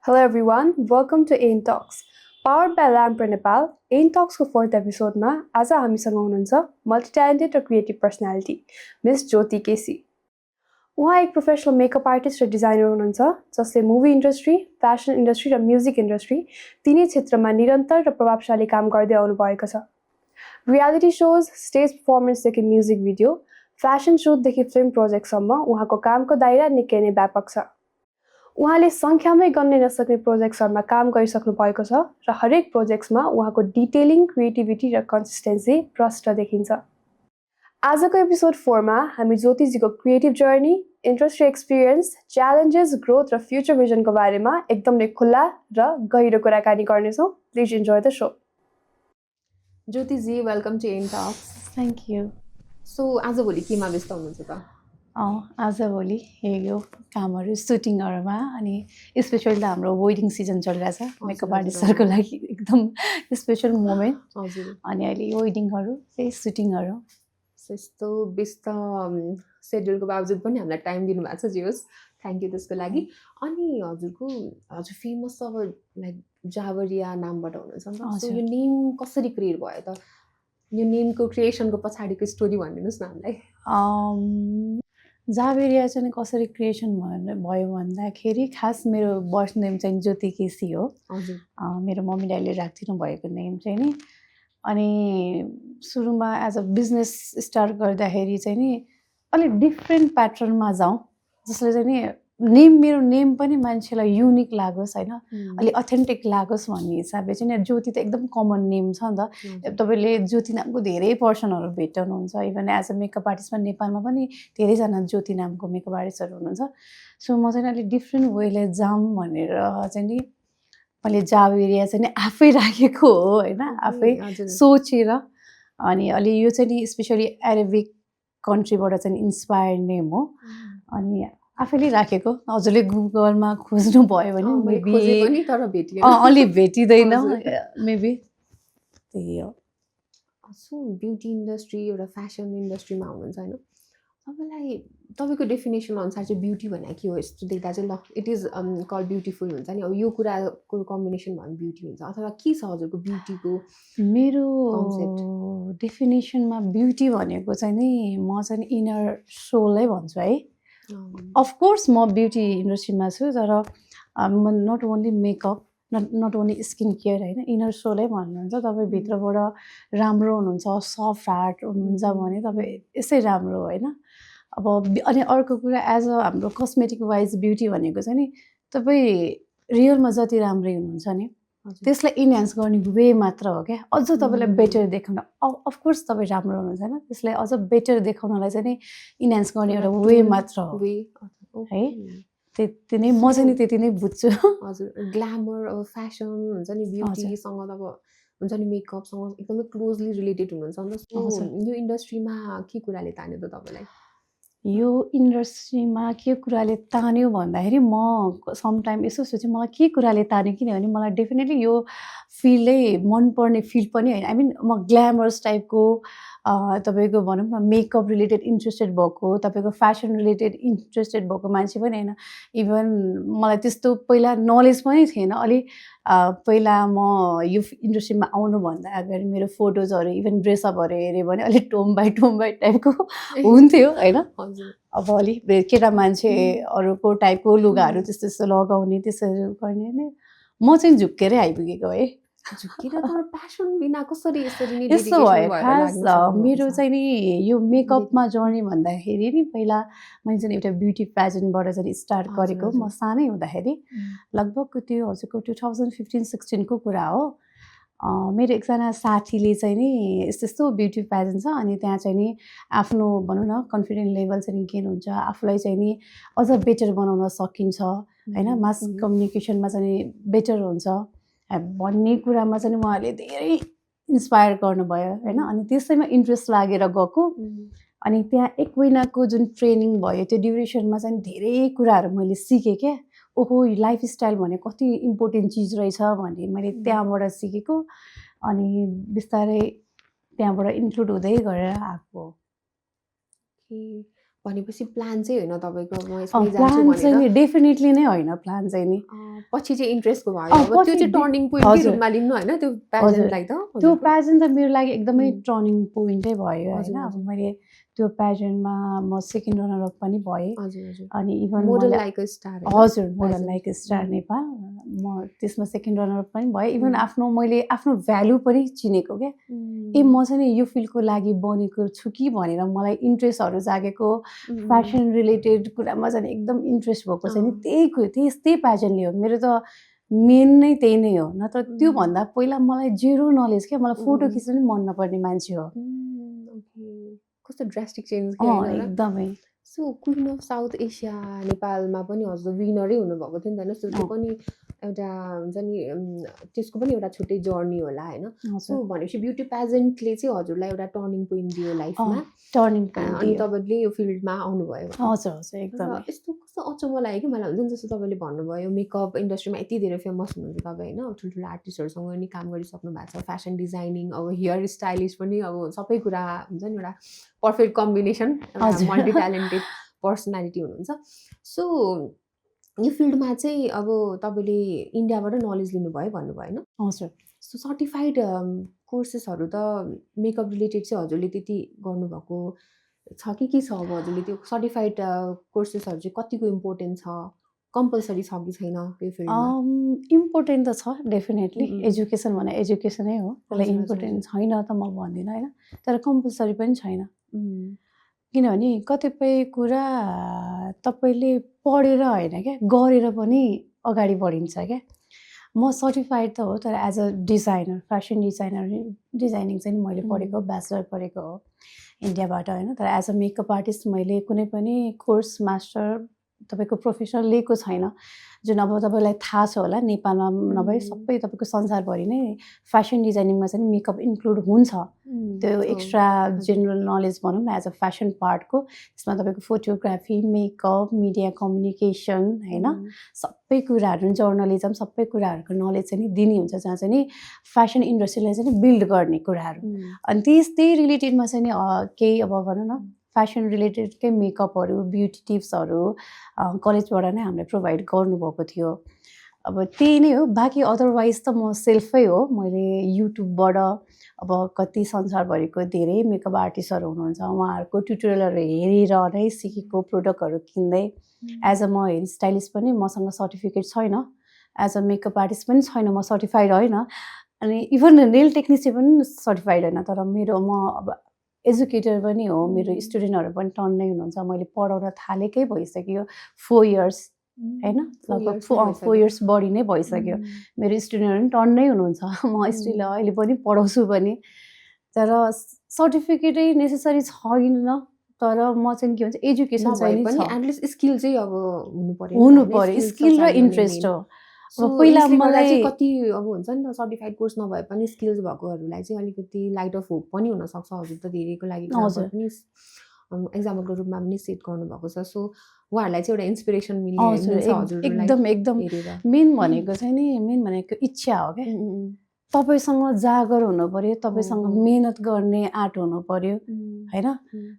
Hello everyone, welcome to AIN Talks. Powered by Lampre Nepal, AIN Talks को fourth एपिसोडमा आज हामीसँग हुनुहुन्छ मल्टी ट्यालेन्टेड र creative personality miss Jyoti KC. उहाँ एक प्रोफेसनल मेकअप आर्टिस्ट र डिजाइनर हुनुहुन्छ जसले मुभी इन्डस्ट्री, फ्यासन इन्डस्ट्री र म्युजिक इन्डस्ट्री तिनै क्षेत्रमा निरन्तर र प्रभावशाली काम गर्दै आउनुभएको छ। रियालिटी शोज, स्टेज पर्फर्मेन्सदेखि म्युजिक भिडियो, फ्यासन सुटदेखि फिल्म प्रोजेक्टसम्म उहाँको कामको दायरा निकै नै व्यापक छ। उहाँले सङ्ख्यामै गन्नै नसक्ने प्रोजेक्ट्सहरूमा काम गरिसक्नु भएको छ र हरेक प्रोजेक्ट्समा उहाँको डिटेलिङ, क्रिएटिभिटी र कन्सिस्टेन्सी प्रष्ट देखिन्छ। आजको एपिसोड 4 मा हामी ज्योतिजीको creative journey, industry experience, challenges, growth र फ्युचर भिजनको बारेमा एकदमै खुल्ला र गहिरो कुराकानी गर्नेछौँ। Please enjoy the so. Jyotiji, welcome to AIN talks. Thank you. So आजभोलि केमा व्यस्त हुनुहुन्छ त? आजभोलि यो कामहरू सुटिङहरूमा, अनि स्पेसली त हाम्रो वेडिङ सिजन चलिरहेछ मेकअप आर्टिस्टहरूको लागि एकदम स्पेसल मोमेन्ट। हजुर। अनि अहिले वेडिङहरू त्यही सुटिङहरू यस्तो व्यस्त सेड्युलको बावजुद पनि हामीलाई टाइम दिनुभएको छ। जे होस्, थ्याङ्क यू त्यसको लागि। अनि हजुर फेमस अब लाइक जावरिया नामबाट हुनुहुन्छ नि त, सो यो नेम कसरी क्रिएट भयो त? यो नेमको क्रिएसनको पछाडिको स्टोरी भनिदिनुहोस् न हामीलाई। जावेरिया चाहिँ कसरी क्रिएसन भयो भन्दाखेरि खास मेरो बर्थ नेम चाहिँ ज्योति केसी हो। हजुर। मेरो मम्मी ड्याडीले राखिदिनु भएको नेम चाहिँ नि। अनि सुरुमा एज अ बिजनेस स्टार्ट गर्दाखेरि चाहिँ नि अलिक डिफ्रेन्ट प्याटर्नमा जाउँ, जसले चाहिँ नि मेरो नेम पनि मान्छेलाई युनिक लागोस् होइन, अलिक अथेन्टिक लागोस् भन्ने हिसाबले चाहिँ नि ज्योति त एकदम कमन नेम छ नि त। तपाईँले ज्योति नामको धेरै पर्सनहरू भेट्टाउनुहुन्छ। इभन एज अ मेकअप आर्टिस्टमा नेपालमा पनि धेरैजना ज्योति नामको मेकअप आर्टिस्टहरू हुनुहुन्छ। सो म चाहिँ अलिक डिफ्रेन्ट वेले जाऊँ भनेर चाहिँ नि मैले जावेरिया चाहिँ नि आफै राखेको हो होइन, आफै सोचेर। अनि अलि यो चाहिँ नि स्पेसली एरेबिक कन्ट्रीबाट चाहिँ इन्सपायर्ड नेम हो। अनि आफैले राखेको। हजुरले गुगलमा खोज्नु भयो भने अलि भेटिँदैन मेबी, त्यही हो। सो ब्युटी इन्डस्ट्री एउटा फेसन इन्डस्ट्रीमा हुनुहुन्छ होइन, तपाईँको डेफिनेसन अनुसार चाहिँ ब्युटी भनेको के हो? यस्तो देख्दा चाहिँ ल इट इज कल ब्युटिफुल हुन्छ नि, अब यो कुराको कम्बिनेसन भयो भने ब्युटी हुन्छ, अथवा के छ हजुरको ब्युटीको? मेरो डेफिनेसनमा ब्युटी भनेको चाहिँ नि म चाहिँ इनर सोलै भन्छु है। अफकोर्स म ब्युटी इन्डस्ट्रीमा छु, तर not only makeup, not only skin care होइन, इनर सोलै भन्नुहुन्छ। तपाईँ भित्रबाट राम्रो हुनुहुन्छ, सफ्ट हार्ट हुनुहुन्छ भने तपाईँ यसै राम्रो होइन। अब अनि अर्को कुरा एज अ हाम्रो कस्मेटिक वाइज ब्युटी भनेको चाहिँ नि तपाईँ रियलमा जति राम्रै हुनुहुन्छ नि त्यसलाई इन्हान्स गर्ने वे मात्र हो क्या। अझ तपाईँलाई बेटर देखाउन, अफकोर्स तपाईँ राम्रो हुनुहुन्छ होइन, त्यसलाई अझ बेटर देखाउनलाई चाहिँ नि इन्हान्स गर्ने एउटा वे मात्र हो है। त्यति नै म चाहिँ नि त्यति नै बुझ्छु। हजुर। ग्ल्यामर अब फेसन हुन्छ नि, ब्युटीसँग अब हुन्छ नि मेकअपसँग एकदमै क्लोजली रिलेटेड हुनुहुन्छ। यो इन्डस्ट्रीमा के कुराले तान्यो त तपाईँलाई? यो इन्डस्ट्रीमा के कुराले तान्यो भन्दाखेरि म समटाइम यसो सोचेँ मलाई के कुराले तान्यो, किनभने मलाई डेफिनेटली यो फिल्डै मनपर्ने फिल्ड पनि होइन। आई मिन म ग्ल्यामरस टाइपको तपाईँको भनौँ न मेकअप रिलेटेड इन्ट्रेस्टेड भएको, तपाईँको फेसन रिलेटेड इन्ट्रेस्टेड भएको मान्छे पनि होइन। इभन मलाई त्यस्तो पहिला नलेज पनि थिएन। अलि पहिला म यो इन्डस्ट्रीमा आउनुभन्दा अगाडि मेरो फोटोजहरू इभन ड्रेसअपहरू हेऱ्यो भने अलिक टोम्बाई टाइपको हुन्थ्यो होइन। अब अलिक केटा मान्छेहरूको टाइपको लुगाहरू त्यस्तो त्यस्तो लगाउने, त्यसरी गर्ने नि म चाहिँ झुक्केरै आइपुगेको है। यस्तो भयो खास मेरो चाहिँ नि यो मेकअपमा जर्नी भन्दाखेरि नि पहिला मैले चाहिँ एउटा ब्युटी पेजेन्टबाट चाहिँ स्टार्ट गरेको। म सानै हुँदाखेरि लगभग त्यो हजुरको 2015-16 को कुरा हो। मेरो एकजना साथीले चाहिँ नि यस्तो ब्युटी पेजेन्ट छ, अनि त्यहाँ चाहिँ नि आफ्नो भनौँ न कन्फिडेन्ट लेभल चाहिँ गेन हुन्छ, आफूलाई चाहिँ नि अझ बेटर बनाउन सकिन्छ होइन, मास कम्युनिकेसनमा चाहिँ बेटर हुन्छ भन्ने कुरामा चाहिँ उहाँले धेरै इन्सपायर गर्नुभयो होइन। अनि त्यसैमा इन्ट्रेस्ट लागेर गएको। अनि त्यहाँ 1 महिनाको जुन ट्रेनिङ भयो त्यो ड्युरेसनमा चाहिँ धेरै कुराहरू मैले सिकेँ क्या। ओहो लाइफस्टाइल भने कति इम्पोर्टेन्ट चिज रहेछ भन्ने मैले त्यहाँबाट सिकेको। अनि बिस्तारै त्यहाँबाट इन्क्लुड हुँदै गरेर आएको। भनेपछि प्लान चाहिँ होइन तपाईँको म यसमै जान्छु प्लान चाहिँ भनेर नि डेफिनेटली नै होइन प्लान चाहिँ नि पछि चाहिँ इन्ट्रेस्टको भयो अब त्यो पछि चाहिँ टर्निङ पोइन्टकै हजुर रूपमा लिनु होइन त्यो प्याजनलाई त त्यो हजुरको प्याजन त मेरो लागि एकदमै टर्निङ पोइन्टै भयो हजुर, होइन अब हजुर। मैले त्यो प्याजनमा म सेकेन्ड रनर अप पनि भएँ हजुर हजुर अनि इभन मोडल मलाई लाइक अ स्टार हजुर model pageant. Like star Nepal म त्यसमा सेकेन्ड रनर अप पनि भएँ इभन Mm. मैले आफ्नो भ्यालु पनि चिनेको क्या ए म चाहिँ नि यो फिल्डको लागि बनेको छु कि भनेर मलाई इन्ट्रेस्टहरू जागेको फेसन रिलेटेड कुरामा चाहिँ एकदम इन्ट्रेस्ट भएको छ नि त्यही प्याजनले हो मेरो त मेन नै त्यही नै हो नत्र त्योभन्दा पहिला मलाई जेरो नलेज क्या मलाई फोटो खिच्न नि मन नपर्ने मान्छे हो कस्तो ड्रास्टिक चेन्ज एकदमै so queen of South Asia नेपालमा पनि हजुर विनरै हुनुभएको थियो नि त होइन सो त्यो पनि एउटा हुन्छ नि त्यसको पनि एउटा छुट्टै जर्नी होला होइन सो भनेपछि ब्युटी प्याजेन्टले चाहिँ हजुरलाई एउटा टर्निङ पोइन्ट दियो लाइफमा टर्निङ अनि तपाईँले यो फिल्डमा आउनुभयो हजुर हजुर एकदम यस्तो कस्तो अचम्म लाग्यो कि मलाई हुन्छ नि जस्तो तपाईँले भन्नुभयो मेकअप इन्डस्ट्रीमा यति धेरै फेमस हुनुहुन्छ तपाईँ होइन ठुल्ठुलो आर्टिस्टहरूसँग नि काम गरिसक्नु भएको छ फेसन डिजाइनिङ अब हेयर स्टाइलिस्ट पनि अब सबै कुरा हुन्छ नि एउटा perfect combination multi talented personality हुनुहुन्छ सो यो फिल्डमा चाहिँ अब तपाईँले इन्डियाबाट नलेज लिनुभयो भन्नुभयो होइन हजुर सो सर्टिफाइड कोर्सेसहरू त मेकअप रिलेटेड चाहिँ हजुरले त्यति गर्नुभएको छ कि के छ अब हजुरले त्यो सर्टिफाइड कोर्सेसहरू चाहिँ कतिको इम्पोर्टेन्ट छ कम्पलसरी छ कि छैन यो फिल्डमा इम्पोर्टेन्ट त छ डेफिनेटली एजुकेसन भने एजुकेसनै हो त्यसलाई इम्पोर्टेन्ट छैन त म भन्दिनँ होइन तर कम्पलसरी पनि छैन किनभने कतिपय कुरा तपाईँले पढेर होइन क्या गरेर पनि अगाडि बढिन्छ क्या म सर्टिफाइड त हो तर as a designer fashion designing चाहिँ मैले पढेको ब्याचलर पढेको हो इन्डियाबाट होइन तर एज अ मेकअप आर्टिस्ट मैले कुनै पनि कोर्स मास्टर तपाईँको प्रोफेसनल लिएको छैन जुन अब तपाईँलाई थाहा छ होला नेपालमा नभए सबै तपाईँको संसारभरि नै फेसन डिजाइनिङमा चाहिँ मेकअप इन्क्लुड हुन्छ त्यो एक्स्ट्रा जेनरल नलेज भनौँ न एज अ फेसन पार्टको त्यसमा तपाईँको फोटोग्राफी मेकअप मिडिया कम्युनिकेसन होइन सबै कुराहरू जर्नलिजम सबै कुराहरूको नलेज चाहिँ नि दिने हुन्छ जहाँ चाहिँ नि फेसन इन्डस्ट्रीलाई चाहिँ बिल्ड गर्ने कुराहरू अनि त्यही रिलेटेडमा चाहिँ नि केही अब भनौँ न फेसन रिलेटेडकै मेकअपहरू ब्युटी टिप्सहरू कलेजबाट नै हामीले प्रोभाइड गर्नुभएको थियो अब त्यही नै हो बाँकी अदरवाइज त म सेल्फै हो मैले युट्युबबाट अब कति संसारभरिको धेरै मेकअप आर्टिस्टहरू हुनुहुन्छ उहाँहरूको ट्युटोरियलहरू हेरेर नै सिकेको प्रोडक्टहरू किन्दै एज अ म हेयर स्टाइलिस्ट पनि मसँग सर्टिफिकेट छैन एज अ मेकअप आर्टिस्ट पनि छैन म सर्टिफाइड होइन अनि इभन नेल टेक्निसियन पनि सर्टिफाइड होइन तर मेरो म अब एजुकेटर पनि हो मेरो स्टुडेन्टहरू पनि टन्नै हुनुहुन्छ मैले पढाउन थालेकै भइसक्यो 4 इयर्स होइन लगभग 4 इयर्स बढी नै भइसक्यो मेरो स्टुडेन्टहरू पनि टन्नै हुनुहुन्छ म स्टिल अहिले पनि पढाउँछु पनि तर सर्टिफिकेटै नेसेसरी छैन तर म चाहिँ के भन्छ एजुकेसन चाहिँ पनि एटलिस्ट स्किल चाहिँ अब हुनु पर्यो स्किल र इन्ट्रेस्ट हो पहिला मलाई कति अब हुन्छ नि त सर्टिफाइड कोर्स नभए पनि स्किल्स भएकोहरूलाई चाहिँ अलिकति लाइट अफ होप पनि हुनसक्छ हजुर त धेरैको लागि पनि एक्जाम्पलको रूपमा पनि सेट गर्नुभएको छ सो उहाँहरूलाई चाहिँ एउटा इन्सपिरेसन मिल्छ एकदम मेन भनेको चाहिँ नि मेन भनेको इच्छा हो क्या तपाईँसँग जागर हुनु पर्यो तपाईँसँग मेहनत गर्ने आँट हुनु पर्यो होइन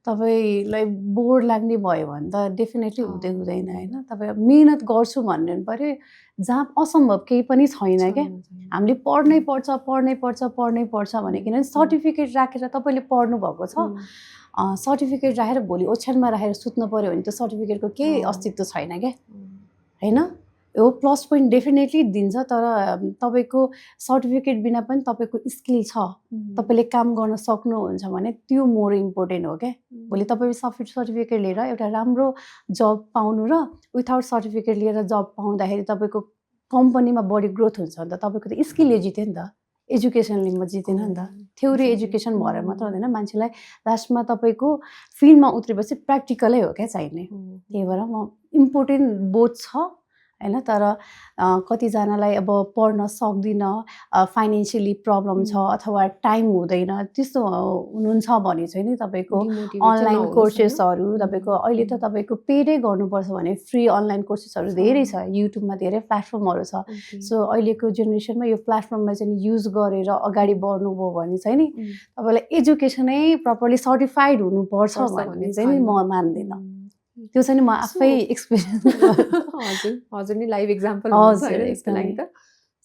तपाईँलाई बोर लाग्ने भयो भने त डेफिनेटली हुँदैन होइन तपाईँ मेहनत गर्छु भन्नु पर्यो जहाँ असम्भव केही पनि छैन क्या हामीले पढ्नै पर्छ भने किनभने सर्टिफिकेट राखेर तपाईँले पढ्नु भएको छ सर्टिफिकेट राखेर भोलि ओछ्यानमा राखेर सुत्नु पर्यो भने त्यो सर्टिफिकेटको केही अस्तित्व छैन क्या होइन हो प्लस पोइन्ट डेफिनेटली दिन्छ तर तपाईँको सर्टिफिकेट बिना पनि तपाईँको स्किल छ तपाईँले काम गर्न सक्नुहुन्छ भने त्यो मोर इम्पोर्टेन्ट हो क्या भोलि तपाईँ सर्टिफिकेट लिएर एउटा राम्रो जब पाउनु र विथआउट सर्टिफिकेट लिएर जब पाउँदाखेरि तपाईँको कम्पनीमा बढी ग्रोथ हुन्छ नि त तपाईँको त स्किलले जित्यो नि त एजुकेसनले म जितेन नि त थ्योरी एजुकेसन भएर मात्र हुँदैन मान्छेलाई लास्टमा तपाईँको फिल्डमा उत्रेपछि प्र्याक्टिकलै हो क्या चाहिने त्यही भएर म इम्पोर्टेन्ट बोथ छ होइन तर कतिजनालाई अब पढ्न सक्दिनँ फाइनेन्सियली प्रब्लम छ अथवा टाइम हुँदैन त्यस्तो हुनुहुन्छ भने चाहिँ नि तपाईँको अनलाइन कोर्सेसहरू तपाईँको अहिले त तपाईँको पेडै गर्नुपर्छ भने फ्री अनलाइन कोर्सेसहरू धेरै छ युट्युबमा धेरै प्लेटफर्महरू छ सो अहिलेको जेनेरेसनमा यो प्लेटफर्मलाई चाहिँ युज गरेर अगाडि बढ्नुभयो भने चाहिँ नि तपाईँलाई एजुकेसनै प्रपरली सर्टिफाइड हुनुपर्छ भन्ने चाहिँ नि म मान्दिनँ त्यो चाहिँ नि म आफै So- एक्सपिरियन्स हजुर हजुर नि लाइभ एक्जाम्पल हुनुहुन्छ हजुर, होइन त्यसको लागि एकदमै। त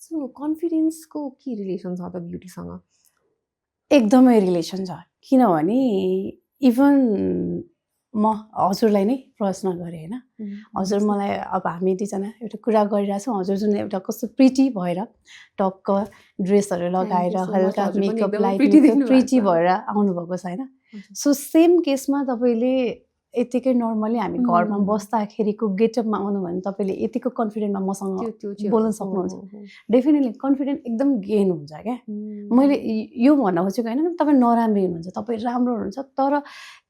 सो कन्फिडेन्सको के रिलेसन छ त ब्युटीसँग एकदमै रिलेसन छ किनभने इभन म हजुरलाई नै प्रश्न गरेँ होइन हजुर मलाई अब हामी दुईजना एउटा कुरा गरिरहेछौँ हजुर जुन एउटा कस्तो प्रिटी भएर टक्क ड्रेसहरू लगाएर so much, हल्का हजुर पनि मेकअप एकदमै लाइट pretty देख्नु भएको प्रिटी छ। भएर आउनुभएको छ होइन सो सेम केसमा तपाईँले यतिकै नर्मली हामी घरमा बस्दाखेरिको गेटअपमा आउनु भने तपाईँले यतिको कन्फिडेन्टमा मसँग त्यो चाहिँ बोल्न हो, सक्नुहुन्छ हो, हो। डेफिनेटली कन्फिडेन्ट एकदम गेन हुन्छ क्या मैले यो भन्न खोजेको होइन तपाईँ नराम्रै हुनुहुन्छ तपाईँ राम्रो हुनुहुन्छ तर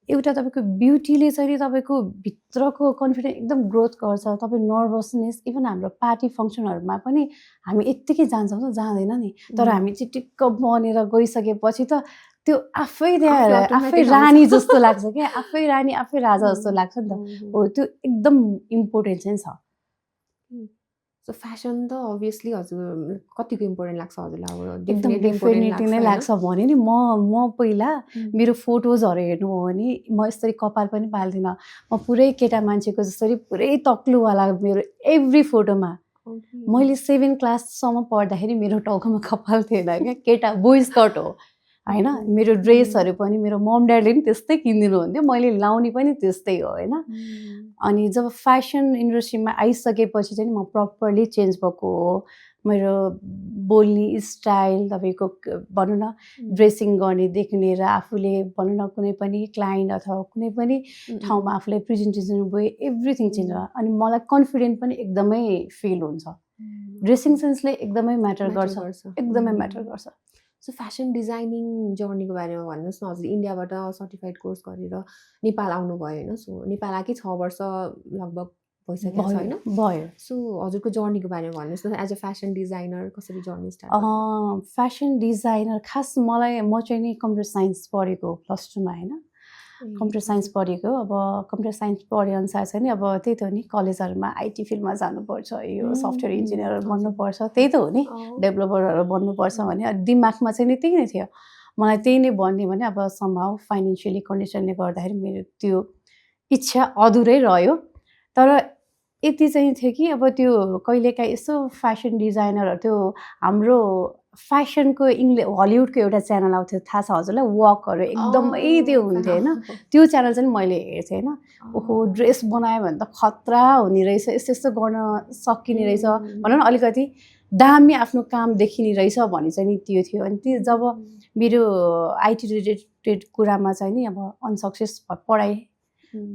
एउटा तपाईँको ब्युटीले चाहिँ नि तपाईँको भित्रको कन्फिडेन्स एकदम ग्रोथ गर्छ तपाईँ नर्भसनेस इभन हाम्रो पार्टी फङ्सनहरूमा पनि हामी यत्तिकै जान्छौँ त जाँदैन नि तर हामी चिटिक्क बनेर गइसकेपछि त त्यो आफै त्यहाँ आफै आफै automatic रानी आउँछ। जस्तो लाग्छ क्या आफै रानी आफै राजा जस्तो लाग्छ नि त हो त्यो एकदम इम्पोर्टेन्ट चाहिँ छ सो फेसन त अभियसली हजुर कतिको इम्पोर्टेन्ट लाग्छ हजुरलाई अब एकदम definitely important डेफिनेटली नै होइन? लाग्छ भने नि म पहिला उम्. मेरो फोटोजहरू हेर्नु हो भने म यसरी कपाल पनि पाल्दिनँ म पुरै केटा मान्छेको जसरी पुरै तक्लुवाला मेरो एभ्री फोटोमा Okay. मैले 7 क्लाससम्म पढ्दाखेरि मेरो टाउकोमा कपाल थिएन क्या केटा बोइज कट हो होइन मेरो ड्रेसहरू पनि मेरो मम ड्याडले पनि त्यस्तै किनिदिनु हुन्थ्यो मैले लाउने पनि त्यस्तै हो होइन अनि जब फेसन इन्डस्ट्रीमा आइसकेपछि चाहिँ म प्रपरली चेन्ज भएको हो मेरो बोल्ने स्टाइल तपाईँको भनौँ न ड्रेसिङ गर्नेदेखि लिएर आफूले भनौँ न कुनै पनि क्लाइन्ट अथवा कुनै पनि ठाउँमा आफूलाई प्रेजेन्टेसन भयो एभ्रिथिङ चेन्ज भयो अनि मलाई कन्फिडेन्ट पनि एकदमै फिल हुन्छ ड्रेसिङ सेन्सले एकदमै म्याटर गर्छ एकदमै म्याटर गर्छ सो फेसन डिजाइनिङ जर्नीको बारेमा भन्नुहोस् न हजुर इन्डियाबाट सर्टिफाइड कोर्स गरेर नेपाल आउनुभयो होइन सो नेपाल आएकै 6 वर्ष लगभग भइसकेको छ होइन भयो सो हजुरको जर्नीको बारेमा भन्नुहोस् न एज अ फेसन डिजाइनर कसरी जर्नी स्टार्ट फेसन डिजाइनर खास मलाई म चाहिँ नि कम्प्युटर साइन्स पढेको +2मा होइन कम्प्युटर साइन्स पढेको अब कम्प्युटर साइन्स पढे अनुसार चाहिँ नि अब त्यही त हो नि कलेजहरूमा आइटी फिल्डमा जानुपर्छ यो सफ्टवेयर इन्जिनियरहरू बन्नुपर्छ त्यही त हो नि डेभलपरहरू बन्नुपर्छ भने दिमागमा चाहिँ नि त्यही नै थियो मलाई त्यही नै बन्ने भने अब समहाउ फाइनेन्सियली कन्डिसनले गर्दाखेरि मेरो त्यो इच्छा अधुरै रह्यो तर यति चाहिँ थियो कि अब त्यो कहिलेकाहीँ यसो फेसन डिजाइनरहरू त्यो हाम्रो फेसनको हलिउडको एउटा च्यानल आउँथ्यो थाहा छ हजुरलाई वकहरू एकदमै त्यो हुन्थ्यो होइन त्यो च्यानल चाहिँ मैले हेर्थेँ होइन ओहो ड्रेस बनायो भने त खतरा हुने रहेछ यस्तो यस्तो गर्न सकिने रहेछ भनौँ न अलिकति दामी आफ्नो काम देखिने रहेछ भन्ने चाहिँ नि त्यो थियो अनि त्यो जब मेरो आइटी रिलेटेड कुरामा चाहिँ नि अब अनसक्सेस पढाइ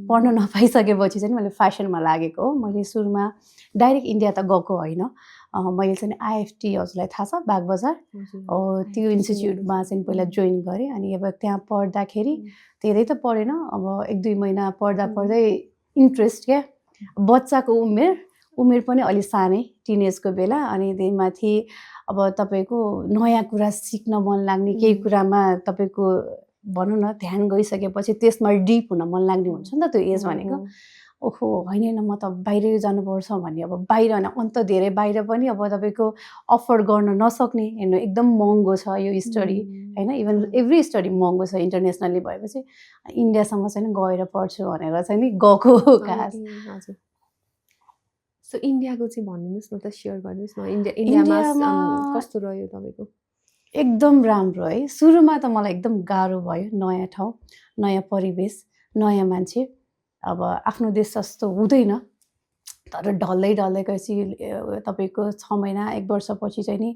पढ्न नपाइसकेपछि चाहिँ मैले फेसनमा लागेको हो मैले सुरुमा डाइरेक्ट इन्डिया त गएको होइन मैले चाहिँ आइएफटी हजुरलाई थाहा छ बागबजार त्यो इन्स्टिच्युटमा चाहिँ पहिला जोइन गरेँ अनि अब त्यहाँ पढ्दाखेरि धेरै त पढेन अब 1-2 महिना पढ्दा पढ्दै इन्ट्रेस्ट क्या बच्चाको उमेर पनि अलि सानै टिनेजको बेला अनि त्यही माथि अब तपाईँको नयाँ कुरा सिक्न मन लाग्ने केही कुरामा तपाईँको भनौँ न ध्यान गइसकेपछि त्यसमा डिप हुन मन लाग्ने हुन्छ नि त त्यो एज भनेको ओहो होइन म त बाहिरै जानुपर्छ भन्ने अब बाहिर होइन अन्त धेरै बाहिर पनि अब तपाईँको अफोर्ड गर्न नसक्ने हेर्नु एकदम महँगो छ यो स्टडी होइन इभन एभ्री स्टडी महँगो छ इन्टरनेसनली भएपछि इन्डियासम्म चाहिँ गएर पढ्छु भनेर चाहिँ नि गएको खास हजुर सो इन्डियाको चाहिँ भनिदिनुहोस् न त सेयर गरिदिनुहोस् न इन्डियामा कस्तो रह्यो तपाईँको एकदम राम्रो है सुरुमा त मलाई एकदम गाह्रो भयो नयाँ ठाउँ नयाँ परिवेश नयाँ मान्छे अब आफ्नो देश जस्तो हुँदैन तर ढल्दै गएपछि तपाईँको 6 महिना 1 वर्षपछि चाहिँ नि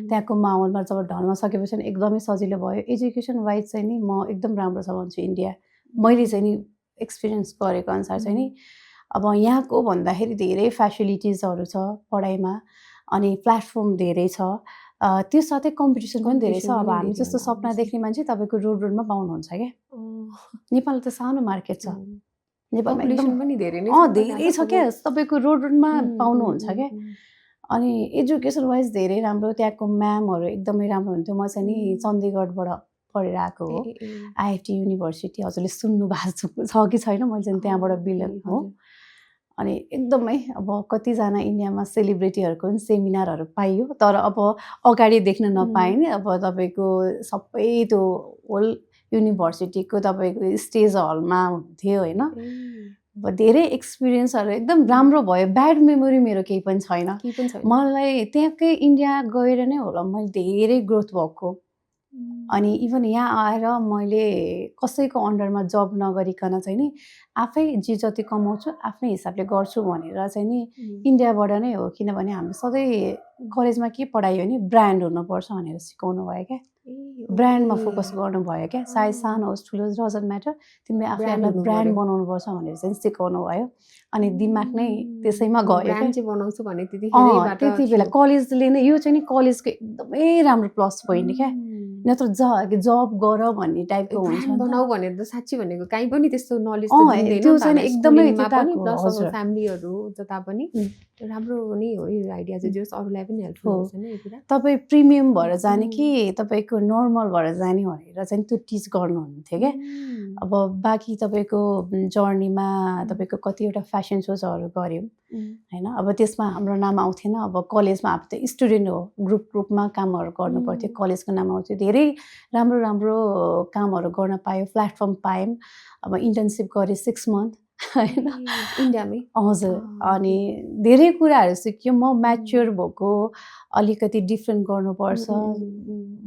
त्यहाँको माहौलमा जब ढल्न सकेपछि एकदमै सजिलो भयो एजुकेसन वाइज चाहिँ नि म एकदम राम्रो छ भन्छु इन्डिया मैले चाहिँ नि एक्सपिरियन्स गरेको अनुसार चाहिँ नि अब यहाँको भन्दाखेरि धेरै फेसिलिटिजहरू छ पढाइमा अनि प्लेटफर्म धेरै छ त्यो साथै कम्पिटिसन पनि धेरै छ अब हामी जस्तो सपना देख्ने मान्छे तपाईँको रोडमा पाउनुहुन्छ क्या नेपाल त सानो मार्केट छ नेपालमा एकदम पनि धेरै नै धेरै छ क्या तपाईँको रोडमा पाउनुहुन्छ क्या अनि एजुकेसन वाइज धेरै राम्रो त्यहाँको म्यामहरू एकदमै राम्रो हुन्थ्यो म चाहिँ नि चण्डीगढबाट पढेर आएको हो आइआइटी युनिभर्सिटी हजुरले सुन्नु भएको छ कि छैन मैले चाहिँ त्यहाँबाट बिलङ हो अनि एकदमै अब कतिजना इन्डियामा सेलिब्रिटीहरूको पनि सेमिनारहरू पाइयो तर अब अगाडि देख्न नपाएँ नि अब तपाईँको सबै त्यो होल युनिभर्सिटीको तपाईँको स्टेज हलमा हुन्थ्यो होइन अब धेरै एक्सपिरियन्सहरू एकदम राम्रो भयो ब्याड मेमोरी मेरो केही पनि छैन केही पनि छैन मलाई त्यहाँकै इन्डिया गएर नै होला मैले धेरै ग्रोथ भएको अनि इभन यहाँ आएर मैले कसैको अन्डरमा जब नगरिकन चाहिँ नि आफै जे जति कमाउँछु आफ्नै हिसाबले गर्छु भनेर चाहिँ नि इन्डियाबाट नै हो किनभने हामी सधैँ कलेजमा के पढायो भने ब्रान्ड हुनुपर्छ भनेर सिकाउनु भयो क्या ब्रान्डमा फोकस गर्नुभयो क्या सायद सानो होस् ठुलो होस् डजन्ट म्याटर तिमीले आफैलाई ब्रान्ड बनाउनुपर्छ भनेर चाहिँ सिकाउनु भयो अनि दिमाग नै त्यसैमा गयो ब्रान्ड चाहिँ बनाउँछु भने त्यतिखेरैबाट त्यति बेला कलेजले नै यो चाहिँ नि कलेजको एकदमै राम्रो प्लस पोइन्ट क्या नत्र जब गर भन्ने टाइपको हुन्छ ब्रान्ड बनाऊ भनेर त साँच्ची भनेको कहीँ पनि त्यस्तो नलेज त्यो चाहिँ एकदमै फ्यामिलीहरू जता पनि राम्रो नै हो यो आइडिया चाहिँ जस अरूलाई पनि हेल्पफुल हुन्छ नि यो कुरा तपाईँ प्रिमियम भएर जाने कि तपाईँको नर्मल भएर जाने भनेर चाहिँ त्यो टिच गर्नुहुन्थ्यो क्या अब बाँकी तपाईँको जर्नीमा तपाईँको कतिवटा फेसन सोजहरू गऱ्यौँ होइन अब त्यसमा हाम्रो नाम आउँथेन अब कलेजमा अब त स्टुडेन्ट हो ग्रुपमा कामहरू गर्नु पर्थ्यो कलेजको नाम आउँथ्यो धेरै राम्रो राम्रो कामहरू गर्न पायो प्लेटफर्म पायौँ अब इन्टर्नसिप गरेँ 6 मन्थ होइन इन्डियामै हजुर अनि धेरै कुराहरू सिक्यो म म्याच्योर भएको अलिकति डिफ्रेन्ट गर्नुपर्छ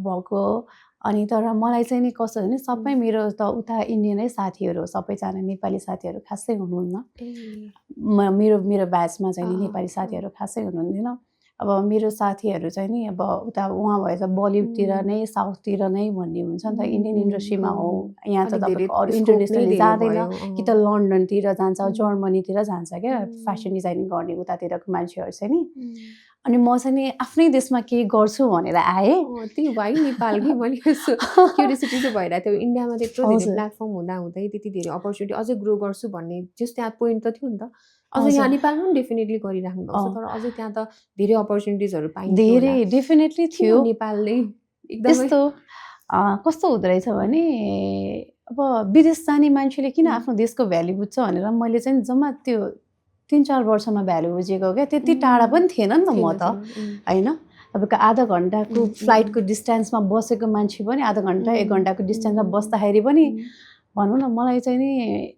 भएको अनि तर मलाई चाहिँ नि कस्तो भने सबै मेरो त उता इन्डियनै साथीहरू हो सबैजना नेपाली साथीहरू खासै हुनुहुन्न मेरो ब्याचमा चाहिँ नि नेपाली साथीहरू खासै हुनुहुन्थेन अब मेरो साथीहरू चाहिँ नि अब उता उहाँ भएछ बलिउडतिर नै साउथतिर नै भन्ने हुन्छ नि त इन्डियन इन्डस्ट्रीमा हो यहाँ त तपाईँको अरू इन्टरनेसनली जाँदैन कि त लन्डनतिर जान्छ जर्मनीतिर जान्छ क्या फेसन डिजाइनिङ गर्ने उतातिरको मान्छेहरू चाहिँ नि अनि म चाहिँ नि आफ्नै देशमा केही गर्छु भनेर आएँ त्यही भयो नेपालकै मैले क्युरियोसिटी चाहिँ भइरहेको थियो इन्डियामा त्यत्रो धेरै प्लेटफर्म हुँदै त्यति धेरै अपर्च्युनिटी अझै ग्रो गर्छु भन्ने जस त्यहाँ पोइन्ट त थियो नि त अझ यहाँ नेपालमा पनि डेफिनेटली गरिराख्नु भएको छ तर अझै त्यहाँ त धेरै अपर्च्युनिटिजहरू पाइन्छ धेरै डेफिनेटली थियो नेपालले यस्तो कस्तो हुँदो रहेछ भने अब विदेश जाने मान्छेले किन आफ्नो देशको भ्यालु बुझ्छ भनेर मैले चाहिँ जम्मा त्यो 3-4 वर्षमा भ्यालु बुझेको क्या त्यति टाढा पनि थिएन नि त म त होइन तपाईँको आधा घन्टाको फ्लाइटको डिस्टेन्समा बसेको मान्छे पनि आधा घन्टा 1 घन्टाको डिस्टेन्समा बस्दाखेरि पनि भनौँ न मलाई चाहिँ नि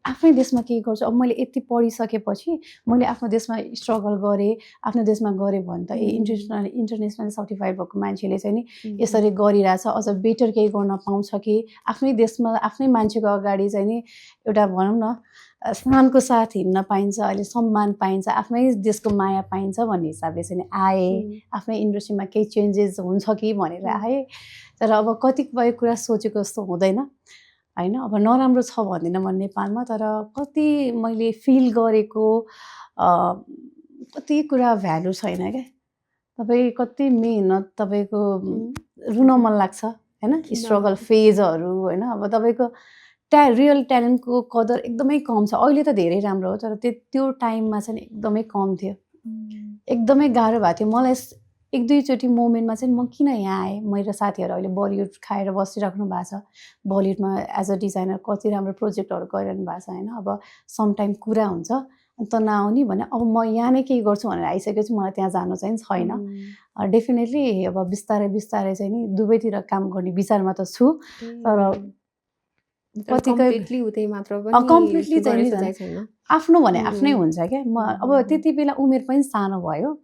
आफ्नै देशमा केही गर्छु अब मैले यति पढिसकेपछि मैले आफ्नो देशमा स्ट्रगल गरेँ आफ्नो देशमा गरेँ भने त इन्टरनेसनल सर्टिफाइड भएको मान्छेले चाहिँ नि यसरी गरिरहेछ अझ बेटर केही गर्न पाउँछ कि आफ्नै देशमा आफ्नै मान्छेको अगाडि चाहिँ नि एउटा भनौँ न स्थानको साथ हिँड्न पाइन्छ अहिले सम्मान पाइन्छ आफ्नै देशको माया पाइन्छ भन्ने हिसाबले चाहिँ आएँ आफ्नै इन्डस्ट्रीमा केही चेन्जेस हुन्छ कि भनेर आएँ तर अब कतिपय कुरा सोचेको जस्तो हुँदैन होइन अब नराम्रो छ भन्दिनँ म नेपालमा तर कति मैले फिल गरेको कति कुरा भ्यालु छैन क्या तपाईँ कति मेहनत तपाईँको रुन मन लाग्छ होइन स्ट्रगल फेजहरू होइन अब तपाईँको रियल ट्यालेन्टको कदर एकदमै कम छ अहिले त धेरै राम्रो हो तर त्यो टाइममा चाहिँ एकदमै कम थियो एकदमै गाह्रो भएको थियो मलाई 1-2 मोमेन्टमा चाहिँ म किन यहाँ आएँ मेरो साथीहरू अहिले बलिउड खाएर बसिराख्नु भएको छ बलिउडमा एज अ डिजाइनर कति राम्रो प्रोजेक्टहरू गरिरहनु भएको छ होइन अब समटाइम कुरा हुन्छ त नआउने भने अब म यहाँ नै केही गर्छु भनेर आइसकेपछि मलाई त्यहाँ जानु चाहिँ छैन डेफिनेटली अब बिस्तारै बिस्तारै चाहिँ नि दुवैतिर काम गर्ने विचारमा त छु तर कम्प्लिटली चाहिँ आफ्नो भने आफ्नै हुन्छ क्या म अब त्यति बेला उमेर पनि सानो भयो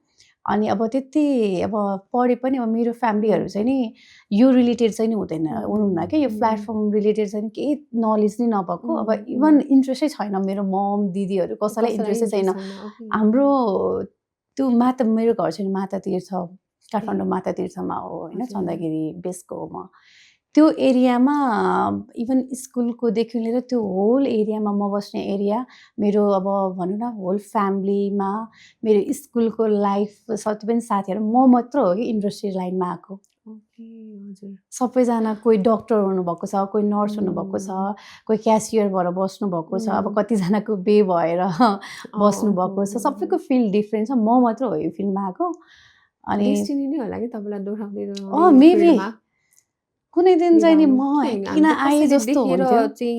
अनि अब त्यति अब पढे पनि अब मेरो फ्यामिलीहरू चाहिँ नि यो रिलेटेड चाहिँ नि हुनुहुन्न क्या यो प्लेटफर्म रिलेटेड चाहिँ केही नलेज नै नभएको अब इभन इन्ट्रेस्टै छैन मेरो मम दिदीहरू कसैलाई इन्ट्रेस्टै छैन हाम्रो त्यो मेरो घर चाहिँ माता तीर्थ काठमाडौँ माता तीर्थमा हो होइन चन्दागिरी बेसको हो म त्यो एरियामा इभन स्कुलकोदेखि लिएर त्यो होल एरियामा म बस्ने एरिया मेरो अब भनौँ न होल फ्यामिलीमा मेरो स्कुलको लाइफ सबै पनि साथीहरू म मात्र हो कि इन्डस्ट्री लाइनमा आएको सबैजना कोही डक्टर हुनुभएको छ कोही नर्स हुनुभएको छ कोही क्यासियर भएर बस्नुभएको छ अब कतिजनाको बे भएर बस्नुभएको छ सबैको फिल्ड डिफ्रेन्ट छ म मात्र हो यो फिल्डमा आएको अनि मेबी कुनै दिन चाहिँ नि म किन आए जस्तो हुन्थ्यो चाहिँ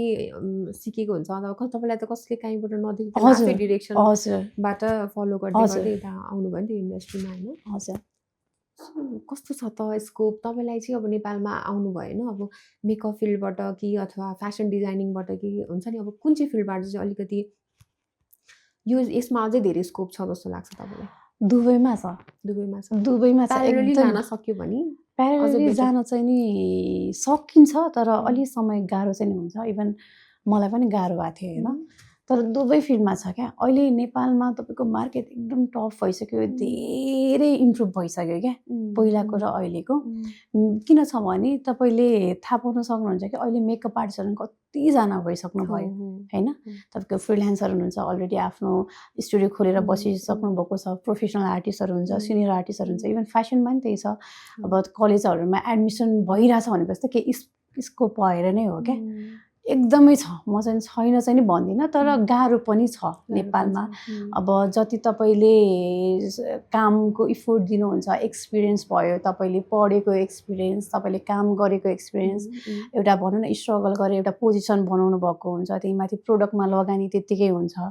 सिकेको हुन्छ तपाईँलाई त कसले कहीँबाट नदेख्दै डिरेक्सनबाट फलो गर्दै गर्दै यता आउनुभयो नि त इन्डस्ट्रीमा होइन हजुर कस्तो छ त स्कोप तपाईँलाई चाहिँ अब नेपालमा आउनु भएन अब मेकअप फिल्डबाट कि अथवा फेसन डिजाइनिङबाट कि हुन्छ नि अब कुन चाहिँ फिल्डबाट चाहिँ अलिकति यो यसमा अझै धेरै स्कोप छ जस्तो लाग्छ तपाईँलाई? दुबईमा छ दुबईमा छ। दुबईमा छ प्यारेलली एकदम जान सक्यो भने प्यारेलली better. जान चाहिँ नि सकिन्छ तर अलि समय गाह्रो चाहिँ नि हुन्छ इभन मलाई पनि गाह्रो भएको थियो होइन तर दुबई फिल्डमा छ क्या अहिले नेपालमा तपाईँको मार्केट एकदम टफ भइसक्यो धेरै इम्प्रुभ भइसक्यो क्या पहिलाको र अहिलेको किन छ भने तपाईँले थाहा पाउन सक्नुहुन्छ कि अहिले मेकअप आर्टिस्टहरू कतिजना भइसक्नु भयो होइन तपाईँको फ्रिल्यान्सर हुनुहुन्छ अलरेडी आफ्नो स्टुडियो खोलेर बसिसक्नु भएको छ प्रोफेसनल आर्टिस्टहरू हुन्छ सिनियर आर्टिस्टहरू हुन्छ इभन फेसनमा पनि त्यही छ अब कलेजहरूमा एडमिसन भइरहेछ भनेपछि त केही स्कोप भएर नै हो क्या एकदमै छ म चाहिँ छैन चाहिँ नि भन्दिनँ तर गाह्रो पनि छ नेपालमा अब जति तपाईँले कामको इफोर्ट दिनुहुन्छ एक्सपिरियन्स भयो तपाईँले पढेको एक्सपिरियन्स तपाईँले काम गरेको एक्सपिरियन्स एउटा भनौँ न स्ट्रगल गरेर एउटा पोजिसन बनाउनु भएको हुन्छ त्यही माथि प्रोडक्टमा लगानी त्यत्तिकै हुन्छ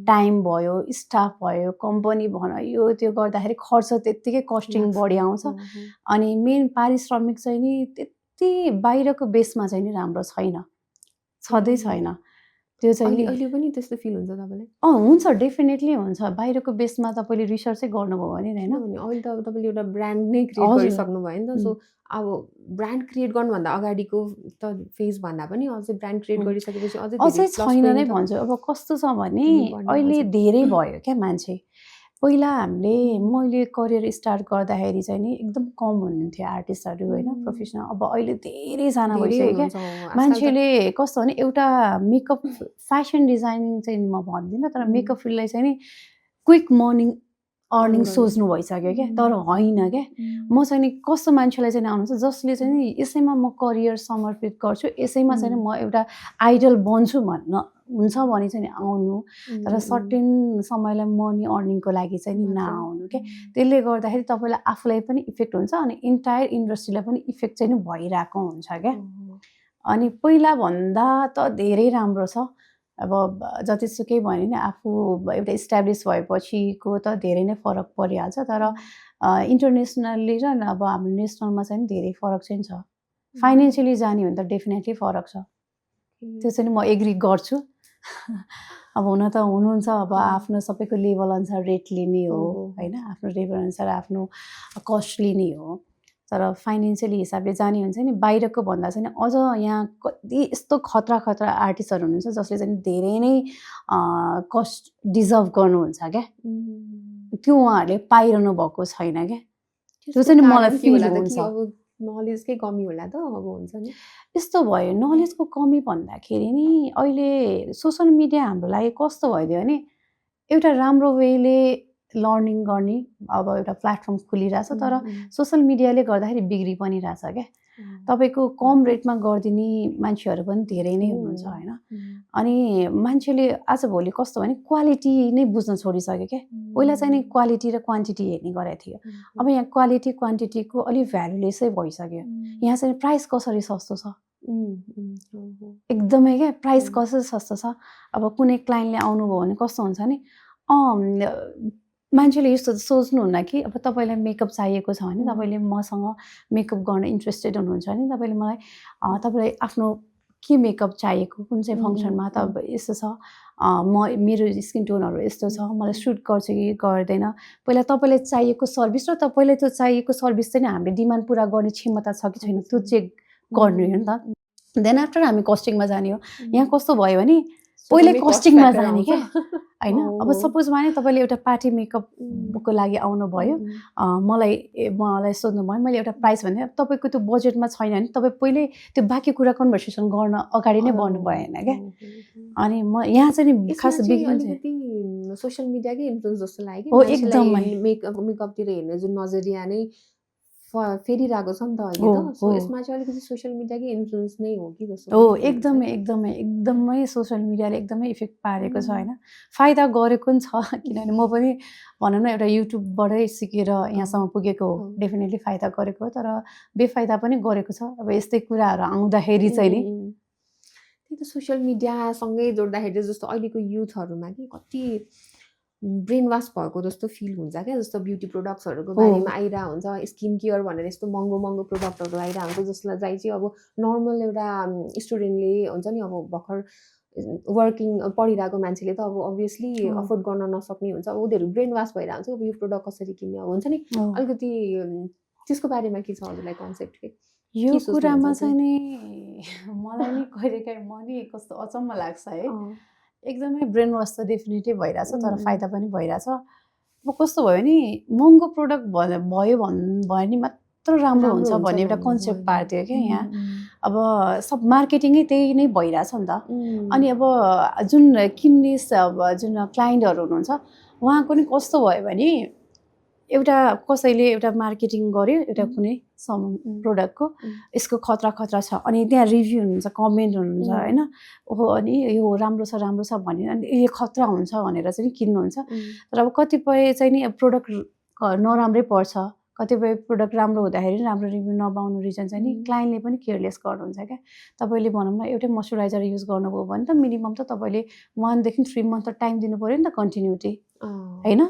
टाइम भयो स्टाफ भयो कम्पनी भयो त्यो गर्दाखेरि खर्च त्यत्तिकै कस्टिङ बढी आउँछ अनि मेन पारिश्रमिक चाहिँ नि त्यति बाहिरको बेसमा चाहिँ नि राम्रो छैन छँदै छैन त्यो चाहिँ अहिले पनि त्यस्तो फिल हुन्छ तपाईँलाई? हुन्छ डेफिनेटली हुन्छ बाहिरको बेसमा तपाईँले रिसर्चै गर्नुभयो भने होइन अहिले त अब तपाईँले एउटा ब्रान्ड नै क्रिएट गरिसक्नु भयो नि त सो अब ब्रान्ड क्रिएट गर्नुभन्दा अगाडिको त फेज भन्दा पनि अझै ब्रान्ड क्रिएट गरिसकेपछि अझै छैन नै भन्छु अब कस्तो छ भने अहिले धेरै भयो क्या मान्छे पहिला मैले करियर स्टार्ट गर्दाखेरि चाहिँ नि एकदम कम हुनुहुन्थ्यो आर्टिस्टहरू होइन प्रोफेसनल अब अहिले धेरैजना भइसक्यो क्या मान्छेले कस्तो भने एउटा मेकअप फेसन डिजाइनिङ चाहिँ म भन्दिनँ तर मेकअप फिल्डलाई चाहिँ नि क्विक अर्निङ सोच्नु भइसक्यो क्या तर होइन क्या म चाहिँ नि कस्तो मान्छेलाई चाहिँ आउनुहुन्छ जसले चाहिँ नि यसैमा म करियर समर्पित गर्छु यसैमा चाहिँ म एउटा आइडल बन्छु भन्न हुन्छ भने चाहिँ आउनु तर सर्टेन समयलाई मनी अर्निङको लागि चाहिँ नि नआउनु क्या त्यसले गर्दाखेरि तपाईँलाई आफूलाई पनि इफेक्ट हुन्छ अनि इन्टायर इन्डस्ट्रीलाई पनि इफेक्ट चाहिँ नि भइरहेको हुन्छ क्या अनि पहिला भन्दा त धेरै राम्रो छ अब जतिसुकै भने नि आफू एउटा इस्टाब्लिस भएपछिको त धेरै नै फरक परिहाल्छ तर इन्टरनेसनल्ली र अब हाम्रो नेसनलमा चाहिँ धेरै फरक चाहिँ छ फाइनेन्सियली जाने भने त डेफिनेटली फरक छ त्यो चाहिँ म एग्री गर्छु अब हुन त हुनुहुन्छ अब आफ्नो सबैको लेभल अनुसार रेट लिने हो होइन आफ्नो लेभल अनुसार आफ्नो कस्ट लिने हो तर फाइनेन्सियली हिसाबले जाने हुन्छ नि बाहिरको भन्दा चाहिँ अझ यहाँ कति यस्तो खतरा आर्टिस्टहरू हुनुहुन्छ जसले चाहिँ धेरै नै कस्ट डिजर्भ गर्नुहुन्छ क्या त्यो उहाँहरूले पाइरहनु भएको छैन क्या त्यो चाहिँ मलाई फिल हुन्छ नलेजकै कमी होला त अब हुन्छ नि यस्तो भयो नलेजको कमी भन्दाखेरि नि अहिले सोसल मिडिया हाम्रो लागि कस्तो भइदियो भने एउटा राम्रो वेले लर्निङ गर्ने अब एउटा प्लेटफर्म खुलिरहेछ तर सोसल मिडियाले गर्दाखेरि बिग्री पनि रहेछ क्या तपाईँको कम रेटमा गरिदिने मान्छेहरू पनि धेरै नै हुनुहुन्छ होइन अनि मान्छेले आजभोलि कस्तो भने क्वालिटी नै बुझ्न छोडिसक्यो क्या पहिला चाहिँ नि क्वालिटी र क्वान्टिटी हेर्ने गरेको थियो अब यहाँ क्वालिटी क्वान्टिटीको अलिक भ्यालुलेसै भइसक्यो यहाँ चाहिँ प्राइस कसरी सस्तो छ एकदमै क्या प्राइस कसरी सस्तो छ अब कुनै क्लाइन्टले आउनुभयो भने कस्तो हुन्छ नि मान्छेले यस्तो सोच्नुहुन्न कि अब तपाईँलाई मेकअप चाहिएको छ भने तपाईँले मसँग मेकअप गर्न इन्ट्रेस्टेड हुनुहुन्छ भने तपाईँलाई आफ्नो के मेकअप चाहिएको कुन चाहिँ फङ्सनमा त यस्तो छ मेरो स्किन टोनहरू यस्तो छ मलाई सुट गर्छ कि गर्दैन पहिला तपाईँलाई चाहिएको सर्भिस र तपाईँलाई त्यो चाहिएको सर्भिस चाहिँ हामीले डिमान्ड पुरा गर्ने क्षमता छ कि छैन त्यो चेक गर्नु हो नि त देन आफ्टर हामी कस्टिङमा जाने हो यहाँ कस्तो भयो भने पहिले कस्टिङमा जाने क्या होइन अब सपोज भने तपाईँले एउटा पार्टी मेकअपको लागि आउनुभयो मलाई सोध्नुभयो मैले एउटा प्राइस भने तपाईँको त्यो बजेटमा छैन भने तपाईँ पहिले त्यो बाँकी कुरा कन्भर्सेसन गर्न अगाडि नै बन्नु भएन क्या अनि म यहाँ चाहिँ खास अलिकति सोसियल मिडियाकै इन्फ्लुएन्स जस्तो लाग्यो हो एकदमै मेकअपतिर हेर्ने जुन नजरिया नै फेरिरहेको छ नि त अहिले त सो यसमा चाहिँ अलिकति सोसियल मिडियाकै इन्फ्लुएन्स नै हो कि जस्तो हो एकदमै सोसियल मिडियाले एकदमै इफेक्ट पारेको छ होइन फाइदा गरेको पनि छ किनभने म पनि भनौँ न एउटा युट्युबबाटै सिकेर यहाँसम्म पुगेको हो डेफिनेटली फाइदा गरेको हो तर बेफाइदा पनि गरेको छ अब यस्तै कुराहरू आउँदाखेरि चाहिँ नि त्यही त सोसियल मिडियासँगै जोड्दाखेरि जस्तो अहिलेको युथहरूमा कि कति ब्रेन वास भएको जस्तो फिल हुन्छ क्या जस्तो ब्युटी प्रोडक्ट्सहरूको बारेमा आइरहेको हुन्छ स्किन केयर भनेर यस्तो महँगो प्रोडक्टहरू आइरहेको हुन्छ जसलाई चाहिँ अब नर्मल एउटा स्टुडेन्टले हुन्छ नि अब भर्खर वर्किङ पढिरहेको मान्छेले त अब अभियसली अँ। अफोर्ड गर्न नसक्ने हुन्छ अब उनीहरू ब्रेन वास भइरहेको हुन्छ अब यो प्रडक्ट कसरी किन्ने अब हुन्छ नि अँ। अलिकति त्यसको बारेमा के छ हजुरलाई कन्सेप्ट के यो के सोच्नुहुन्छ कुरामा चाहिँ? चाहिँ नि मलाई नि कहिलेकाहीँ म नि कस्तो अचम्म लाग्छ है एकदमै ब्रेन वास त डेफिनेटली भइरहेछ तर फाइदा पनि भइरहेछ अब कस्तो भयो नि महँगो प्रडक्ट भयो भयो नि मात्र राम्रो हुन्छ भन्ने एउटा कन्सेप्ट पाएको थियो क्या यहाँ अब सब मार्केटिङै त्यही नै भइरहेछ नि त अनि अब जुन किन्ने अब जुन क्लाइन्टहरू हुनुहुन्छ उहाँको नि कस्तो भयो भने एउटा कसैले एउटा मार्केटिङ गर्यो एउटा कुनै प्रोडक्टको यसको खतरा खतरा छ अनि त्यहाँ रिभ्यू हुनुहुन्छ कमेन्ट हुनुहुन्छ होइन ओहो अनि यो राम्रो छ भनेर अनि यो खतरा हुन्छ भनेर चाहिँ किन्नुहुन्छ तर अब कतिपय चाहिँ नि प्रोडक्ट नराम्रै पर्छ कतिपय प्रोडक्ट राम्रो हुँदाखेरि राम्रो रिभ्यू नपाउनु रिजन चाहिँ नि क्लाइन्टले पनि केयरलेस गर्नुहुन्छ क्या तपाईँले भनौँ न एउटै मोइस्चराइजर युज गर्नुभयो भने त मिनिमम त तपाईँले 1 देखि 3 मन्थ त टाइम दिनु पऱ्यो नि त कन्टिन्युटी होइन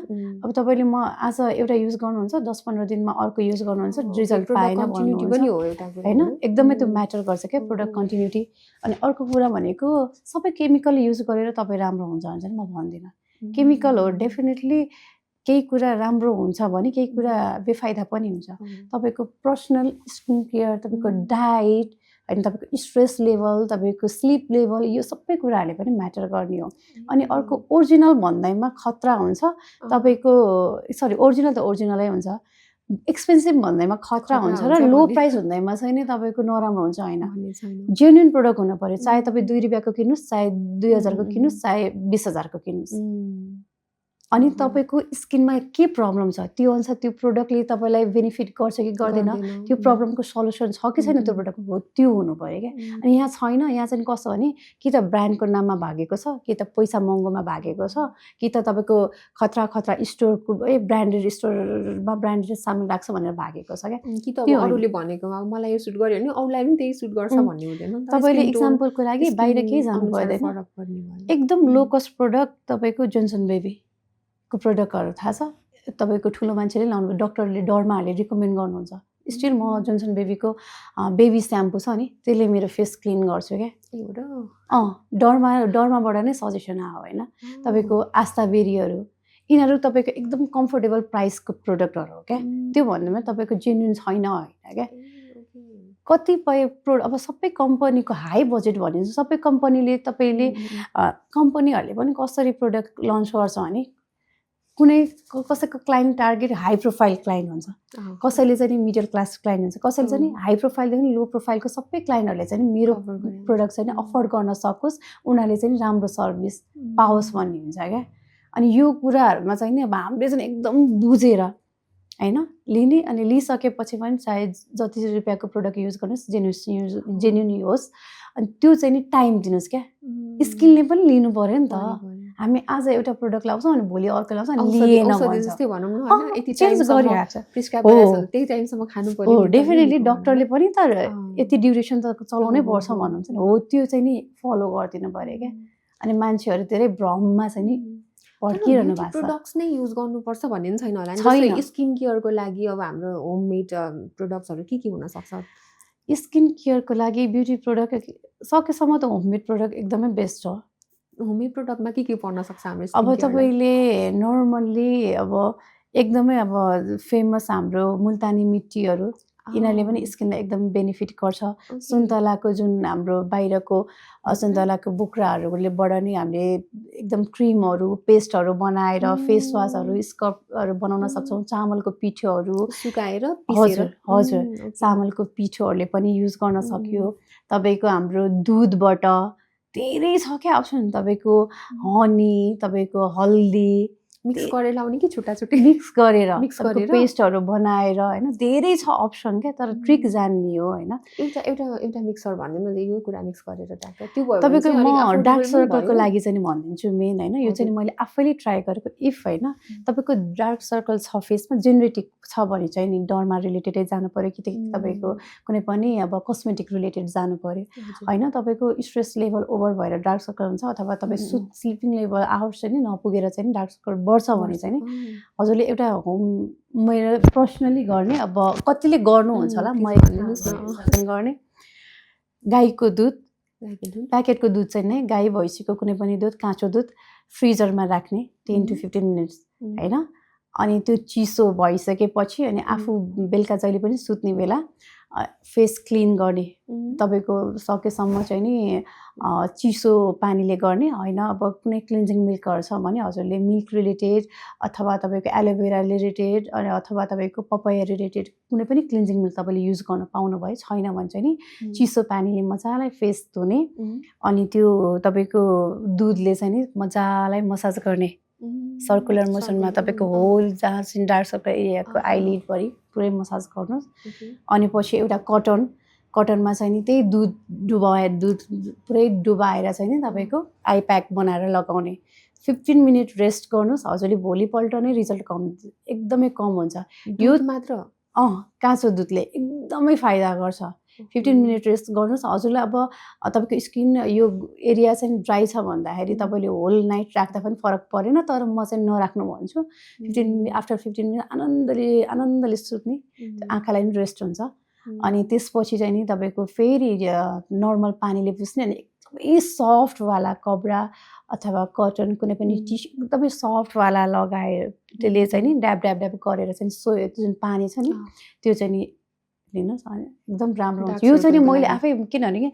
अब तपाईँले म आज एउटा युज गर्नुहुन्छ 10-15 दिनमा अर्को युज गर्नुहुन्छ रिजल्ट पाएन भन्नुहुन्छ होइन एकदमै त्यो म्याटर गर्छ क्या प्रोडक्ट कन्टिन्युटी अनि अर्को कुरा भनेको सबै केमिकल युज गरेर तपाईँ राम्रो हुन्छ भने चाहिँ म भन्दिनँ केमिकल हो डेफिनेटली केही कुरा राम्रो हुन्छ भने केही कुरा बेफाइदा पनि हुन्छ तपाईँको पर्सनल स्किन केयर तपाईँको डाइट अनि तपाईँको स्ट्रेस लेभल तपाईँको स्लिप लेभल यो सबै कुराहरूले पनि म्याटर गर्ने हो अनि अर्को ओरिजिनल भन्दैमा खतरा हुन्छ तपाईँको सरी ओरिजिनल त ओरिजिनलै हुन्छ एक्सपेन्सिभ भन्दैमा खतरा हुन्छ र लो प्राइस भन्दैमा चाहिँ नि तपाईँको नराम्रो हुन्छ होइन जेन्युन प्रोडक्ट हुनु पऱ्यो चाहे तपाईँ 2 रुपियाँको किन्नुहोस् चाहे 2000 को किन्नुहोस् चाहे 20,000 को किन्नुहोस् अनि तपाईँको स्किनमा के प्रब्लम छ त्यो अनुसार त्यो प्रोडक्टले तपाईँलाई बेनिफिट गर्छ कि गर्दैन त्यो प्रब्लमको सल्युसन छ कि छैन त्यो प्रोडक्टको त्यो हुनु पऱ्यो क्या अनि यहाँ छैन यहाँ चाहिँ कस्तो भने कि त ब्रान्डको नाममा भागेको छ कि त पैसा महँगोमा भागेको छ कि त तपाईँको खतरा खतरा स्टोरको ब्रान्डेड स्टोरमा ब्रान्डेड सामान राख्छ भनेर भागेको छ क्या कि त अरूले भनेको मलाई यो सुट गर्यो भने अरूलाई पनि त्यही सुट गर्छ भन्ने हुँदैन तपाईँले इक्जाम्पलको लागि बाहिर केही जानु पर्दैन एकदम लो कस्ट प्रोडक्ट तपाईँको जोन्सन बेबी को प्रोडक्टहरू थाहा छ तपाईँको ठुलो मान्छेले लाउनु डक्टरले डर्माहरूले रिकमेन्ड गर्नुहुन्छ स्टिल म जोन्सन बेबीको बेबी स्याम्पू छ नि त्यसले मेरो फेस क्लिन गर्छु क्या डर्माबाट नै सजेसन आयो होइन तपाईँको आस्था बेरीहरू यिनीहरू तपाईँको एकदम कम्फोर्टेबल प्राइसको प्रोडक्टहरू हो क्या त्यो भन्नुमा तपाईँको जेन्युन छैन होइन क्या कतिपय अब सबै कम्पनीको हाई बजेट भनिन्छ सबै कम्पनीले तपाईँले कम्पनीहरूले पनि कसरी प्रोडक्ट लन्च गर्छ भने कुनै कसैको client target high profile client हुन्छ कसैले चाहिँ मिडल क्लास क्लाइन्ट हुन्छ कसैले चाहिँ हाई प्रोफाइलदेखि लो प्रोफाइलको सबै क्लाइन्टहरूले चाहिँ मेरो प्रोडक्ट चाहिँ अफोर्ड गर्न सकोस् उनीहरूले चाहिँ राम्रो सर्भिस पाओस् भन्ने हुन्छ क्या अनि यो कुराहरूमा चाहिँ नि अब हामीले चाहिँ एकदम बुझेर होइन लिने अनि लिइसकेपछि पनि चाहे जति रुपियाँको प्रोडक्ट युज गर्नुहोस् जेन्युन होस् अनि त्यो चाहिँ नि टाइम दिनुहोस् क्या स्किलले पनि लिनु पऱ्यो नि त हामी आज एउटा प्रोडक्ट लाउँछौँ अनि भोलि अर्को लाउँछौँ अनि लिएन जस्तै भनौँ न हैन यति टाइमसम्म प्रिस्क्राइब गरेछ त्यही टाइमसम्म खानु पर्यो हो डेफिनेटली डक्टरले पनि त यति ड्युरेसन त चलाउनै पर्छ भन्नुहुन्छ नि हो त्यो चाहिँ नि फलो गरिदिनु पर्यो क्या अनि मान्छेहरू धेरै भ्रममा चाहिँ नि पर्खिरहनु भएको छ प्रोडक्ट्स नै युज गर्नुपर्छ भन्ने पनि छैन होला जस्तै स्किन केयरको लागि अब हाम्रो होममेड प्रोडक्ट्सहरू के हुन सक्छ स्किन केयरको लागि ब्युटी प्रोडक्ट सकेसम्म त होममेड प्रोडक्ट एकदमै बेस्ट हो होममेड प्रोडक्टमा के पर्न सक्छ हाम्रो अब तपाईँले नर्मल्ली अब एकदमै अब फेमस हाम्रो मुल्तानी मिट्टीहरू यिनीहरूले पनि स्किनलाई एकदम बेनिफिट गर्छ सुन्तलाको जुन हाम्रो बाहिरको सुन्तलाको बोक्राहरूबाट नि हामीले एकदम क्रिमहरू पेस्टहरू बनाएर फेस वासहरू स्क्रबहरू बनाउन सक्छौँ चामलको पिठोहरू सुकाएर हजुर चामलको पिठोहरूले पनि युज गर्न सक्यो तपाईँको हाम्रो दुधबाट धेरै छ क्या अप्सन तपाईँको हनी तपाईँको हल्दी मिक्स गरेर लाउने कि छुट्टा छुट्टै मिक्स गरेर पेस्टहरू बनाएर होइन धेरै छ अप्सन क्या तर ट्रिक जान्ने हो होइन एउटा मिक्सर भन्दैन यो कुरा मिक्स गरेर ट्याक्क त्यो भयो तपाईँको म डार्क सर्कलको लागि चाहिँ भनिदिन्छु मेन होइन यो चाहिँ मैले आफैले ट्राई गरेको इफ होइन तपाईँको डार्क सर्कल छ फेसमा जेनेटिक छ भने चाहिँ नि डर्मा रिलेटेडै जानु पऱ्यो कि तपाईँको कुनै पनि अब कस्मेटिक रिलेटेड जानु पऱ्यो होइन तपाईँको स्ट्रेस लेभल ओभर भएर डार्क सर्कल हुन्छ अथवा तपाईँ स्लिपिङ लेभल आवर्स चाहिँ नि नपुगेर चाहिँ डार्क सर्कल बढ्छ भने चाहिँ नि हजुरले एउटा होम मैले पर्सनली गर्ने अब कतिले गर्नुहुन्छ होला मैले गर्ने गाईको दुध गाईको दुध प्याकेटको दुध चाहिँ नै गाई भैँसीको कुनै पनि दुध काँचो दुध फ्रिजरमा राख्ने 10 to 15 मिनट्स होइन। अनि त्यो चिसो भइसकेपछि अनि आफू बेलुका जहिले पनि सुत्ने बेला फेस क्लिन गर्ने तपाईँको सकेसम्म चाहिँ नि चिसो पानीले गर्ने होइन। अब कुनै क्लिन्जिङ मिल्कहरू छ भने हजुरले मिल्क रिलेटेड अथवा तपाईँको एलोभेरा रिलेटेड अनि अथवा तपाईँको पपाया रिलेटेड कुनै पनि क्लिन्जिङ मिल्क तपाईँले युज गर्न पाउनुभयो, छैन भने चाहिँ नि चिसो पानीले मजालाई फेस धुने अनि त्यो तपाईँको दुधले चाहिँ नि मजालाई मसाज गर्ने सर्कुलर मोसनमा तपाईँको होल जहाँ चाहिँ डार्क सर्कल एरियाको आइलिडभरि पुरै मसाज गर्नुहोस्। अनि पछि एउटा कटनमा चाहिँ नि त्यही दुध पुरै डुबाएर चाहिँ नि तपाईँको आई प्याक बनाएर लगाउने 15 मिनट रेस्ट गर्नुहोस्। हजुरले भोलिपल्ट नै रिजल्ट एकदमै कम हुन्छ। यो मात्र काँचो दुधले एकदमै फाइदा गर्छ। 15 मिनट रेस्ट गर्नुहोस्। हजुरलाई अब तपाईँको स्किन यो एरिया चाहिँ ड्राई छ भन्दाखेरि तपाईँले होल नाइट राख्दा पनि फरक परेन, तर म चाहिँ नराख्नु भन्छु। आफ्टर 15 मिनट आनन्दले सुत्ने, आँखालाई पनि रेस्ट हुन्छ। अनि त्यसपछि चाहिँ नि तपाईँको फेरि नर्मल पानीले पुस्ने अनि एकदमै सफ्टवाला कपडा अथवा कटन कुनै पनि टिस्यु एकदमै सफ्टवाला लगाएर त्यसले चाहिँ नि ड्याब ड्याब ड्याब गरेर चाहिँ जुन पानी छ नि त्यो चाहिँ नि लिनुहोस् एकदम राम्रो हुन्छ। यो चाहिँ नि मैले आफै किनभने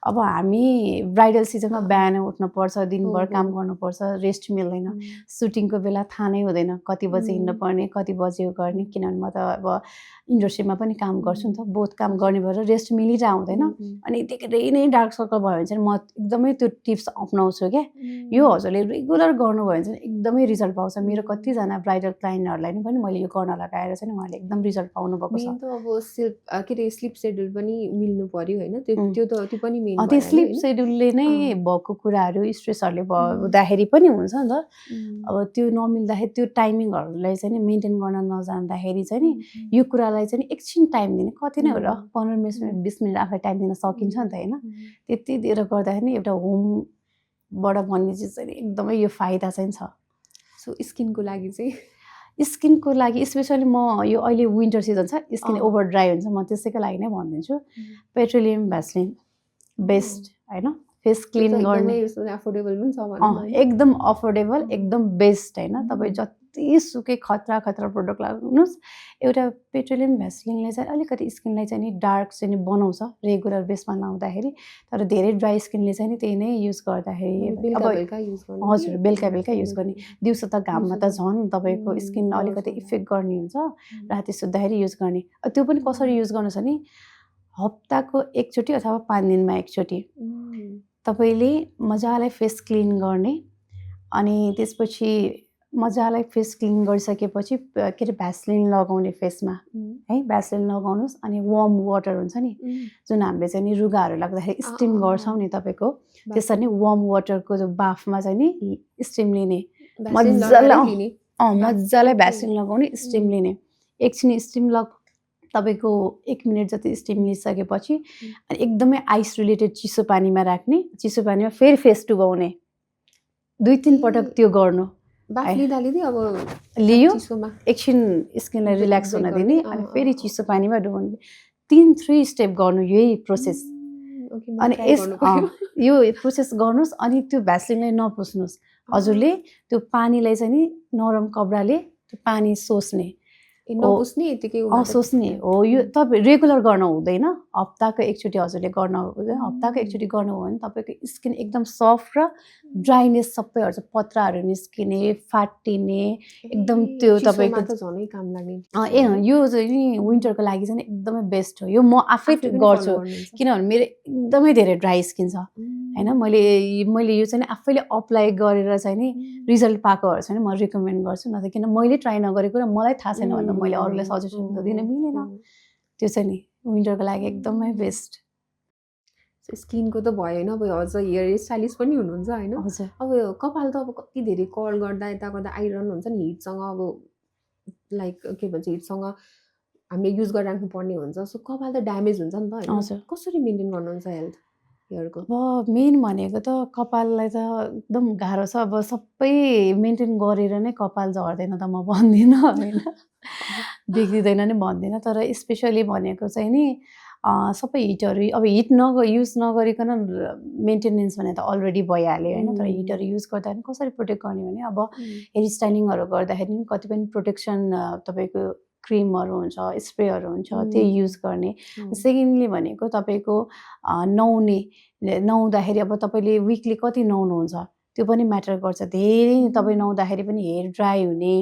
अब हामी ब्राइडल सिजनमा बिहान उठ्नुपर्छ, दिनभर काम गर्नुपर्छ, रेस्ट मिल्दैन। सुटिङको बेला थाहा नै हुँदैन कति बजे हिँड्नुपर्ने कति बजे गर्ने, किनभने म त अब इन्डस्ट्रीमा पनि काम गर्छु नि त, बोथ काम गर्ने भएर रेस्ट मिलिरहेको हुँदैन। अनि धेरै नै डार्क सर्कल भयो भने चाहिँ म एकदमै त्यो टिप्स अपनाउँछु क्या। यो हजुरले रेगुलर गर्नुभयो भने चाहिँ एकदमै रिजल्ट पाउँछ। मेरो कतिजना ब्राइडल क्लाइन्टहरूलाई पनि मैले यो गर्न लगाएर चाहिँ उहाँले एकदम रिजल्ट पाउनु भएको छ। अब स्लिप सेड्युल पनि मिल्नु पर्यो होइन, त्यो पनि मेन। त्यो स्लिप सेड्युलले नै भएको कुराहरू स्ट्रेसहरूले हुँदाखेरि पनि हुन्छ नि त। अब त्यो नमिल्दाखेरि त्यो टाइमिङहरूलाई चाहिँ नि मेन्टेन गर्न नजान्दाखेरि चाहिँ नि यो कुरालाई चाहिँ एकछिन टाइम दिने, कति नै हो र 15 मिनट 20 मिनट आफूलाई टाइम दिन सकिन्छ नि त होइन। त्यति दिएर गर्दाखेरि नि एउटा होमबाट भन्ने चिज चाहिँ एकदमै यो फाइदा चाहिँ छ। सो स्किनको लागि चाहिँ स्किनको लागि स्पेसली म यो अहिले विन्टर सिजन छ, स्किन ओभर ड्राई हुन्छ, म त्यसैको लागि नै भनिदिन्छु पेट्रोलियम भ्यासलिन बेस्ट होइन। फेस क्लिन गर्ने अफोर्डेबल पनि छ, एकदम अफोर्डेबल एकदम बेस्ट होइन। तपाईँ जतिसुकै खतरा प्रोडक्ट लगाउनुहोस्, एउटा पेट्रोलियम भ्यासलिनले चाहिँ अलिकति स्किनलाई चाहिँ नि डार्क चाहिँ नि बनाउँछ रेगुलर बेसमा लाउँदाखेरि। तर धेरै ड्राई स्किनले चाहिँ नि त्यही नै युज गर्दाखेरि हजुर बेलुका युज गर्ने। दिउँसो त घाममा त झन् तपाईँको स्किन अलिकति इफेक्ट गर्ने हुन्छ, राति सुत्दाखेरि युज गर्ने। त्यो पनि कसरी युज गर्नु छ नि, हप्ताको एकचोटि अथवा 5 दिनमा एकचोटि तपाईँले मजालाई फेस क्लिन गर्ने। अनि त्यसपछि मजालाई फेस क्लिन गरिसकेपछि के अरे भ्यासलिन लगाउने फेसमा है, भ्यासलिन लगाउनुहोस्। अनि वार्म वाटर हुन्छ नि जुन हामीले चाहिँ नि रुगाहरू लाग्दाखेरि स्टिम गर्छौँ नि तपाईँको, त्यसरी नै वार्म वाटरको बाफमा चाहिँ नि स्टिम लिने, मजालाई भ्यासलिन लगाउने, स्टिम लिने। एकछिन स्टिम तपाईँको 1 मिनट जति स्टिम लिइसकेपछि अनि एकदमै आइस रिलेटेड चिसो पानीमा राख्ने, चिसो पानीमा फेरि फेस डुबाउने, 2-3 पटक त्यो गर्नु। अब लियो एकछिन स्किनलाई रिल्याक्स हुन दिने अनि फेरि चिसो पानीमा डुबाउने, 3-3 स्टेप गर्नु यही प्रोसेस। अनि यो प्रोसेस गर्नुहोस्। अनि त्यो भ्यासलिनलाई नपुस्नुहोस्, हजुरले त्यो पानीलाई चाहिँ नि नरम कपडाले त्यो पानी सोच्ने सोच्ने हो। यो तपाईँ रेगुलर गर्न हुँदैन, हप्ताको एकचोटि हजुरले गर्न हुँदैन। हप्ताको एकचोटि गर्नु हो भने तपाईँको स्किन एकदम सफ्ट र ड्राइनेस सबै हट्छ, पत्राहरू निस्किने, फाटिने एकदम त्यो तपाईँको झनै काम लाग्ने। यो चाहिँ नि विन्टरको लागि चाहिँ एकदमै बेस्ट हो। यो म आफै गर्छु किनभने मेरो एकदमै धेरै ड्राई स्किन छ होइन। मैले यो चाहिँ आफैले अप्लाई गरेर चाहिँ नि रिजल्ट पाएकोहरू चाहिँ म रिकमेन्ड गर्छु। न त किन मैले ट्राई नगरेको र मलाई थाहा छैन भन्दा मैले अरूलाई सजेसन त दिन मिलेन। त्यो चाहिँ नि विन्टरको लागि एकदमै बेस्ट। स्किनको त भयो होइन, अब अझ हेयर स्टाइलिस्ट पनि हुनुहुन्छ होइन। अब कपाल त अब कति धेरै कर्ल गर्दा यता गर्दा आइरन हुन्छ नि, हिटसँग अब लाइक के भन्छ हिटसँग हामीले युज गरिराख्नु पर्ने हुन्छ। सो कपाल त ड्यामेज हुन्छ नि त होइन। कसरी मेन्टेन गर्नुहुन्छ हेल्थ हेयरको? अब मेन भनेको त कपाललाई त एकदम गाह्रो छ। अब सबै मेन्टेन गरेर नै कपाल झर्दैन त म भन्दिनँ होइन, बिग्रिँदैन नै भन्दिनँ। तर स्पेसली भनेको चाहिँ नि सबै हिटहरू अब हिट युज नगरिकन मेन्टेनेन्स भने त अलरेडी भइहाल्यो होइन, तर हिटहरू युज गर्दा पनि कसरी प्रोटेक्ट गर्ने भने अब हेयर स्टाइलिङहरू गर्दाखेरि पनि कति पनि प्रोटेक्सन तपाईँको क्रिमहरू हुन्छ, स्प्रेहरू हुन्छ, त्यो युज गर्ने। सेकेन्डली भनेको तपाईँको नुहाउँदाखेरि अब तपाईँले विकली कति नुहाउनुहुन्छ त्यो पनि म्याटर गर्छ। धेरै तपाईँ नुहाउँदाखेरि पनि हेयर ड्राई हुने,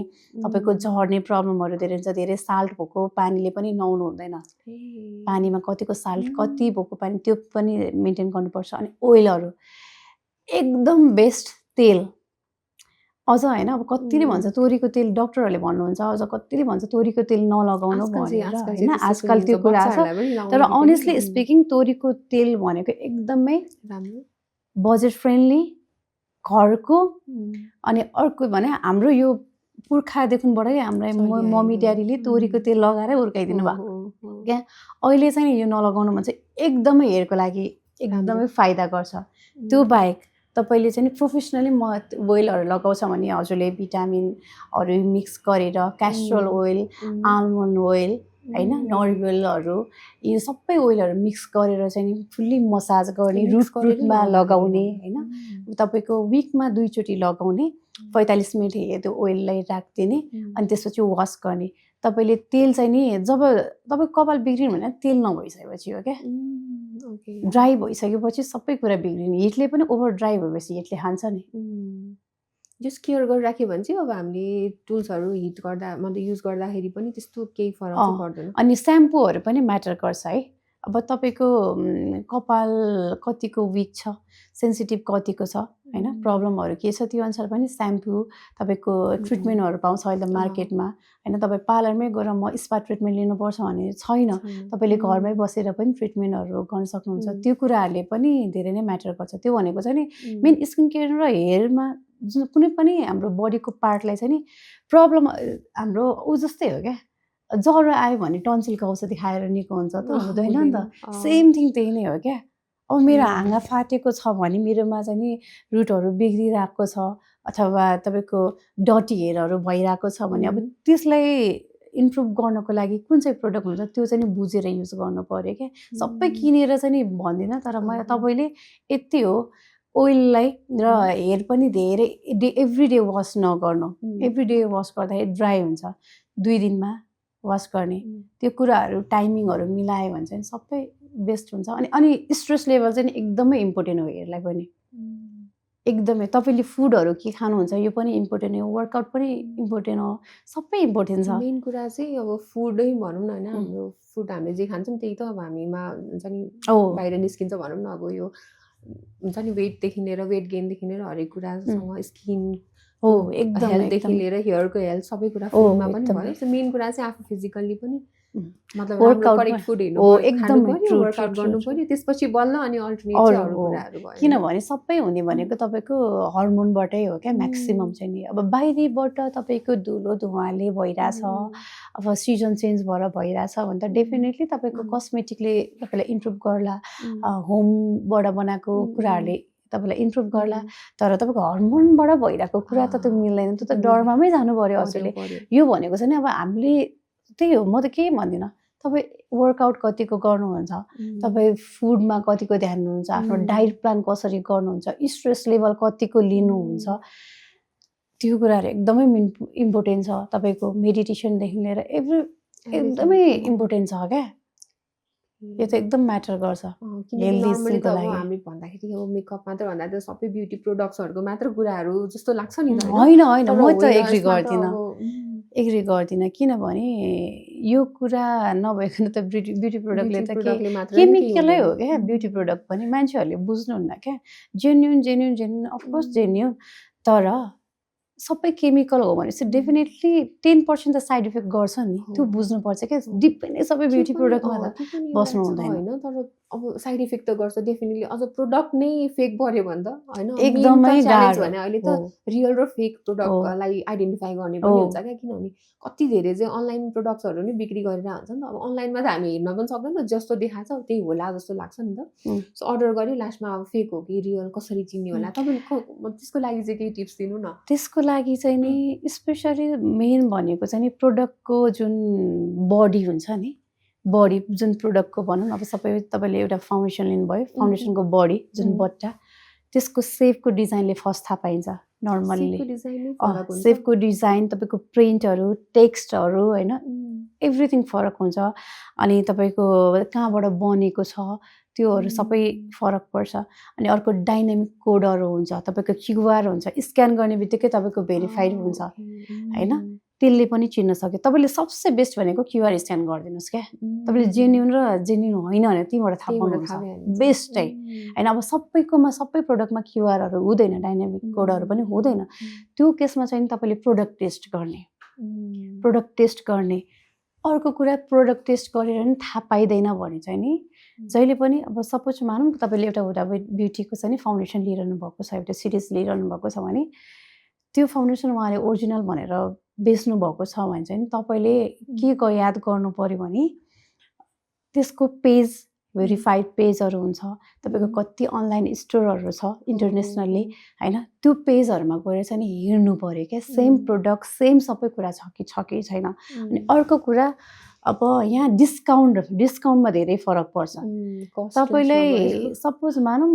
तपाईँको झर्ने प्रब्लमहरू धेरै हुन्छ। धेरै साल्ट भएको पानीले पनि नुहाउनु हुँदैन, पानीमा कतिको साल्ट कति भएको पानी त्यो पनि मेन्टेन गर्नुपर्छ। अनि ओइलहरू एकदम बेस्ट तेल अझ होइन, अब कतिले भन्छ तोरीको तेल, डक्टरहरूले भन्नुहुन्छ अझ कतिले भन्छ तोरीको तेल नलगाउनु भनेर होइन, आजकल त्यो कुरा छ। तर अनेस्टली स्पिकिङ तोरीको तेल भनेको एकदमै बजेट फ्रेन्डली, घरको। अनि अर्को भने हाम्रो यो पुर्खादेखिबाटै हाम्रो मम्मी ड्याडीले तोरीको तेल लगाएरै हुर्काइदिनु भएको क्या। अहिले चाहिँ यो नलगाउनु भन्छ, एकदमै हेयरको लागि एकदमै फाइदा गर्छ। त्यो बाहेक तपाईँले चाहिँ प्रोफेसनली ओइलहरू लगाउँछ भने हजुरले भिटामिनहरू मिक्स गरेर क्यास्ट्रोल ओइल, आल्मन्ड ओइल होइन, नरिवलहरू, यो सबै ओइलहरू मिक्स गरेर चाहिँ फुल्ली मसाज गर्ने, रुटमा लगाउने होइन। तपाईँको विकमा 2 चोटि लगाउने, 45 मिनट त्यो ओइललाई राखिदिने, अनि त्यसपछि वास गर्ने। तपाईँले तेल चाहिँ नि जब तपाईँ कपाल बिग्रिनु भने तेल नभइसकेपछि हो क्या, ड्राई भइसकेपछि सबै कुरा बिग्रिने। हिटले पनि ओभर ड्राई भएपछि हिटले खान्छ नि। जस्ट केयर गरेर राख्यो भने चाहिँ अब हामीले टुल्सहरू हिट गर्दा मतलब युज गर्दाखेरि पनि त्यस्तो केही फरक चाहिँ पर्दैन। अनि स्याम्पूहरू पनि म्याटर गर्छ है। अब तपाईँको कपाल कतिको विक छ, सेन्सिटिभ कतिको छ होइन, प्रब्लमहरू के छ, त्यो अनुसार पनि स्याम्पू तपाईँको ट्रिटमेन्टहरू पाउँछ अहिले मार्केटमा होइन। तपाईँ पार्लरमै गएर म स्पा ट्रिटमेन्ट लिनुपर्छ भने छैन, तपाईँले घरमै बसेर पनि ट्रिटमेन्टहरू गर्न सक्नुहुन्छ। त्यो कुराहरूले पनि धेरै नै म्याटर गर्छ। त्यो भनेको चाहिँ नि मेन स्किन केयर र हेयरमा जुन कुनै पनि हाम्रो बडीको पार्टलाई चाहिँ नि प्रब्लम हाम्रो जस्तै हो क्या, ज्वरो आयो भने टन्सिलको औषधि खाएर निको हुन्छ त हुँदैन नि त, सेम थिङ त्यही नै हो क्या। अब मेरो हाँगा फाटेको छ भने मेरोमा चाहिँ नि रुटहरू बिग्रिरहेको छ अथवा तपाईँको डटी हेयरहरू भइरहेको छ भने अब त्यसलाई इम्प्रुभ गर्नको लागि कुन चाहिँ प्रोडक्ट हुन्छ त्यो चाहिँ नि बुझेर युज गर्नु पर्यो क्या। सबै किनेर चाहिँ नि भन्दिनँ, तर म तपाईँले यति हो ओइललाई र हेयर पनि धेरै एभ्री डे वास नगर्नु। एभ्री डे वास गर्दाखेरि ड्राई हुन्छ, 2 दिनमा वास गर्ने। त्यो कुराहरू टाइमिङहरू मिलायो भने चाहिँ सबै बेस्ट हुन्छ। अनि स्ट्रेस लेभल चाहिँ एकदमै इम्पोर्टेन्ट हो हेयरलाई पनि, एकदमै। तपाईँले फुडहरू के खानुहुन्छ यो पनि इम्पोर्टेन्ट हो, वर्कआउट पनि इम्पोर्टेन्ट हो, सबै इम्पोर्टेन्ट छ। मेन कुरा चाहिँ अब फुडै भनौँ न होइन, हाम्रो फुड हामीले जे खान्छौँ त्यही त अब हामीमा हुन्छ नि, बाहिर निस्किन्छ भनौँ न। अब यो हुन्छ नि वेटदेखि लिएर वेट गेनदेखि लिएर हरेक कुरासँग स्किन एकदम हेल्थदेखि लिएर हेयरको हेल्थ सबै कुरा फुडमा पनि भयो। सो मेन कुरा चाहिँ आफू फिजिकल्ली पनि मतलब राम्रो करेक्ट फुड एकदम वर्कआउट गर्नु पर्यो, त्यसपछि बल्ल अनि अल्टरनेट चाहिँ अरू कुराहरू भयो। किनभने सबै हुने भनेको तपाईँको हर्मोनबाटै हो क्या म्याक्सिमम चाहिँ नि। अब बाहिरीबाट तपाईँको धुलो धुवाँले भइरहेछ, अब सिजन चेन्ज भएर भइरहेछ भने त डेफिनेटली तपाईँको कस्मेटिकले तपाईँलाई इम्प्रुभ गर्ला, होमबाट बनाएको कुराहरूले तपाईँलाई इम्प्रुभ गर्ला। तर तपाईँको हर्मोनबाट भइरहेको कुरा त त्यो मिल्दैन, त्यो त डरमामै जानु पर्यो हजुरले। यो भनेको चाहिँ नि अब हामीले त्यही हो, म त केही भन्दिनँ। तपाईँ वर्कआउट कतिको गर्नुहुन्छ, तपाईँ फुडमा कतिको ध्यान दिनुहुन्छ, आफ्नो डाइट प्लान कसरी गर्नुहुन्छ, स्ट्रेस लेभल कतिको लिनुहुन्छ, त्यो कुराहरू एकदमै इम्पोर्टेन्ट छ। तपाईँको मेडिटेसनदेखि लिएर एकदमै इम्पोर्टेन्ट छ क्या। यो त एकदम म्याटर गर्छ नर्मली त अब हामी भन्दाखेरि अब मेकअप मात्र भन्दा त सबै ब्युटी प्रोडक्ट्सहरूको मात्र कुराहरू जस्तो लाग्छ नि। होइन होइन, म त एग्री गर्दिनँ किनभने यो कुरा नभइकन त ब्युटी प्रोडक्टले त केमिकलै हो क्या। ब्युटी प्रोडक्ट पनि मान्छेहरूले बुझ्नुहुन्न क्या। जेन्युन अफकोर्स जेन्युन, तर सबै केमिकल हो भनेपछि डेफिनेटली 10% त साइड इफेक्ट गर्छ नि, त्यो बुझ्नुपर्छ क्या। डिपेन्डै सबै ब्युटी प्रोडक्टमा त बस्नु हुँदैन। तर अब साइड इफेक्ट त गर्छ डेफिनेटली। अझ प्रोडक्ट नै फेक भर्यो भने त होइन, एकदमै गाह्रो भने अहिले त रियल र फेक प्रोडक्टलाई आइडेन्टिफाई गर्ने पनि हुन्छ क्या। किनभने कति धेरै चाहिँ अनलाइन प्रोडक्ट्सहरू नि बिक्री गरेर हुन्छ नि त। अब अनलाइनमा त हामी हेर्न पनि सक्दैन, जस्तो देखाएको छ त्यही होला जस्तो लाग्छ नि त। सो अर्डर गऱ्यो, लास्टमा अब फेक हो कि रियल कसरी चिन्ने होला? तपाईँको त्यसको लागि चाहिँ केही टिप्स दिनु न। त्यसको लागि चाहिँ नि स्पेसली मेन भनेको चाहिँ नि प्रोडक्टको जुन बडी हुन्छ नि, बडी जुन प्रोडक्टको भनौँ अब सबै तपाईँले एउटा फाउन्डेसन लिनुभयो फाउन्डेसनको बडी जुन बट्टा त्यसको सेपको डिजाइनले फर्स्ट थाहा पाइन्छ नर्मल्ली सेपको डिजाइन तपाईँको प्रिन्टहरू टेक्स्टहरू होइन एभ्रिथिङ फरक हुन्छ अनि तपाईँको कहाँबाट बनेको छ त्योहरू सबै फरक पर्छ अनि अर्को डाइनामिक कोडहरू हुन्छ तपाईँको क्युआर हुन्छ स्क्यान गर्ने बित्तिकै तपाईँको भेरिफाइड हुन्छ होइन त्यसले पनि चिन्न सक्यो तपाईँले सबसे बेस्ट भनेको क्युआर स्क्यान गरिदिनुहोस् क्या तपाईँले जेन्युन र जेन्युन होइन भने त्यहीँबाट थाहा पाउनुहुन्छ बेस्ट होइन अब सबैकोमा सबै प्रोडक्टमा क्युआरहरू हुँदैन डाइनामिक कोडहरू पनि हुँदैन त्यो केसमा चाहिँ तपाईँले प्रोडक्ट टेस्ट गर्ने अर्को कुरा प्रोडक्ट टेस्ट गरेर नि थाहा पाइँदैन भने चाहिँ नि जहिले पनि अब सपोज मानौँ तपाईँले एउटा हुडा ब्युटीको चाहिँ नि फाउन्डेसन लिइरहनु भएको छ एउटा सिरिज लिइरहनु भएको छ भने त्यो फाउन्डेसन उहाँले ओरिजिनल भनेर बेच्नु भएको छ भने चाहिँ तपाईँले के याद गर्नु पर्यो भने त्यसको पेज भेरिफाइड पेजहरू हुन्छ तपाईँको कति अनलाइन स्टोरहरू छ इन्टरनेसनल्ली होइन त्यो पेजहरूमा गएर चाहिँ नि हेर्नु पर्यो क्या सेम प्रोडक्ट सेम सबै कुरा छ कि छैन अनि अर्को कुरा अब यहाँ डिस्काउन्टमा धेरै फरक पर्छ तपाईँलाई सपोज मानौँ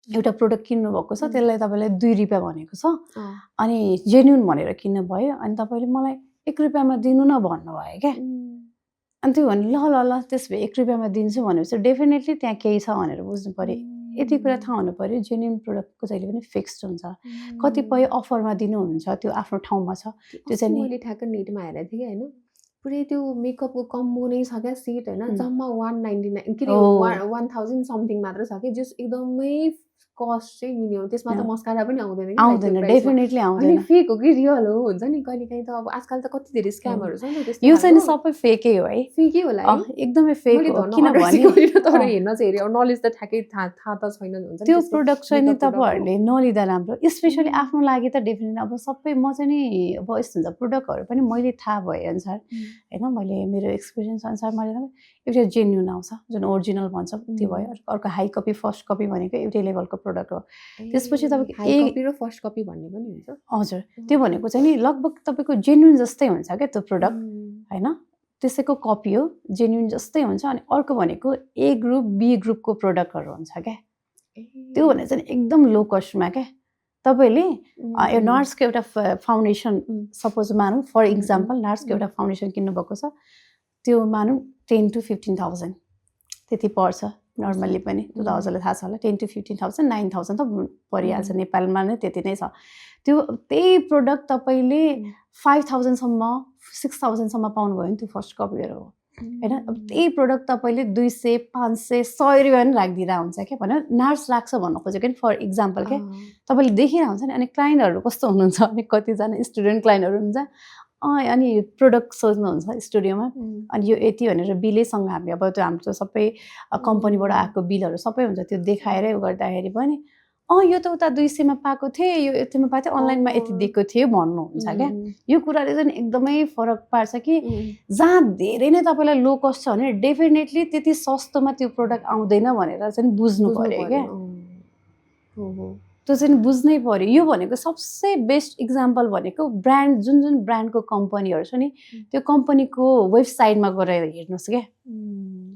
एउटा प्रोडक्ट किन्नु भएको छ त्यसलाई तपाईँलाई 2 रुपियाँ भनेको छ अनि जेन्युन भनेर किन्नु भयो अनि तपाईँले मलाई 1 रुपियाँमा दिनु न भन्नुभयो क्या अनि त्यो भने ल त्यस भए 1 रुपियाँमा दिन्छु भनेपछि डेफिनेटली त्यहाँ केही छ भनेर बुझ्नु पर्यो यति कुरा थाहा हुनु पर्यो जेन्युन प्रोडक्टको जहिले पनि फिक्स्ड हुन्छ कतिपय अफरमा दिनुहुन्छ त्यो आफ्नो ठाउँमा छ त्यो चाहिँ मैले ठ्याक्क नेटमा हेरेको थिएँ कि होइन पुरै त्यो मेकअपको कम्बो नै छ क्या सेट होइन जम्मा 199 के अरे 1000 समथिङ मात्र छ कि जस एकदमै कस्ट चाहिँ मिनिमम त्यसमा त मस्कारा पनि आउँदैन डेफिनेटली आउँदैन फेक हो कि रियल हो हुन्छ नि कहिले काहीँ त अब आजकल त कति धेरै स्क्यामहरू छ नि त्यस्तो यो चाहिँ सबै फेकै हो है फेकै होला एकदमै फेक हो किनभने तर हेर्न चाहिँ हेऱ्यो नलेज त ठ्याक्कै थाहा त छैन हुन्छ त्यो प्रोडक्ट चाहिँ नि तपाईँहरूले नलिँदा राम्रो स्पेसली आफ्नो लागि त डेफिनेटली अब सबै म चाहिँ नि अब यस्तो हुन्छ प्रोडक्टहरू पनि मैले थाहा भए अनुसार होइन मैले मेरो एक्सपिरियन्स अनुसार मैले एउटा जेन्युन आउँछ जुन ओरिजिनल भन्छ त्यो भयो अर्को हाई कपी फर्स्ट कपी भनेको एउटै लेभलको प्रोडक्ट हो त्यसपछि तपाईँको हाई कपी र फर्स्ट कपी भन्ने पनि हुन्छ हजुर त्यो भनेको चाहिँ नि लगभग तपाईँको जेन्युन जस्तै हुन्छ क्या त्यो प्रोडक्ट होइन त्यसैको कपी हो जेन्युन जस्तै हुन्छ अनि अर्को भनेको ए ग्रुप बी ग्रुपको प्रोडक्टहरू हुन्छ क्या त्यो भने चाहिँ एकदम लो कस्टमा क्या तपाईँले यो नार्सको एउटा फाउन्डेसन सपोज मानौँ फर इक्जाम्पल नार्सको एउटा फाउन्डेसन किन्नुभएको छ त्यो मानौँ 10 to 15,000 त्यति पर्छ नर्मल्ली पनि हजुरलाई थाहा छ होला 10 to 15,000 9,000 त परिहाल्छ नेपालमा नै त्यति नै छ त्यो त्यही प्रोडक्ट तपाईँले 5,000सम्म 6,000सम्म पाउनुभयो भने त्यो फर्स्ट कपीहरू हो होइन अब त्यही प्रोडक्ट तपाईँले 200 500 100 रुपियाँ पनि राखिदिँदा हुन्छ क्या भनेर नार्स राख्छ भन्नु खोजेको नि फर इक्जाम्पल क्या तपाईँले देखिरहेको हुन्छ नि अनि क्लाइन्टहरू कस्तो हुनुहुन्छ अनि कतिजना स्टुडेन्ट क्लाइन्टहरू हुन्छ अनि प्रोडक्ट सोच्नुहुन्छ स्टुडियोमा अनि यो यति भनेर बिलैसँग हामी अब त्यो हाम्रो सबै कम्पनीबाट आएको बिलहरू सबै हुन्छ त्यो देखाएरै गर्दाखेरि पनि यो त उता 200मा पाएको थिएँ यो यतिमा पाएको थिएँ अनलाइनमा यति दिएको थिएँ भन्नुहुन्छ क्या यो कुराले चाहिँ एकदमै फरक पार्छ कि जहाँ धेरै नै तपाईँलाई लो कस्ट छ भने डेफिनेटली त्यति सस्तोमा त्यो प्रोडक्ट आउँदैन भनेर चाहिँ बुझ्नु पर्यो क्या त्यो चाहिँ बुझ्नै पर्यो यो भनेको सबसे बेस्ट इक्जाम्पल भनेको ब्रान्ड जुन ब्रान्डको कम्पनीहरू छ नि त्यो कम्पनीको वेबसाइटमा गएर हेर्नुहोस् क्या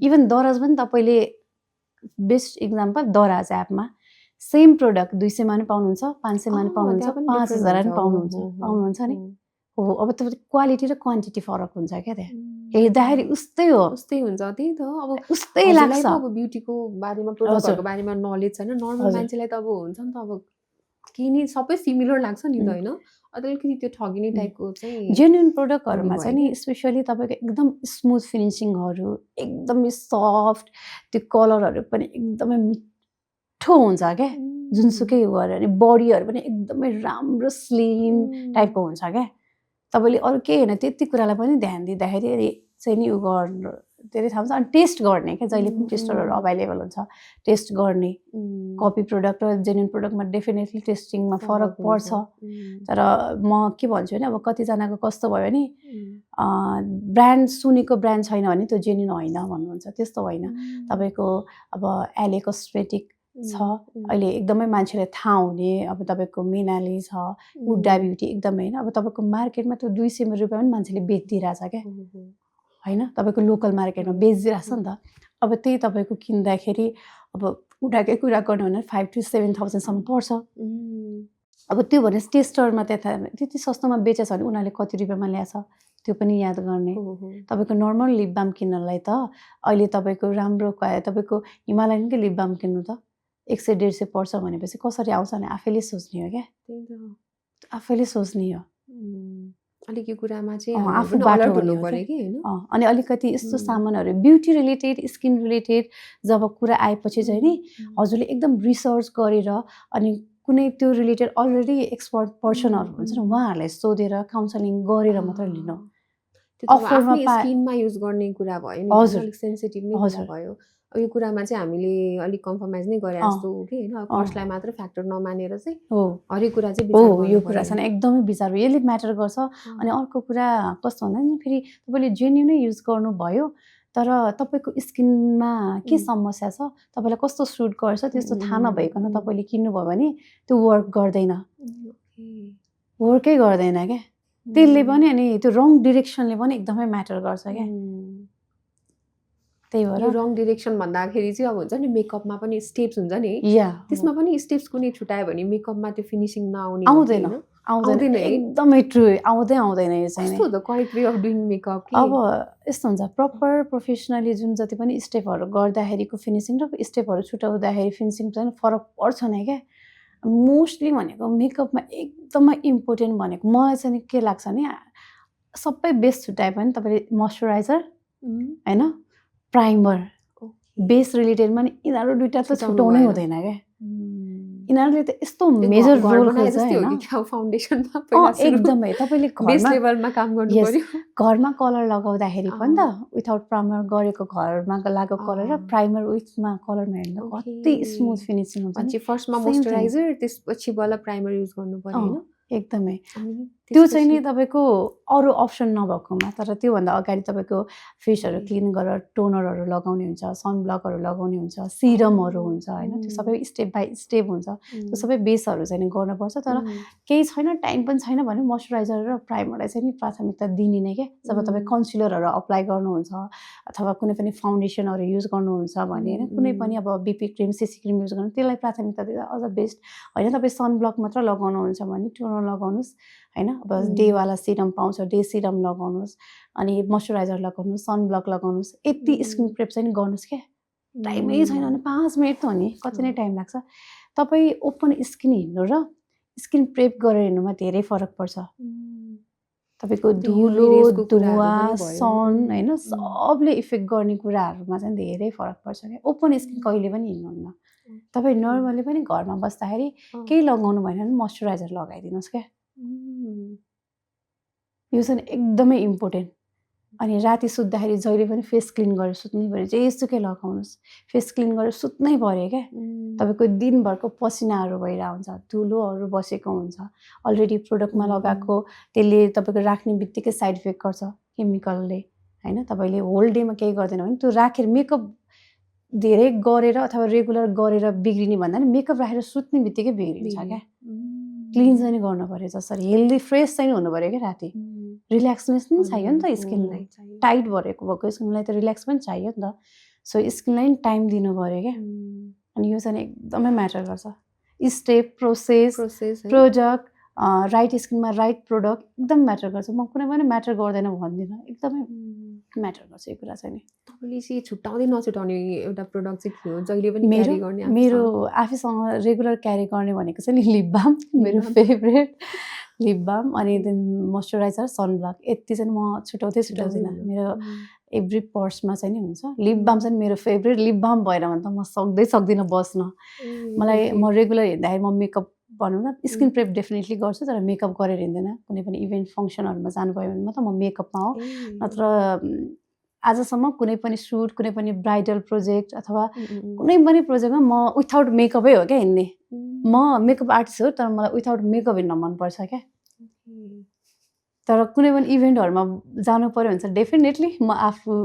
इभन दराज पनि तपाईँले बेस्ट इक्जाम्पल दराज एपमा सेम प्रोडक्ट 200मा पनि पाउनुहुन्छ 500मा पनि पाउनुहुन्छ 5,000 पनि पाउनुहुन्छ नि हो अब तपाईँ क्वालिटी र क्वान्टिटी फरक हुन्छ क्या त्यहाँ हेर्दाखेरि उस्तै हुन्छ त्यही त अब उस्तै लाग्छ अब ब्युटीको बारेमा प्रोडक्टहरूको बारेमा नलेज छैन नर्मल मान्छेलाई त अब हुन्छ नि त अब के नि सबै सिमिलर लाग्छ नि त होइन अलिकति त्यो ठगिने टाइपको चाहिँ जेन्युन प्रोडक्टहरूमा चाहिँ नि स्पेसली तपाईँको एकदम स्मुथ फिनिसिङहरू एकदमै सफ्ट त्यो कलरहरू पनि एकदमै मिठो हुन्छ क्या जुनसुकै गरेर अनि बडीहरू पनि एकदमै राम्रो स्लिम टाइपको हुन्छ क्या तपाईँले अरू केही होइन त्यति कुरालाई पनि ध्यान दिँदाखेरि चाहिँ नि उ गर्नु धेरै थाहा हुन्छ अनि टेस्ट गर्ने क्या जहिले पनि टेस्टरहरू अभाइलेबल हुन्छ टेस्ट गर्ने कपी प्रोडक्ट र जेन्युन प्रोडक्टमा डेफिनेटली टेस्टिङमा फरक पर्छ तर म के भन्छु भने अब कतिजनाको कस्तो भयो भने ब्रान्ड सुनेको ब्रान्ड छैन भने त्यो जेन्युन होइन भन्नुहुन्छ त्यस्तो होइन तपाईँको अब एले कस्मेटिक छ अहिले एकदमै मान्छेलाई थाहा हुने अब तपाईँको मिनाली छ हुडा ब्युटी एकदमै होइन अब तपाईँको मार्केटमा त्यो 200 रुपियाँ पनि मान्छेले बेचिदिरहेछ क्या होइन तपाईँको लोकल मार्केटमा बेचिरहेछ नि त अब त्यही तपाईँको किन्दाखेरि अब उठाएकै कुरा गर्नु भने 5,000 to 7,000 सम्म पर्छ अब त्यो भने टेस्टरमा त्यति सस्तोमा बेचेछ भने उनीहरूले कति रुपियाँमा ल्याएछ त्यो पनि याद गर्ने तपाईँको नर्मल लिप बाम किन्नलाई त अहिले तपाईँको राम्रो तपाईँको हिमालयनकै लिप बाम किन्नु त 100-150 पर्छ भनेपछि कसरी आउँछ भने आफैले सोच्ने हो क्या आफैले सोच्ने हो अलिक यो कुरामा चाहिँ आफू बाटो अनि अलिकति यस्तो सामानहरू ब्युटी रिलेटेड स्किन रिलेटेड जब कुरा आएपछि चाहिँ नि हजुरले एकदम रिसर्च गरेर अनि कुनै त्यो रिलेटेड अलरेडी एक्सपर्ट पर्सनहरू हुन्छ नि उहाँहरूलाई सोधेर काउन्सलिङ गरेर मात्र लिनु अफरमा स्किनमा युज गर्ने कुरा भयो नि अलिक सेन्सिटिभ नै कुरा भयो अब यो कुरामा चाहिँ हामीले अलिक कम्प्रोमाइज नै गरे जस्तो हो कि हैन कस्टलाई मात्र फ्याक्टर नमानेर चाहिँ हरेक कुरा चाहिँ विचार गर्नु यो कुरा चाहिँ एकदमै विचार हो यसले म्याटर गर्छ अनि अर्को कुरा कस्तो भन्दा नि फेरि तपाईँले जेन्युनै युज गर्नु भयो तर तपाईँको स्किनमा के समस्या छ तपाईँलाई कस्तो सुट गर्छ त्यस्तो थाहा नभइकन तपाईँले किन्नुभयो भने त्यो वर्क गर्दैन वर्कै गर्दैन क्या त्यसले पनि अनि त्यो रङ डिरेक्सनले पनि एकदमै म्याटर गर्छ क्या त्यही भएर रङ डिरेक्सन भन्दाखेरि चाहिँ अब हुन्छ नि मेकअपमा पनि स्टेप्स हुन्छ नि त्यसमा पनि स्टेप्स कुनै छुटायो भने मेकअपमा त्यो फिनिसिङ नआउने आउँदैन एकदमै ट्रु आउँदैन यो चाहिँ कस्तो correct way of doing makeup अब यस्तो हुन्छ प्रपर प्रोफेसनली जुन जति पनि स्टेपहरू गर्दाखेरिको फिनिसिङ र स्टेपहरू छुटाउँदाखेरि फिनिसिङ चाहिँ फरक पर्छ नै क्या मोस्टली भनेको मेकअपमा एकदमै इम्पोर्टेन्ट भनेको मलाई चाहिँ के लाग्छ नि सबै बेस छुट्याए पनि तपाईँले मोइस्चराइजर होइन प्राइमर बेस रिलेटेडमा नि यिनीहरू दुइटा त छुटाउनै हुँदैन क्या यिनीहरूले त यस्तो मेजर रोल खेल्छ एकदमै तपाईँले घरमा कलर लगाउँदाखेरि पनि त विथआउट प्राइमर गरेको घरमा लागेको कलर र प्राइमर विथमा कलरमा हेर्दा कति स्मुथ फिनिसिङ हुन्छ फर्स्टमा मोइस्चराइजर त्यसपछि बल्ल प्राइमर युज गर्नु पर्यो हैन एकदमै त्यो चाहिँ नि तपाईँको अरू अप्सन नभएकोमा तर त्योभन्दा अगाडि तपाईँको फेसहरू क्लिन गरेर टोनरहरू लगाउने हुन्छ सनब्लकहरू लगाउने हुन्छ सिरमहरू हुन्छ होइन त्यो सबै स्टेप बाई स्टेप हुन्छ त्यो सबै बेसहरू चाहिँ नि गर्नुपर्छ तर केही छैन टाइम पनि छैन भने मोइस्चराइजर र प्राइमरलाई चाहिँ नि प्राथमिकता दिने नै क्या जब तपाईँ कन्सिलरहरू अप्लाई गर्नुहुन्छ अथवा कुनै पनि फाउन्डेसनहरू युज गर्नुहुन्छ भने होइन कुनै पनि अब BB cream CC cream use गर्नु त्यसलाई प्राथमिकता दिँदा अझ बेस्ट होइन तपाईँ सनब्लक मात्र लगाउनुहुन्छ भने टोनर लगाउनुहोस् होइन अब डेवाला सिरम पाउँछ डे सिरम लगाउनुहोस् अनि मोइस्चराइजर लगाउनुहोस् सनब्लक लगाउनुहोस् यति स्किन प्रेप चाहिँ गर्नुहोस् क्या टाइमै छैन भने 5 मिनट त हो नि कति नै टाइम लाग्छ तपाईँ ओपन स्किन हिँड्नु र स्किन प्रेप गरेर हिँड्नुमा धेरै फरक पर्छ तपाईँको धुलो धुवा सन होइन सबले इफेक्ट गर्ने कुराहरूमा चाहिँ धेरै फरक पर्छ क्या ओपन स्किन कहिले पनि हिँड्नुहुन्न तपाईँ नर्मली पनि घरमा बस्दाखेरि केही लगाउनु भएन भने मोइस्चराइजर लगाइदिनुहोस् क्या यो चाहिँ एकदमै इम्पोर्टेन्ट अनि राति सुत्दाखेरि जहिले पनि फेस क्लिन गरेर सुत्नै पऱ्यो जेसुकै लगाउनुहोस् फेस क्लिन गरेर सुत्नै पऱ्यो क्या तपाईँको दिनभरको पसिनाहरू भइरहेको हुन्छ धुलोहरू बसेको हुन्छ अलरेडी प्रोडक्टमा लगाएको त्यसले तपाईँको राख्ने बित्तिकै साइड इफेक्ट गर्छ केमिकलले होइन तपाईँले होल डेमा केही गर्दैन भने त्यो राखेर मेकअप धेरै गरेर अथवा रेगुलर गरेर बिग्रिने भन्दा नि मेकअप राखेर सुत्ने बित्तिकै बिग्रिन्छ क्या क्लिन चाहिँ गर्नु पऱ्यो जसरी हेल्दी फ्रेस चाहिँ हुनु पऱ्यो क्या राति रिल्याक्सनेस पनि चाहियो नि त स्किनलाई टाइट भएको स्किनलाई त रिल्याक्स पनि चाहियो नि त सो स्किनलाई पनि टाइम दिनु पऱ्यो क्या अनि यो चाहिँ एकदमै म्याटर गर्छ स्टेप प्रोसेस प्रोडक्ट राइट स्किनमा राइट प्रोडक्ट एकदम म्याटर गर्छ म कुनै पनि म्याटर गर्दैन भन्दिनँ एकदमै म्याटर गर्छ यो कुरा चाहिँ नि तपाईँले चाहिँ छुट्टाउँदै नछुटाउने एउटा प्रोडक्ट चाहिँ के हो जहिले पनि क्यारी गर्ने मेरो आफैसँग रेगुलर क्यारी गर्ने भनेको चाहिँ नि लिप बाम मेरो फेभरेट लिप बाम अनि देन मोइस्चराइजर सनब्लक यति चाहिँ म छुटाउँदिनँ मेरो एभ्री पर्समा चाहिँ नि हुन्छ लिप बाम चाहिँ मेरो फेभरेट लिप बाम भएर भने त म सक्दिनँ बस्न मलाई म रेगुलर हिँड्दाखेरि म मेकअप भनौँ न स्किन प्रेप डेफिनेटली गर्छु तर मेकअप गरेर हिँड्दैन कुनै पनि इभेन्ट फङ्सनहरूमा जानुभयो भने मात्र म मेकअपमा हो नत्र आजसम्म कुनै पनि सुट कुनै पनि ब्राइडल प्रोजेक्ट अथवा कुनै पनि प्रोजेक्टमा म विथआउट मेकअपै हो क्या हिँड्ने म मेकअप आर्टिस्ट हो तर मलाई विथआउट मेकअप हिँड्न मनपर्छ क्या तर कुनै पनि इभेन्टहरूमा जानु पऱ्यो भने चाहिँ डेफिनेटली म आफू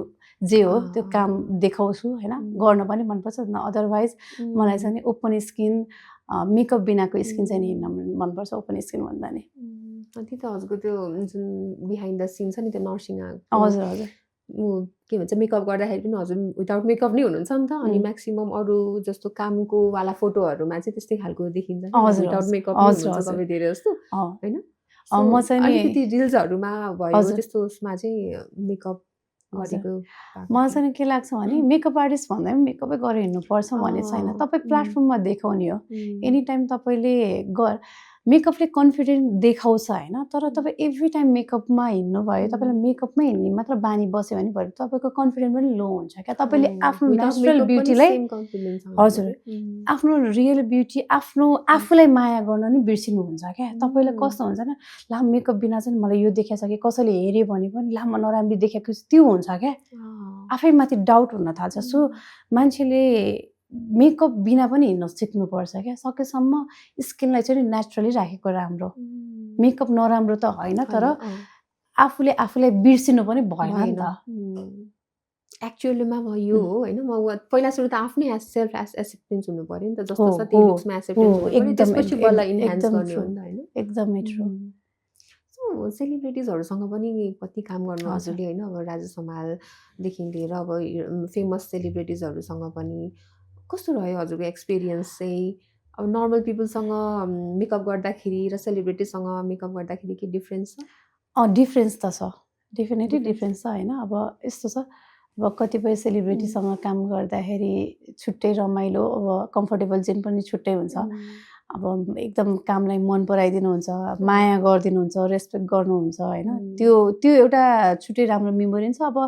जे हो त्यो काम देखाउँछु होइन गर्न पनि मनपर्छ अदरवाइज मलाई चाहिँ नि ओपन स्किन मेकअप बिनाको स्किन चाहिँ हिँड्न मनपर्छ ओपन स्किन भन्दा नि त्यही त हजुरको त्यो जुन बिहाइन्ड द सिन छ नि त्यो नर्सिङ हजुर के भन्छ मेकअप गर्दाखेरि पनि हजुर विदाउट मेकअप नै हुनुहुन्छ नि त अनि म्याक्सिमम अरू जस्तो कामको वाला फोटोहरूमा चाहिँ त्यस्तै खालको देखिन्छ हजुर, विदाउट हजुर, मेकअप हजुर, हुन्छ हजुर। तपाईँ धेरै जस्तो होइन म चाहिँ नि अलिकति रिल्सहरूमा भयो हजुर। त्यस्तोमा चाहिँ मेकअप हजुर। गरेको मलाई चाहिँ के लाग्छ भने मेकअप आर्टिस्ट भन्दा पनि मेकअपै गरेर हिँड्नुपर्छ भन्ने छैन तपाईँ प्लेटफर्ममा देखाउने हो एनी टाइम तपाईँले मेकअपले कन्फिडेन्ट देखाउँछ होइन तर तपाईँ एभ्री टाइम मेकअपमा हिँड्नु भयो तपाईँलाई मेकअपमै हिँड्ने मात्र बानी बस्यो भने भयो तपाईँको कन्फिडेन्ट पनि लो हुन्छ क्या तपाईँले आफ्नो नेचुरल ब्युटीलाई हजुर आफ्नो रियल ब्युटी आफ्नो आफूलाई माया गर्न नि बिर्सिनुहुन्छ क्या तपाईँलाई कस्तो हुन्छ नि ला मेकअप बिना चाहिँ मलाई यो देखाएको छ कि कसैले हेऱ्यो भने पनि ला म नराम्रो देखाएको त्यो हुन्छ क्या आफैमाथि डाउट हुन थाल्छ सो मान्छेले मेकअप बिना पनि हिँड्न सिक्नुपर्छ क्या सकेसम्म स्किनलाई चाहिँ नेचुरली राखेको राम्रो मेकअप नराम्रो त होइन तर आफूले आफूलाई बिर्सिनु पनि भएन नि त एक्चुअलीमा म यो हो होइन म पहिला सुरु त आफ्नै सेल्फ एक्सेप्टेन्स हुनु पर्यो नि त जस्तो छ त्यही लुक्समा एक्सेप्टेन्स हुनु पर्यो त्यसपछि बल्ल इन्हान्स गर्ने हो नि त होइन एकदमै ट्रु सेलिब्रिटिजहरूसँग पनि कति काम गर्नु हजुरले होइन अब राजेश हमालदेखि लिएर अब फेमस सेलिब्रिटिजहरूसँग पनि कस्तो रह्यो हजुरको एक्सपिरियन्स चाहिँ अब नर्मल पिपलसँग मेकअप गर्दाखेरि र सेलिब्रिटीसँग मेकअप गर्दाखेरि के डिफ्रेन्स छ डिफ्रेन्स त छ डेफिनेटली डिफ्रेन्स छ होइन अब यस्तो छ अब कतिपय सेलिब्रिटीसँग काम गर्दाखेरि छुट्टै रमाइलो अब कम्फर्टेबल जेन पनि छुट्टै हुन्छ अब एकदम कामलाई मन पराइदिनुहुन्छ माया गरिदिनुहुन्छ रेस्पेक्ट गर्नुहुन्छ होइन त्यो एउटा छुट्टै राम्रो मेमोरी छ अब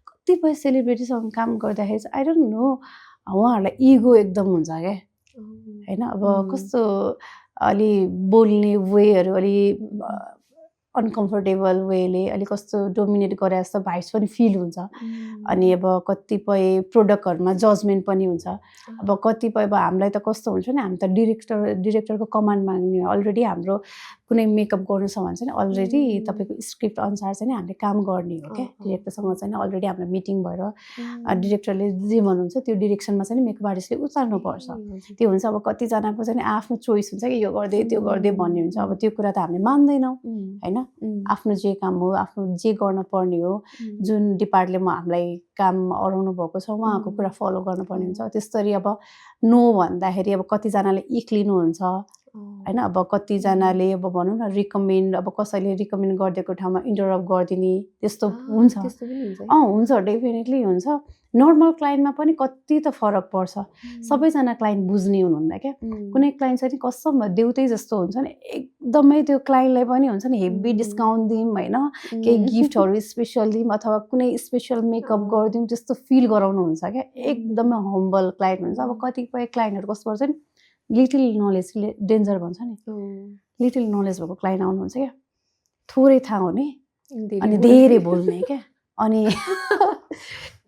कतिपय सेलिब्रिटीसँग काम गर्दाखेरि चाहिँ आई डोन्ट नो उहाँहरूलाई इगो एकदम हुन्छ क्या होइन अब कस्तो अलि बोल्ने वेहरू अलि अनकम्फर्टेबल वेले अलिक कस्तो डोमिनेट गरे जस्तो भाइब्स पनि फिल हुन्छ अनि अब कतिपय प्रोडक्टहरूमा जजमेन्ट पनि हुन्छ अब कतिपय अब हामीलाई त कस्तो हुन्छ नि हामी त डिरेक्टरको कमान्ड माग्ने अलरेडी हाम्रो कुनै मेकअप गर्नु छ भने चाहिँ अलरेडी तपाईँको स्क्रिप्ट अनुसार चाहिँ हामीले काम गर्ने हो क्या डिरेक्टरसँग चाहिँ अलरेडी हाम्रो मिटिङ भएर डिरेक्टरले जे भन्नुहुन्छ त्यो डिरेक्सनमा चाहिँ मेकअप आर्टिस्टले उतार्नुपर्छ त्यो हुन्छ अब कतिजनाको चाहिँ आफ्नो चोइस हुन्छ कि यो गर्दै त्यो गर्दै भन्ने हुन्छ अब त्यो कुरा त हामीले मान्दैनौँ होइन आफ्नो जे काम हो आफ्नो जे गर्न पर्ने हो जुन डिपार्टमेन्टमा हामीलाई काम अराउनु भएको छ उहाँको कुरा फलो गर्नुपर्ने हुन्छ त्यसरी अब नो भन्दाखेरि अब कतिजनाले इक लिनुहुन्छ होइन अब कतिजनाले अब भनौँ न रिकमेन्ड अब कसैले रिकमेन्ड गरिदिएको ठाउँमा इन्टरप्ट गरिदिने त्यस्तो हुन्छ हुन्छ डेफिनेटली हुन्छ नर्मल क्लाइन्टमा पनि कति त फरक पर्छ सबैजना क्लाइन्ट बुझ्ने हुनुहुन्न क्या कुनै क्लाइन्ट चाहिँ कसम देउतै जस्तो हुन्छ नि एकदमै त्यो क्लाइन्टलाई पनि हुन्छ नि हेभी डिस्काउन्ट दिउँ होइन केही गिफ्टहरू स्पेसल दिउँ अथवा कुनै स्पेसल मेकअप गरिदिउँ त्यस्तो फिल गराउनुहुन्छ क्या एकदमै हम्बल क्लाइन्ट हुन्छ अब कतिपय क्लाइन्टहरू कस्तो पर्छ नि लिटिल नलेज डेन्जर भन्छ नि लिटिल नलेज भएको क्लाइन्ट आउनुहुन्छ क्या थोरै थाहा हुने अनि धेरै बोल्ने क्या अनि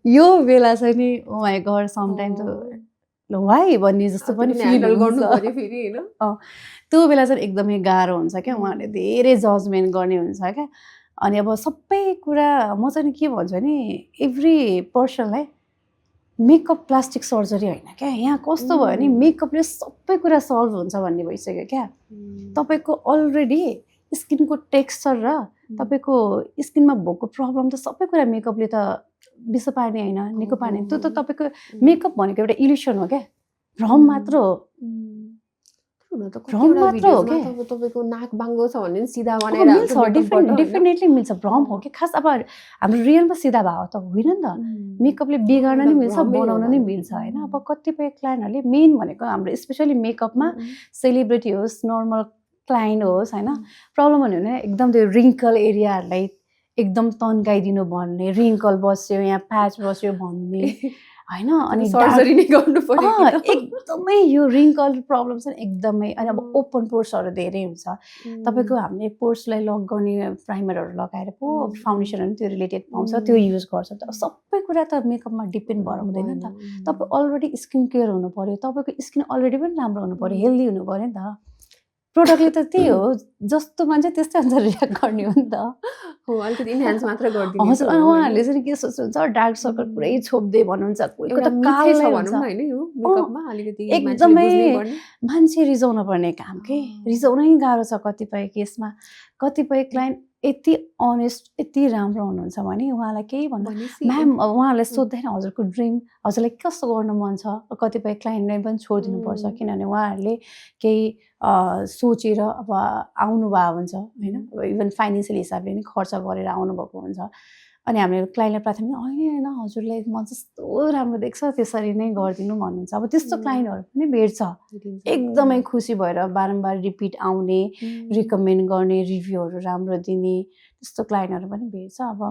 यो बेला चाहिँ नि ओ माई गड समटाइम्स वाइ भन्ने जस्तो पनि फिल गर्नु पर्यो फेरि हैन त्यो बेला चाहिँ एकदमै गाह्रो हुन्छ क्या उहाँले धेरै जजमेन्ट गर्ने हुन्छ क्या अनि अब सबै कुरा म चाहिँ के भन्छु नि एभ्री पर्सनलाई मेकअप प्लास्टिक सर्जरी होइन क्या यहाँ कस्तो भयो नि मेकअपले सबै कुरा सल्भ हुन्छ भन्ने भइसक्यो क्या तपाईँको अलरेडी स्किनको टेक्सचर र तपाईँको स्किनमा भएको प्रब्लम त सबै कुरा मेकअपले त बिर्स पार्ने होइन निको पार्ने त्यो त तपाईँको मेकअप भनेको एउटा इल्युसन हो क्या भ्रम मात्र हो भ्रम मात्र हो क्या तपाईँको नाक बाङ्गो छ भने सिधा बनाएर मिल्छ डेफिनेटली मिल्छ भ्रम हो कि खास अब हाम्रो रियलमा सिधा भयो त होइन नि त मेकअपले बिगार्न नि मिल्छ बनाउन नि मिल्छ होइन अब कतिपय क्लाइन्टहरूले मेन भनेको हाम्रो स्पेसली मेकअपमा सेलिब्रिटी होस् नर्मल क्लाइन्ट होस् होइन प्रब्लम भन्यो भने एकदम त्यो रिङ्कल एरियाहरूलाई एकदम तन्काइदिनु भन्ने रिङ्कल बस्यो यहाँ प्याच बस्यो भन्ने होइन अनि सर्जरी नै गर्नु पर्यो एकदमै यो रिङ्कल प्रब्लम छ एकदमै अनि अब ओपन पोर्सहरू धेरै हुन्छ तपाईँको हामीले पोर्सलाई लक गर्ने प्राइमरहरू लगाएर पो फाउन्डेसनहरू त्यो रिलेटेड पाउँछ त्यो युज गर्छ सबै कुरा त मेकअपमा डिपेन्ड भएर हुँदैन नि त तपाईँ अलरेडी स्किन केयर हुनु पर्यो तपाईँको स्किन अलरेडी पनि राम्रो हुनु पर्यो हेल्दी हुनु पर्यो नि त प्रोडक्टले त त्यही हो जस्तो मान्छे त्यस्तै अनुसार रियाक्ट गर्ने हो नि त अलिकति इन्हान्स मात्र गरिदिनु हजुर अनि उहाँहरूले चाहिँ के सोच्नुहुन्छ डार्क सर्कल पुरै छोप्दै भन्नुहुन्छ कोहीको त कालै हुन्छ एकदमै मान्छे रिजाउन पर्ने काम के रिजाउनै गाह्रो छ कतिपय केसमा कतिपय क्लाइन्ट यति अनेस्ट यति राम्रो हुनुहुन्छ भने उहाँलाई केही भन्नु भनेपछि म्याम उहाँहरूलाई सोद्धाखेरि हजुरको ड्रिम हजुरलाई कस्तो गर्नु मन छ कतिपय क्लाइन्टलाई पनि छोडिदिनुपर्छ किनभने उहाँहरूले केही सोचेर अब आउनुभएको हुन्छ होइन इभन फाइनेन्सियल हिसाबले नि खर्च गरेर आउनुभएको हुन्छ अनि हामीले क्लाइन्टलाई प्राथमिक होइन हजुरलाई म जस्तो राम्रो देख्छ त्यसरी नै गरिदिनु भन्नुहुन्छ अब त्यस्तो क्लाइन्टहरू पनि भेट्छ एकदमै खुसी भएर बारम्बार रिपिट आउने रिकमेन्ड गर्ने रिभ्यूहरू राम्रो दिने त्यस्तो क्लाइन्टहरू पनि भेट्छ अब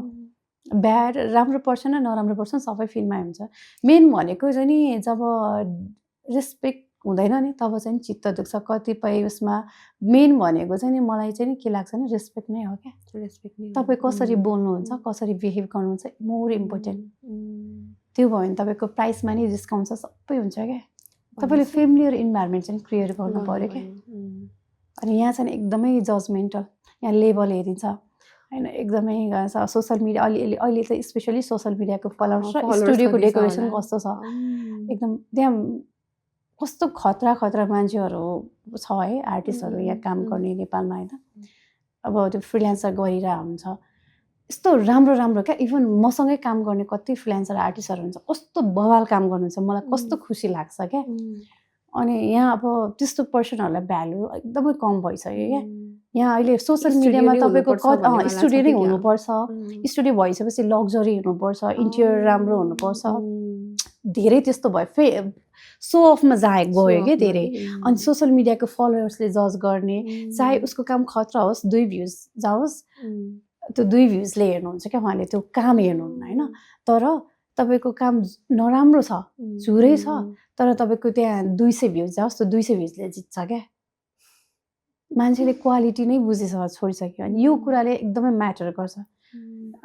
ब्याड राम्रो पर्सन र नराम्रो पर्सन सबै फिल्डमा हुन्छ मेन भनेको चाहिँ नि जब रेस्पेक्ट हुँदैन नि तब चाहिँ चित्त दुख्छ कतिपय उसमा मेन भनेको चाहिँ नि मलाई चाहिँ नि के लाग्छ नि रेस्पेक्ट नै हो क्या रेस्पेक्ट नै तपाईँ कसरी बोल्नुहुन्छ कसरी बिहेभ गर्नुहुन्छ मोर इम्पोर्टेन्ट त्यो भयो भने तपाईँको प्राइसमा नि डिस्काउन्ट छ सबै हुन्छ क्या तपाईँले फेमिलियर इन्भाइरोमेन्ट चाहिँ क्रिएट गर्नु पऱ्यो क्या अनि यहाँ चाहिँ एकदमै जजमेन्टल यहाँ लेभल हेरिन्छ होइन एकदमै सोसियल मिडिया अहिले त स्पेसली सोसियल मिडियाको फलोवर्स र स्टुडियोको डेकोरेसन कस्तो छ एकदम त्यहाँ कस्तो खतरा खतरा मान्छेहरू छ है आर्टिस्टहरू यहाँ काम गर्ने नेपालमा होइन अब त्यो फ्रिल्यान्सर गरिरहेको हुन्छ यस्तो राम्रो राम्रो क्या इभन मसँगै काम गर्ने कति फ्रिल्यान्सर आर्टिस्टहरू हुन्छ कस्तो बवाल काम गर्नुहुन्छ मलाई कस्तो खुसी लाग्छ क्या अनि यहाँ अब त्यस्तो पर्सनहरूलाई भ्यालु एकदमै कम भइसक्यो क्या यहाँ अहिले सोसियल मिडियामा तपाईँको स्टुडियो नै हुनुपर्छ स्टुडियो भइसकेपछि लग्जरी हुनुपर्छ इन्टिरियर राम्रो हुनुपर्छ धेरै त्यस्तो भयो सो अफमा गयो क्या धेरै अनि सोसियल मिडियाको फलोवर्सले जज गर्ने चाहे उसको काम खतरा होस् 2 भ्युज जाओस् त्यो 2 भ्युजले हेर्नुहुन्छ क्या उहाँले त्यो काम हेर्नुहुन्न होइन तर तपाईँको काम नराम्रो छ झुरै छ तर तपाईँको त्यहाँ 200 भ्युज जाओस् त्यो 200 भ्युजले जित्छ क्या मान्छेले क्वालिटी नै बुझेछ छोडिसक्यो अनि यो कुराले एकदमै म्याटर गर्छ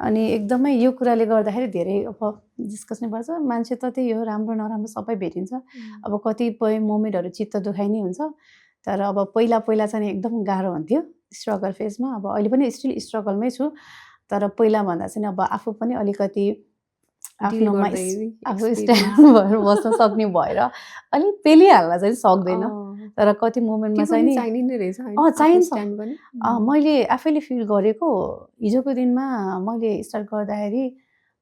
अनि एकदमै यो कुराले गर्दाखेरि धेरै अब डिस्कस नै पर्छ मान्छे त त्यही हो राम्रो नराम्रो सबै भेटिन्छ अब कतिपय मोमेन्टहरू चित्त दुखाइ नै हुन्छ तर अब पहिला चाहिँ एकदम गाह्रो हुन्थ्यो स्ट्रगल फेजमा अब अहिले पनि स्टिल स्ट्रगलमै छु तर पहिला भन्दा चाहिँ अब आफू पनि अलिकति आफ्नोमा आफू स्ट्यान्ड भएर बस्न सक्ने भएर अलिक पेलिहाल्न चाहिँ सक्दैन तर कति मोमेन्टमा चाहिँ चाहिन्छ मैले आफैले फिल गरेको हिजोको दिनमा मैले स्टार्ट गर्दाखेरि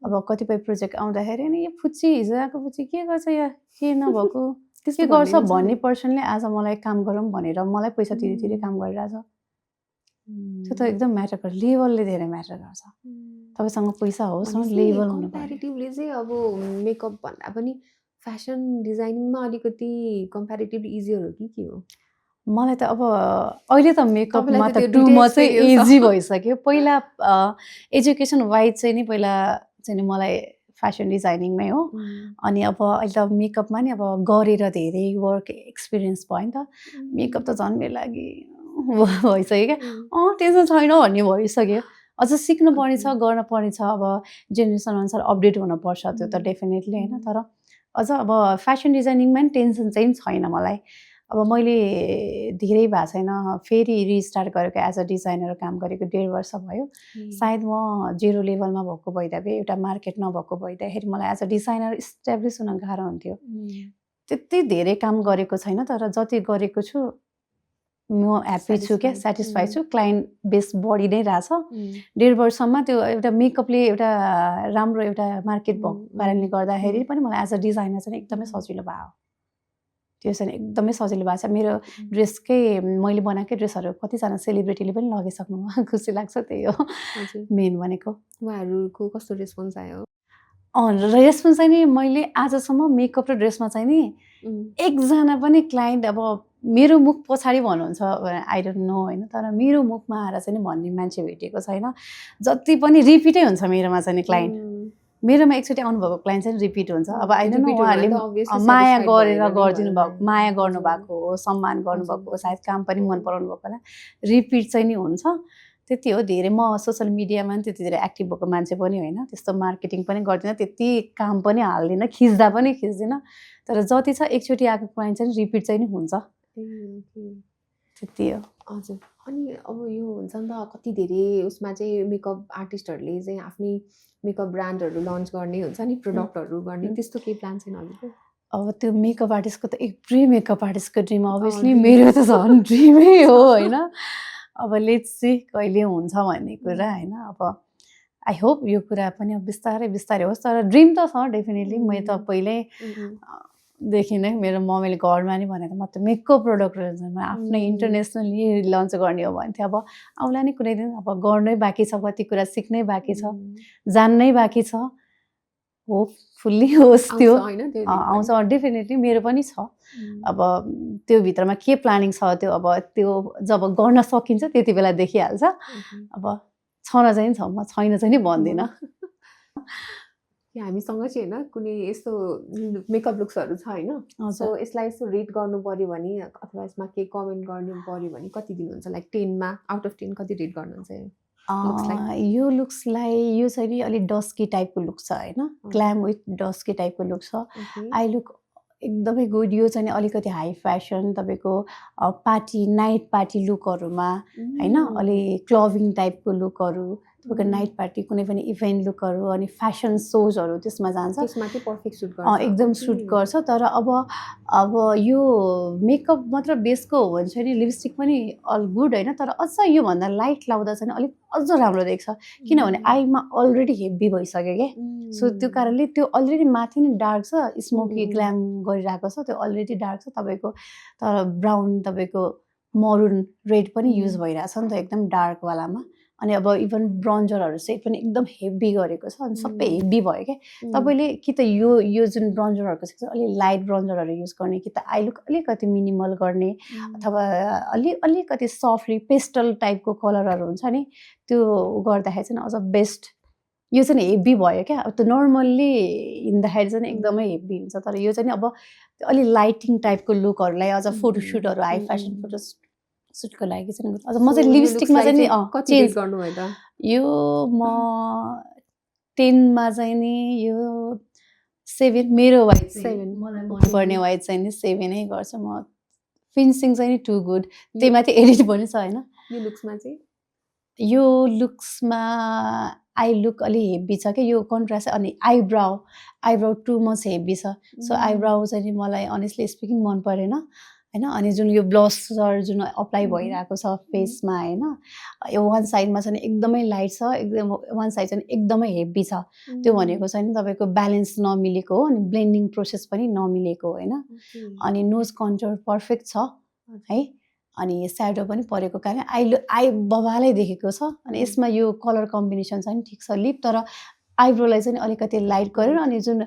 अब कतिपय प्रोजेक्ट आउँदाखेरि नि यो फुच्ची हिजो आएको फुच्ची के गर्छ या के नभएको के गर्छ भन्ने पर्सनले आज मलाई काम गरौँ भनेर मलाई पैसा तिरी काम गरिरहेछ त्यो त एकदम म्याटर गर्छ लेभलले धेरै म्याटर गर्छ तपाईँसँग पैसा होस् लेभल हुनु कम्प्यारिटिभली चाहिँ अब मेकअप भन्दा पनि फेसन डिजाइनिङमा अलिकति कम्प्यारिटिभली इजियर हो कि के हो मलाई त अब अहिले त मेकअपमा त टुमा चाहिँ इजी भइसक्यो पहिला एजुकेसन वाइज चाहिँ नि पहिला चाहिँ मलाई फेसन डिजाइनिङमै हो अनि अब अहिले त मेकअपमा नि अब गरेर धेरै वर्क एक्सपिरियन्स भयो नि त मेकअप त झन् मेरो लागि भइसक्यो क्या टेन्सन छैन भन्ने भइसक्यो अझ सिक्नुपर्ने छ गर्नुपर्ने छ अब जेनेरेसन अनुसार अपडेट हुनुपर्छ त्यो त डेफिनेटली होइन तर अझ अब फेसन डिजाइनिङमा पनि टेन्सन चाहिँ छैन मलाई अब मैले धेरै भएको छैन फेरि रिस्टार्ट गरेको एज अ डिजाइनर काम गरेको 1.5 वर्ष भयो सायद म जेरो लेभलमा भएको भइदिए एउटा मार्केट नभएको भइदिएखेरि मलाई एज अ डिजाइनर इस्टाब्लिस हुन गाह्रो हुन्थ्यो त्यति धेरै काम गरेको छैन तर जति गरेको छु म ह्याप्पी छु क्या सेटिस्फाई छु क्लाइन्ट बेस बढी नै रहेछ 1.5 वर्षमा त्यो एउटा मेकअपले एउटा राम्रो एउटा मार्केट भएको कारणले गर्दाखेरि पनि मलाई एज अ डिजाइनर चाहिँ एकदमै सजिलो भयो त्यो चाहिँ एकदमै सजिलो भएको छ मेरो ड्रेसकै मैले बनाएकै ड्रेसहरू कतिजना सेलिब्रिटीले पनि लगाइसक्नु खुसी लाग्छ त्यही हो मेन भनेको उहाँहरूको कस्तो रेस्पोन्स आयो रेस्पोन्स चाहिँ नि मैले आजसम्म मेकअप र ड्रेसमा चाहिँ नि एकजना पनि क्लाइन्ट अब मेरो मुख पछाडि भन्नुहुन्छ आई डोन्ट नो होइन तर मेरो मुखमा आएर चाहिँ भन्ने मान्छे भेटेको छैन जति पनि रिपिटै हुन्छ मेरोमा चाहिँ क्लाइन्ट मेरोमा एकचोटि आउनुभएको क्लाइन्ट चाहिँ रिपिट हुन्छ अब आई डोन्ट नो उहाँहरूले माया गरेर गरिदिनु भएको माया गर्नुभएको हो सम्मान गर्नुभएको हो सायद काम पनि मन पराउनु भएको होला रिपिट चाहिँ नि हुन्छ त्यति हो धेरै म सोसियल मिडियामा पनि त्यति धेरै एक्टिभ भएको मान्छे पनि होइन त्यस्तो मार्केटिङ पनि गर्दिनँ त्यति काम पनि हाल्दिनँ खिच्दा पनि खिच्दिनँ तर जति छ एकचोटि आएको क्लाइन्ट चाहिँ रिपिट चाहिँ नि हुन्छ त्यति हो हजुर अनि अब यो हुन्छ नि त कति धेरै उसमा चाहिँ मेकअप आर्टिस्टहरूले चाहिँ आफ्नै मेकअप ब्रान्डहरू लन्च गर्ने हुन्छ नि प्रडक्टहरू गर्ने त्यस्तो केही प्लान छैन अलिकति अब त्यो मेकअप आर्टिस्टको त एभ्री मेकअप आर्टिस्टको ड्रिम अभियसली मेरो त झन् ड्रिमै हो होइन अब लेट्स सी कहिले हुन्छ भन्ने कुरा होइन अब आई होप यो कुरा पनि अब बिस्तारै बिस्तारै होस् तर ड्रिम त छ डेफिनेटली मैले त पहिल्यै देखि नै मेरो मम्मीले घरमा नि भनेको म त मेकअप प्रडक्ट रहेछ म आफ्नै इन्टरनेसनली लन्च गर्ने हो भन्थ्यो अब आउला नि कुनै दिन अब गर्नै बाँकी छ कति कुरा सिक्नै बाँकी छ जान्नै बाँकी छ होपफुल्ली होस् त्यो आउँछ डेफिनेटली मेरो पनि छ अब त्यो भित्रमा के प्लानिङ छ त्यो अब त्यो जब गर्न सकिन्छ त्यति बेला देखिहाल्छ अब छन चाहिँ छ म छैन चाहिँ नि भन्दिनँ हामीसँग चाहिँ होइन कुनै यस्तो मेकअप लुक्सहरू छ होइन सो यसलाई यस्तो रेट गर्नु पर्यो भने अथवा यसमा केही कमेन्ट गर्नु पर्यो भने कति दिनुहुन्छ लाइक 10मा आउट अफ 10 कति रेट गर्नुहुन्छ यो लुक्सलाई यो चाहिँ नि अलिक डस्की टाइपको लुक छ होइन ग्ल्याम विथ डस्की टाइपको लुक छ आई लुक एकदमै गुड यो चाहिँ अलिकति हाई फेसन तपाईँको पार्टी नाइट पार्टी लुकहरूमा होइन अलि क्लभिङ टाइपको लुकहरू तपाईँको नाइट पार्टी कुनै पनि इभेन्ट लुकहरू अनि फेसन सोजहरू त्यसमा जान्छ पर्फेक्ट सुट गर्छ एकदम सुट गर्छ तर अब यो मेकअप मात्र बेसको हो भने चाहिँ नि लिपस्टिक पनि अल गुड होइन तर अझ योभन्दा लाइट लाउँदा चाहिँ अलिक अझ राम्रो देख्छ किनभने आईमा अलरेडी हेभी भइसक्यो क्या सो त्यो कारणले त्यो अलरेडी माथि नै डार्क छ स्मोकी ग्ल्याम गरिरहेको छ त्यो अलरेडी डार्क छ तपाईँको तर ब्राउन तपाईँको मरुन रेड पनि युज भइरहेछ नि त एकदम डार्कवालामा अनि अब इभन ब्रन्जरहरू चाहिँ पनि एकदम हेभी गरेको छ अनि सबै हेभी भयो क्या तपाईँले कि त यो जुन ब्रन्जरहरूको चाहिँ अलिक लाइट ब्रन्जरहरू युज गर्ने कि त आई लुक अलिकति मिनिमल गर्ने अथवा अलिकति सफ्टली पेस्टल टाइपको कलरहरू हुन्छ नि त्यो गर्दाखेरि चाहिँ अझ बेस्ट यो चाहिँ हेभी भयो क्या अब त्यो नर्मल्ली हिँड्दाखेरि चाहिँ एकदमै हेभी हुन्छ तर यो चाहिँ अब अलिक लाइटिङ टाइपको लुकहरूलाई अझ फोटोसुटहरू हाई फेसन फोटो सुटको लागि चाहिँ अझ म चाहिँ लिपस्टिकमा चाहिँ नि चेन्ज गर्नु भयो त यो म 10मा चाहिँ नि यो 7 मेरो वाइट 7 मलाई मनपर्ने वाइट चाहिँ नि 7 नै गर्छ म फिनिसिङ चाहिँ नि टु गुड त्यही माथि एडिट पनि छ होइन यो लुक्समा आई लुक अलि हेभी छ क्या यो कन्ट्रास्ट अनि आइब्राउ टु मच हेभी छ सो आइब्राउ चाहिँ नि मलाई अनेस्टली स्पिकिङ मन परेन होइन अनि जुन यो ब्लसर जुन अप्लाई भइरहेको छ फेसमा होइन यो वान साइडमा चाहिँ एकदमै लाइट छ एकदम वान साइड चाहिँ एकदमै हेभी छ त्यो भनेको चाहिँ तपाईँको ब्यालेन्स नमिलेको हो अनि ब्लेन्डिङ प्रोसेस पनि नमिलेको होइन अनि नोज कन्टुर पर्फेक्ट छ है अनि स्याडो पनि परेको कारण आई बबालै देखेको छ अनि यसमा यो कलर कम्बिनेसन चाहिँ ठिक छ लिप तर आइब्रोलाई चाहिँ अलिकति लाइट गरेर अनि जुन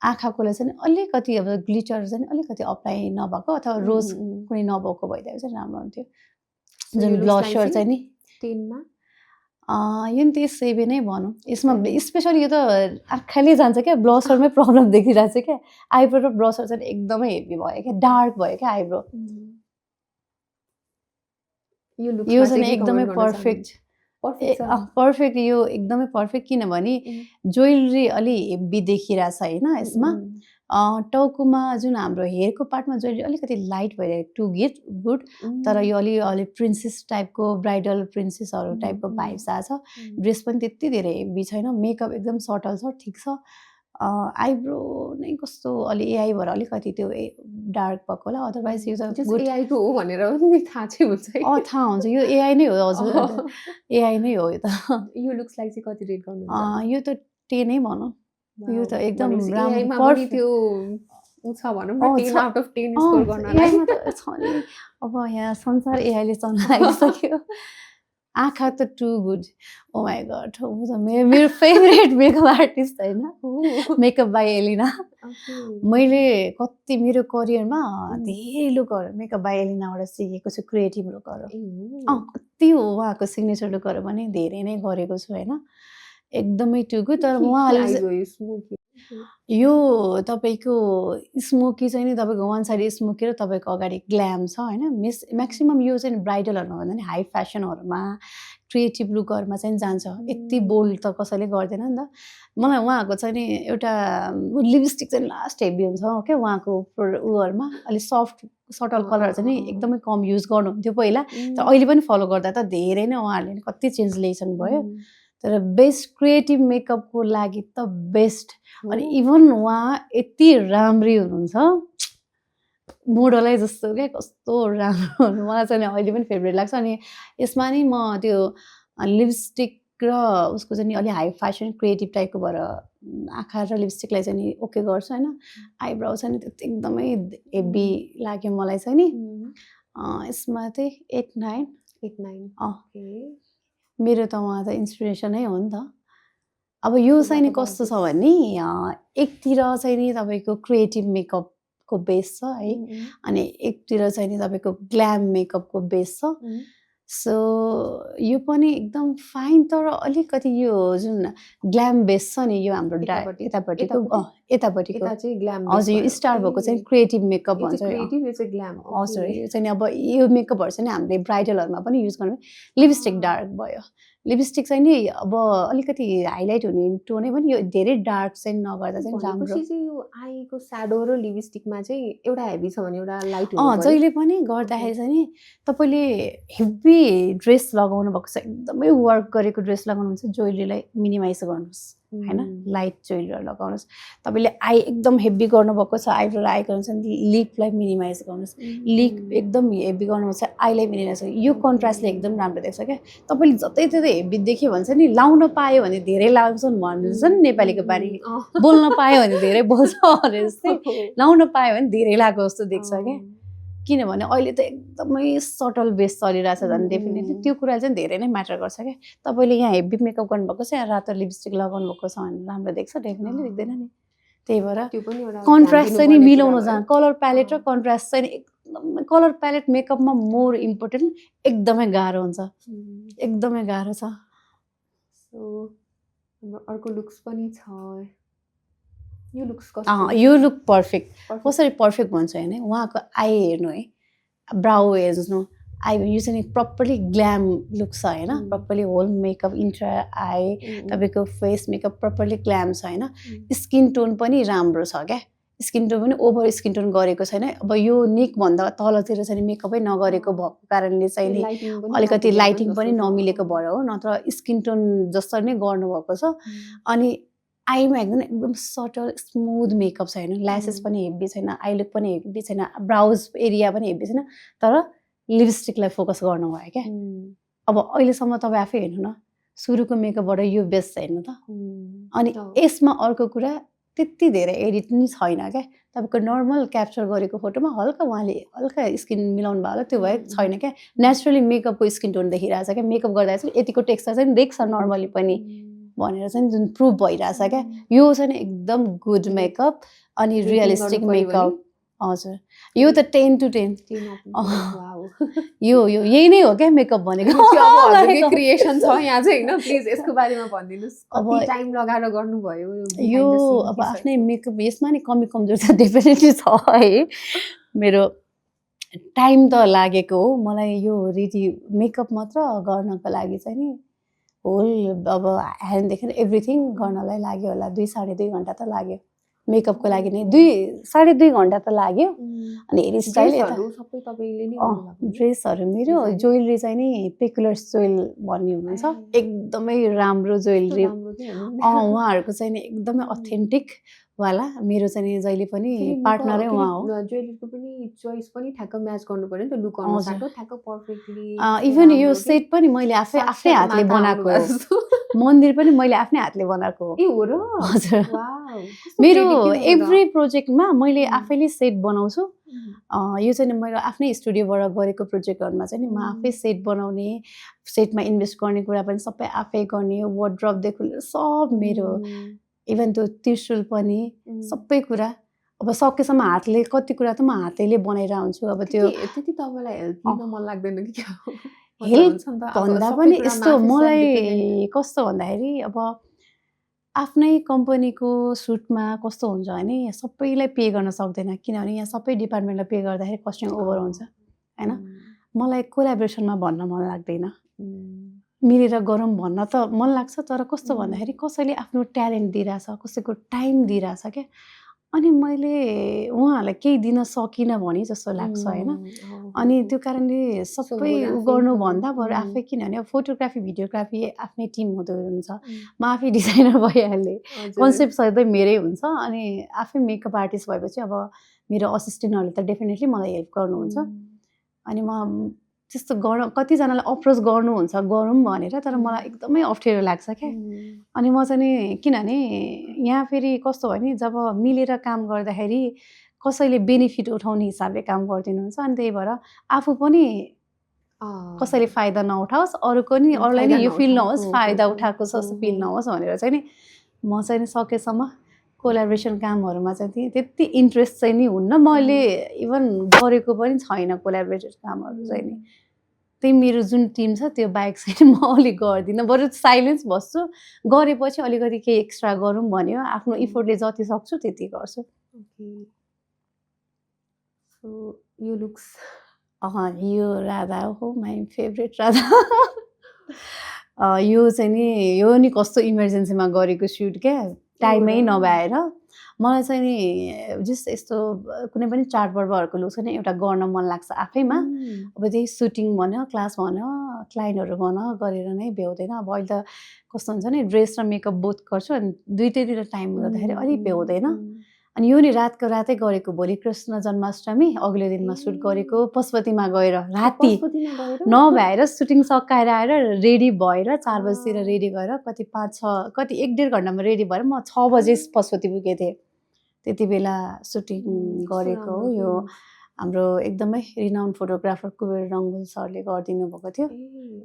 आँखाकोलाई चाहिँ अलिकति अब ग्लिटर चाहिँ अलिकति अप्लाई नभएको अथवा रोज कुनै नभएको भइदिएको चाहिँ राम्रो हुन्थ्यो जुन ब्लसर चाहिँ नि 10मा यो नि त्यही 7 नै भनौँ यसमा स्पेसली यो त आँखाले जान्छ क्या ब्लसरमै प्रब्लम देखिरहेको छ क्या आइब्रो र ब्लसर चाहिँ एकदमै हेभी भयो क्या डार्क भयो क्या आइब्रो यो चाहिँ एकदमै पर्फेक्ट यो एकदमै पर्फेक्ट किनभने ज्वेलरी अलि हेभी देखिरहेछ होइन यसमा टाउकोमा जुन हाम्रो हेयरको पार्टमा ज्वेलरी अलिकति लाइट भइरहेको टु गेट गुड तर यो अलि प्रिन्सेस टाइपको ब्राइडल प्रिन्सेसहरू टाइपको भाइब्स आएको छ ड्रेस पनि त्यति धेरै हेभी छैन मेकअप एकदम सटल छ ठिक छ आइब्रो नै कस्तो अलि एआई भएर अलिकति त्यो डार्क भएको होला अदरवाइज यो त एआईको हो भनेर पनि थाहा चाहिँ हुन्छ थाहा हुन्छ यो एआई नै हो हजुर एआई नै हो यो त यो लुक्सलाई चाहिँ कति रेट गर्नुहुन्छ यो त 10 नै भनौँ यो त एकदम राम्रो त्यो छ भनौँ न 10 आउट अफ 10 स्कोर गर्नलाई छ नि अब यहाँ संसार एआईले चल्न लागिसक्यो आँखा त too good oh my god मेरो फेभरेट मेकअप आर्टिस्ट होइन मेकअप बाई एलिना मैले कति मेरो करियरमा धेरै लुकहरू मेकअप बाई एलिनाबाट सिकेको छु क्रिएटिभ लुकहरू कति हो उहाँको सिग्नेचर लुकहरू पनि धेरै नै गरेको छु होइन एकदमै टु गुड तर उहाँले यो तपाईँको स्मोकी चाहिँ नि तपाईँको वान साइड स्मोकी र तपाईँको अगाडि ग्ल्याम छ होइन म्याक्सिमम् यो चाहिँ ब्राइडलहरूमा भन्दा नि हाई फेसनहरूमा क्रिएटिभ लुकहरूमा चाहिँ जान्छ यति बोल्ड त कसैले गर्दैन नि त मलाई उहाँको चाहिँ नि एउटा लिपस्टिक चाहिँ लास्ट हेभी हुन्छ क्या उहाँको उयोहरूमा अलिक सफ्ट सटल कलर चाहिँ नि एकदमै कम युज गर्नुहुन्थ्यो पहिला तर अहिले पनि फलो गर्दा त धेरै नै उहाँहरूले कति चेन्ज ल्याइसक्नु भयो तर बेस्ट क्रिएटिभ मेकअपको लागि त बेस्ट अनि इभन उहाँ यति राम्री हुनुहुन्छ मोडलै जस्तो क्या कस्तो राम्रो मलाई चाहिँ नि अहिले पनि फेभरेट लाग्छ अनि यसमा नि म त्यो लिपस्टिक र उसको चाहिँ नि अलि हाई फेसन क्रिएटिभ टाइपको भएर आँखा र लिपस्टिकलाई चाहिँ नि ओके गर्छु होइन आइब्राउ चाहिँ नि त्यो चाहिँ एकदमै हेभी लाग्यो मलाई चाहिँ नि यसमा चाहिँ 8-9 8-9 मेरो त उहाँ त इन्सपिरेसनै हो नि त अब यो चाहिँ नि कस्तो छ भने एकतिर चाहिँ नि तपाईँको क्रिएटिभ मेकअपको बेस छ है अनि एकतिर चाहिँ नि तपाईँको ग्ल्याम मेकअपको बेस छ सो यो पनि एकदम फाइन तर अलिकति यो जुन ग्ल्याम बेस छ नि यो हाम्रो यतापट्टिको हजुर यो स्टार भएको चाहिँ क्रिएटिभ मेकअप भन्छ हजुर यो चाहिँ अब यो मेकअपहरू चाहिँ हामीले ब्राइडलहरूमा पनि युज गर्नु लिपस्टिक डार्क भयो लिपस्टिक चाहिँ नि अब अलिकति हाइलाइट हुने टोनै पनि यो धेरै डार्क चाहिँ नगर्दा चाहिँ राम्रो यो आईको स्याडो र लिपस्टिकमा चाहिँ एउटा हेभी छ भने एउटा लाइट हुन्छ जहिले पनि गर्दाखेरि चाहिँ नि तपाईँले हेभी ड्रेस लगाउनु भएको छ एकदमै वर्क गरेको ड्रेस लगाउनुहुन्छ ज्वेलरीलाई मिनिमाइज गर्नुहोस् हैन लाइट ज्वेलरीहरू लगाउनुहोस् तपाईँले आई एकदम हेभी गर्नुभएको छ आइब्रो र आई गर्नुहुन्छ लिपलाई मिनिमाइज गर्नुहोस् लिप एकदम हेभी गर्नुभएको छ आईलाई मिनिमाइज यो कन्ट्रास्टले एकदम राम्रो देख्छ क्या तपाईँले जतै त्यतै हेभी देख्यो भने चाहिँ नि लाउन पायो भने धेरै लाग्छन् भन्छन् नेपालीको बानी बोल्न पायो भने धेरै बोल्छ अरे जस्तै लाउन पायो भने धेरै लाग्यो जस्तो देख्छ क्या किनभने अहिले त एकदमै सटल बेस चलिरहेछ झन् डेफिनेटली त्यो कुरा चाहिँ धेरै नै म्याटर गर्छ क्या तपाईँले यहाँ हेभी मेकअप गर्नुभएको छ यहाँ रातो लिपस्टिक लगाउनु भएको छ भने राम्रो देख्छ डेफिनेटली देख्दैन नि त्यही भएर कन्ट्रास्ट चाहिँ नि मिलाउनु जान्छ कलर प्यालेट र कन्ट्रास्ट चाहिँ एकदम कलर प्यालेट मेकअपमा मोर इम्पोर्टेन्ट एकदमै गाह्रो हुन्छ एकदमै गाह्रो छ अर्को लुक्स पनि छ यो लुक पर्फेक्ट कसरी पर्फेक्ट भन्छ होइन उहाँको आई हेर्नु है ब्राउ हेर्नु आई यो चाहिँ प्रपरली ग्ल्याम लुक छ होइन प्रपरली होल मेकअप इन्टर आई तपाईँको फेस मेकअप प्रपरली ग्ल्याम छ होइन स्किन टोन पनि राम्रो छ क्या स्किन टोन पनि ओभर स्किन टोन गरेको छैन अब यो नेकभन्दा तलतिर चाहिँ मेकअपै नगरेको भएको कारणले चाहिँ नि अलिकति लाइटिङ पनि नमिलेको भएर हो नत्र स्किन टोन जसरी नै गर्नुभएको छ अनि आईमा एकदम सटल स्मुथ मेकअप छ होइन ल्यासेस पनि हेभी छैन आई लुक पनि हेभी छैन ब्राउज एरिया पनि हेभी छैन तर लिपस्टिकलाई फोकस गर्नुभयो क्या अब अहिलेसम्म तपाईँ आफै हेर्नु न सुरुको मेकअपबाट यो बेस्ट हेर्नु त अनि यसमा अर्को कुरा त्यति धेरै एडिट नि छैन क्या तपाईँको नर्मल क्याप्चर गरेको फोटोमा हल्का उहाँले हल्का स्किन मिलाउनु भयो होला त्यो भए छैन क्या नेचुरली मेकअपको स्किन टोन देखिरहेछ क्या मेकअप गर्दा चाहिँ यतिको टेक्सचर चाहिँ देख्छ नर्मली पनि भनेर चाहिँ जुन प्रुभ भइरहेछ क्या यो चाहिँ एकदम गुड मेकअप अनि रियलिस्टिक मेकअप हजुर यो त 10 to 10 यो यही नै हो क्या मेकअप भनेको क्रिएसन छ यहाँ चाहिँ हैन प्लिज यसको बारेमा भनिदिनुस् कति टाइम लगाएर गर्नुभयो यो अब आफ्नै मेकअप यसमा नि कमी कमजोर त डेफिनेटली छ है मेरो टाइम त लागेको हो मलाई यो रेडी मेकअप मात्र गर्नको लागि चाहिँ नि होल अब ह्यान्डदेखि एभ्रिथिङ गर्नलाई लाग्यो होला 2-2.5 घन्टा त लाग्यो मेकअपको लागि नै 2-2.5 घन्टा त लाग्यो अनि हेयर स्टाइल सबै तपाईले नै ड्रेसहरू मेरो ज्वेलरी चाहिँ नि पेकुलर ज्वेल भन्ने हुनुहुन्छ एकदमै राम्रो ज्वेलरी उहाँहरूको चाहिँ नि एकदमै अथेन्टिक वाला मेरो चाहिँ नि जहिले पनि पार्टनरै उहाँ हो ज्वेलरीको पनि चोइस पनि ठ्याक्क म्याच गर्नु पर्यो नि त लुक अनुसारको ठ्याक्क पर्फेक्टली इभन यो सेट पनि मैले आफ्नै हातले बनाएको मन्दिर पनि मैले आफ्नै हातले बनाएको ए हो र हजुर वाउ मेरो एभ्री प्रोजेक्टमा मैले आफैले सेट बनाउँछु यो चाहिँ मेरो आफ्नै स्टुडियोबाट गरेको प्रोजेक्टहरुमा चाहिँ नि म आफै सेट बनाउने सेटमा इन्भेस्ट गर्ने कुरा पनि सबै आफै गर्ने वार्डरोबदेखि लिएर सब मेरो इभन त्यो त्रिशूल पनि सबै कुरा अब सकेसम्म हातले कति कुरा त म हातैले बनाएर हुन्छु अब त्यो त्यति तपाईलाई हेल्प दिन मन लाग्दैन कि क्या हेल्प भन्दा पनि यस्तो मलाई कस्तो भन्दाखेरि अब आफ्नै कम्पनीको सुटमा कस्तो हुन्छ भने सबैलाई पे गर्न सक्दैन किनभने यहाँ सबै डिपार्टमेन्टलाई पे गर्दाखेरि कस्टिङ ओभर हुन्छ हैन मलाई कोलाबोरेसनमा भन्न मन लाग्दैन मिलेर गरौँ भन्न त मन लाग्छ तर कस्तो भन्दाखेरि कसैले आफ्नो ट्यालेन्ट दिइराछ कसैको टाइम दिइराछ क्या अनि मैले उहाँहरूलाई केही दिन सकिनँ भने जस्तो लाग्छ होइन। अनि त्यो कारणले सबै उ गर्नुभन्दा बरु आफै, किनभने अब फोटोग्राफी भिडियोग्राफी आफ्नै टिम हुँदो हुन्छ, म आफै डिजाइनर भइहालेँ, कन्सेप्ट सधैँ मेरै हुन्छ। अनि आफै मेकअप आर्टिस्ट भएपछि अब मेरो असिस्टेन्टहरूले त डेफिनेटली मलाई हेल्प गर्नुहुन्छ। अनि म त्यस्तो गर्न कतिजनालाई अप्रोच गर्नुहुन्छ गरौँ भनेर, तर मलाई एकदमै अप्ठ्यारो लाग्छ क्या। अनि म चाहिँ नि किनभने यहाँ फेरि कस्तो भयो नि, जब मिलेर काम गर्दाखेरि कसैले बेनिफिट उठाउने हिसाबले काम गरिदिनुहुन्छ। अनि त्यही भएर आफू पनि कसैले फाइदा नउठाओस्, अरूको नि अरूलाई नि यो फिल नहोस् फाइदा उठाएको जस्तो फिल नहोस् भनेर चाहिँ नि म चाहिँ नि सकेसम्म कोलाबोरेसन कामहरूमा चाहिँ त्यति इन्ट्रेस्ट चाहिँ नि हुन्न। मैले इभन गरेको पनि छैन कोलाबोरेटेड कामहरू चाहिँ नि। त्यही मेरो जुन टिम छ त्यो बाहेक चाहिँ म अलिक गर्दिनँ, बरु साइलेन्स बस्छु। गरेपछि अलिकति केही एक्स्ट्रा गरौँ भन्यो, आफ्नो इफोर्टले जति सक्छु त्यति गर्छु। यो लुक्स यो राधा हो, माई फेभरेट राधा। यो चाहिँ नि यो नि कस्तो इमर्जेन्सीमा गरेको सुट क्या, टाइमै नभएर। मलाई चाहिँ नि जस्ट यस्तो कुनै पनि चाडपर्वहरूको लुक्स नि एउटा गर्न मन लाग्छ आफैमा। अब त्यही सुटिङ भन्यो, क्लास भन्यो, क्लाइन्टहरू भन गरेर नै भ्याउँदैन। अब अहिले त कस्तो हुन्छ नि, ड्रेस र मेकअप बोथ गर्छु, अनि दुइटैतिर टाइम गर्दाखेरि अलिक भ्याउँदैन। अनि यो नि रातको रातै गरेको, भोलि कृष्ण जन्माष्टमी अघिल्लो दिनमा सुट गरेको, पशुपतिमा गएर राति नभएर सुटिङ सकाएर आएर रेडी भएर 4 बजीतिर रेडी भएर कति 5-6 कति 1-1.5 घन्टामा रेडी भएर म 6 बजे पशुपति पुगेको थिएँ। त्यति बेला सुटिङ गरेको हो। यो हाम्रो एकदमै रिनाउन्ड फोटोग्राफर कुबेर रङ्गुल सरले गरिदिनु भएको थियो।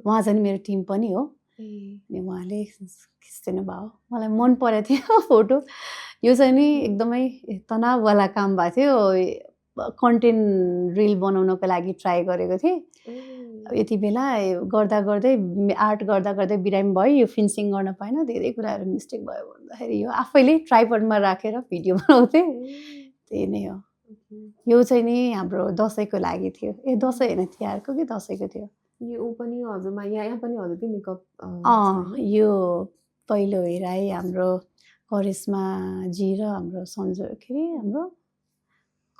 उहाँ चाहिँ मेरो टिम पनि हो। अनि उहाँले खिचिदिनु भयो, मलाई मन परेको थियो फोटो। यो चाहिँ नि एकदमै तनाववाला काम भएको थियो। कन्टेन्ट रिल बनाउनको लागि ट्राई गरेको थिएँ। यति बेला गर्दा गर्दै आर्ट गर्दा गर्दै बिरामी भयो, यो फिनिसिङ गर्न पाएन, धेरै कुराहरू मिस्टेक भयो भन्दाखेरि यो आफैले ट्राइपडमा राखेर भिडियो बनाउँथेँ। त्यही नै हो। यो चाहिँ नि हाम्रो दसैँको लागि थियो। दसैँ होइन, तिहारको कि दसैँको थियो। यो पनि हजुरमा यहाँ पनि हजुरकै मेकअप? यो पहिलो हेराइ हाम्रो करिश्मा जी र हाम्रो सन्जो के अरे हाम्रो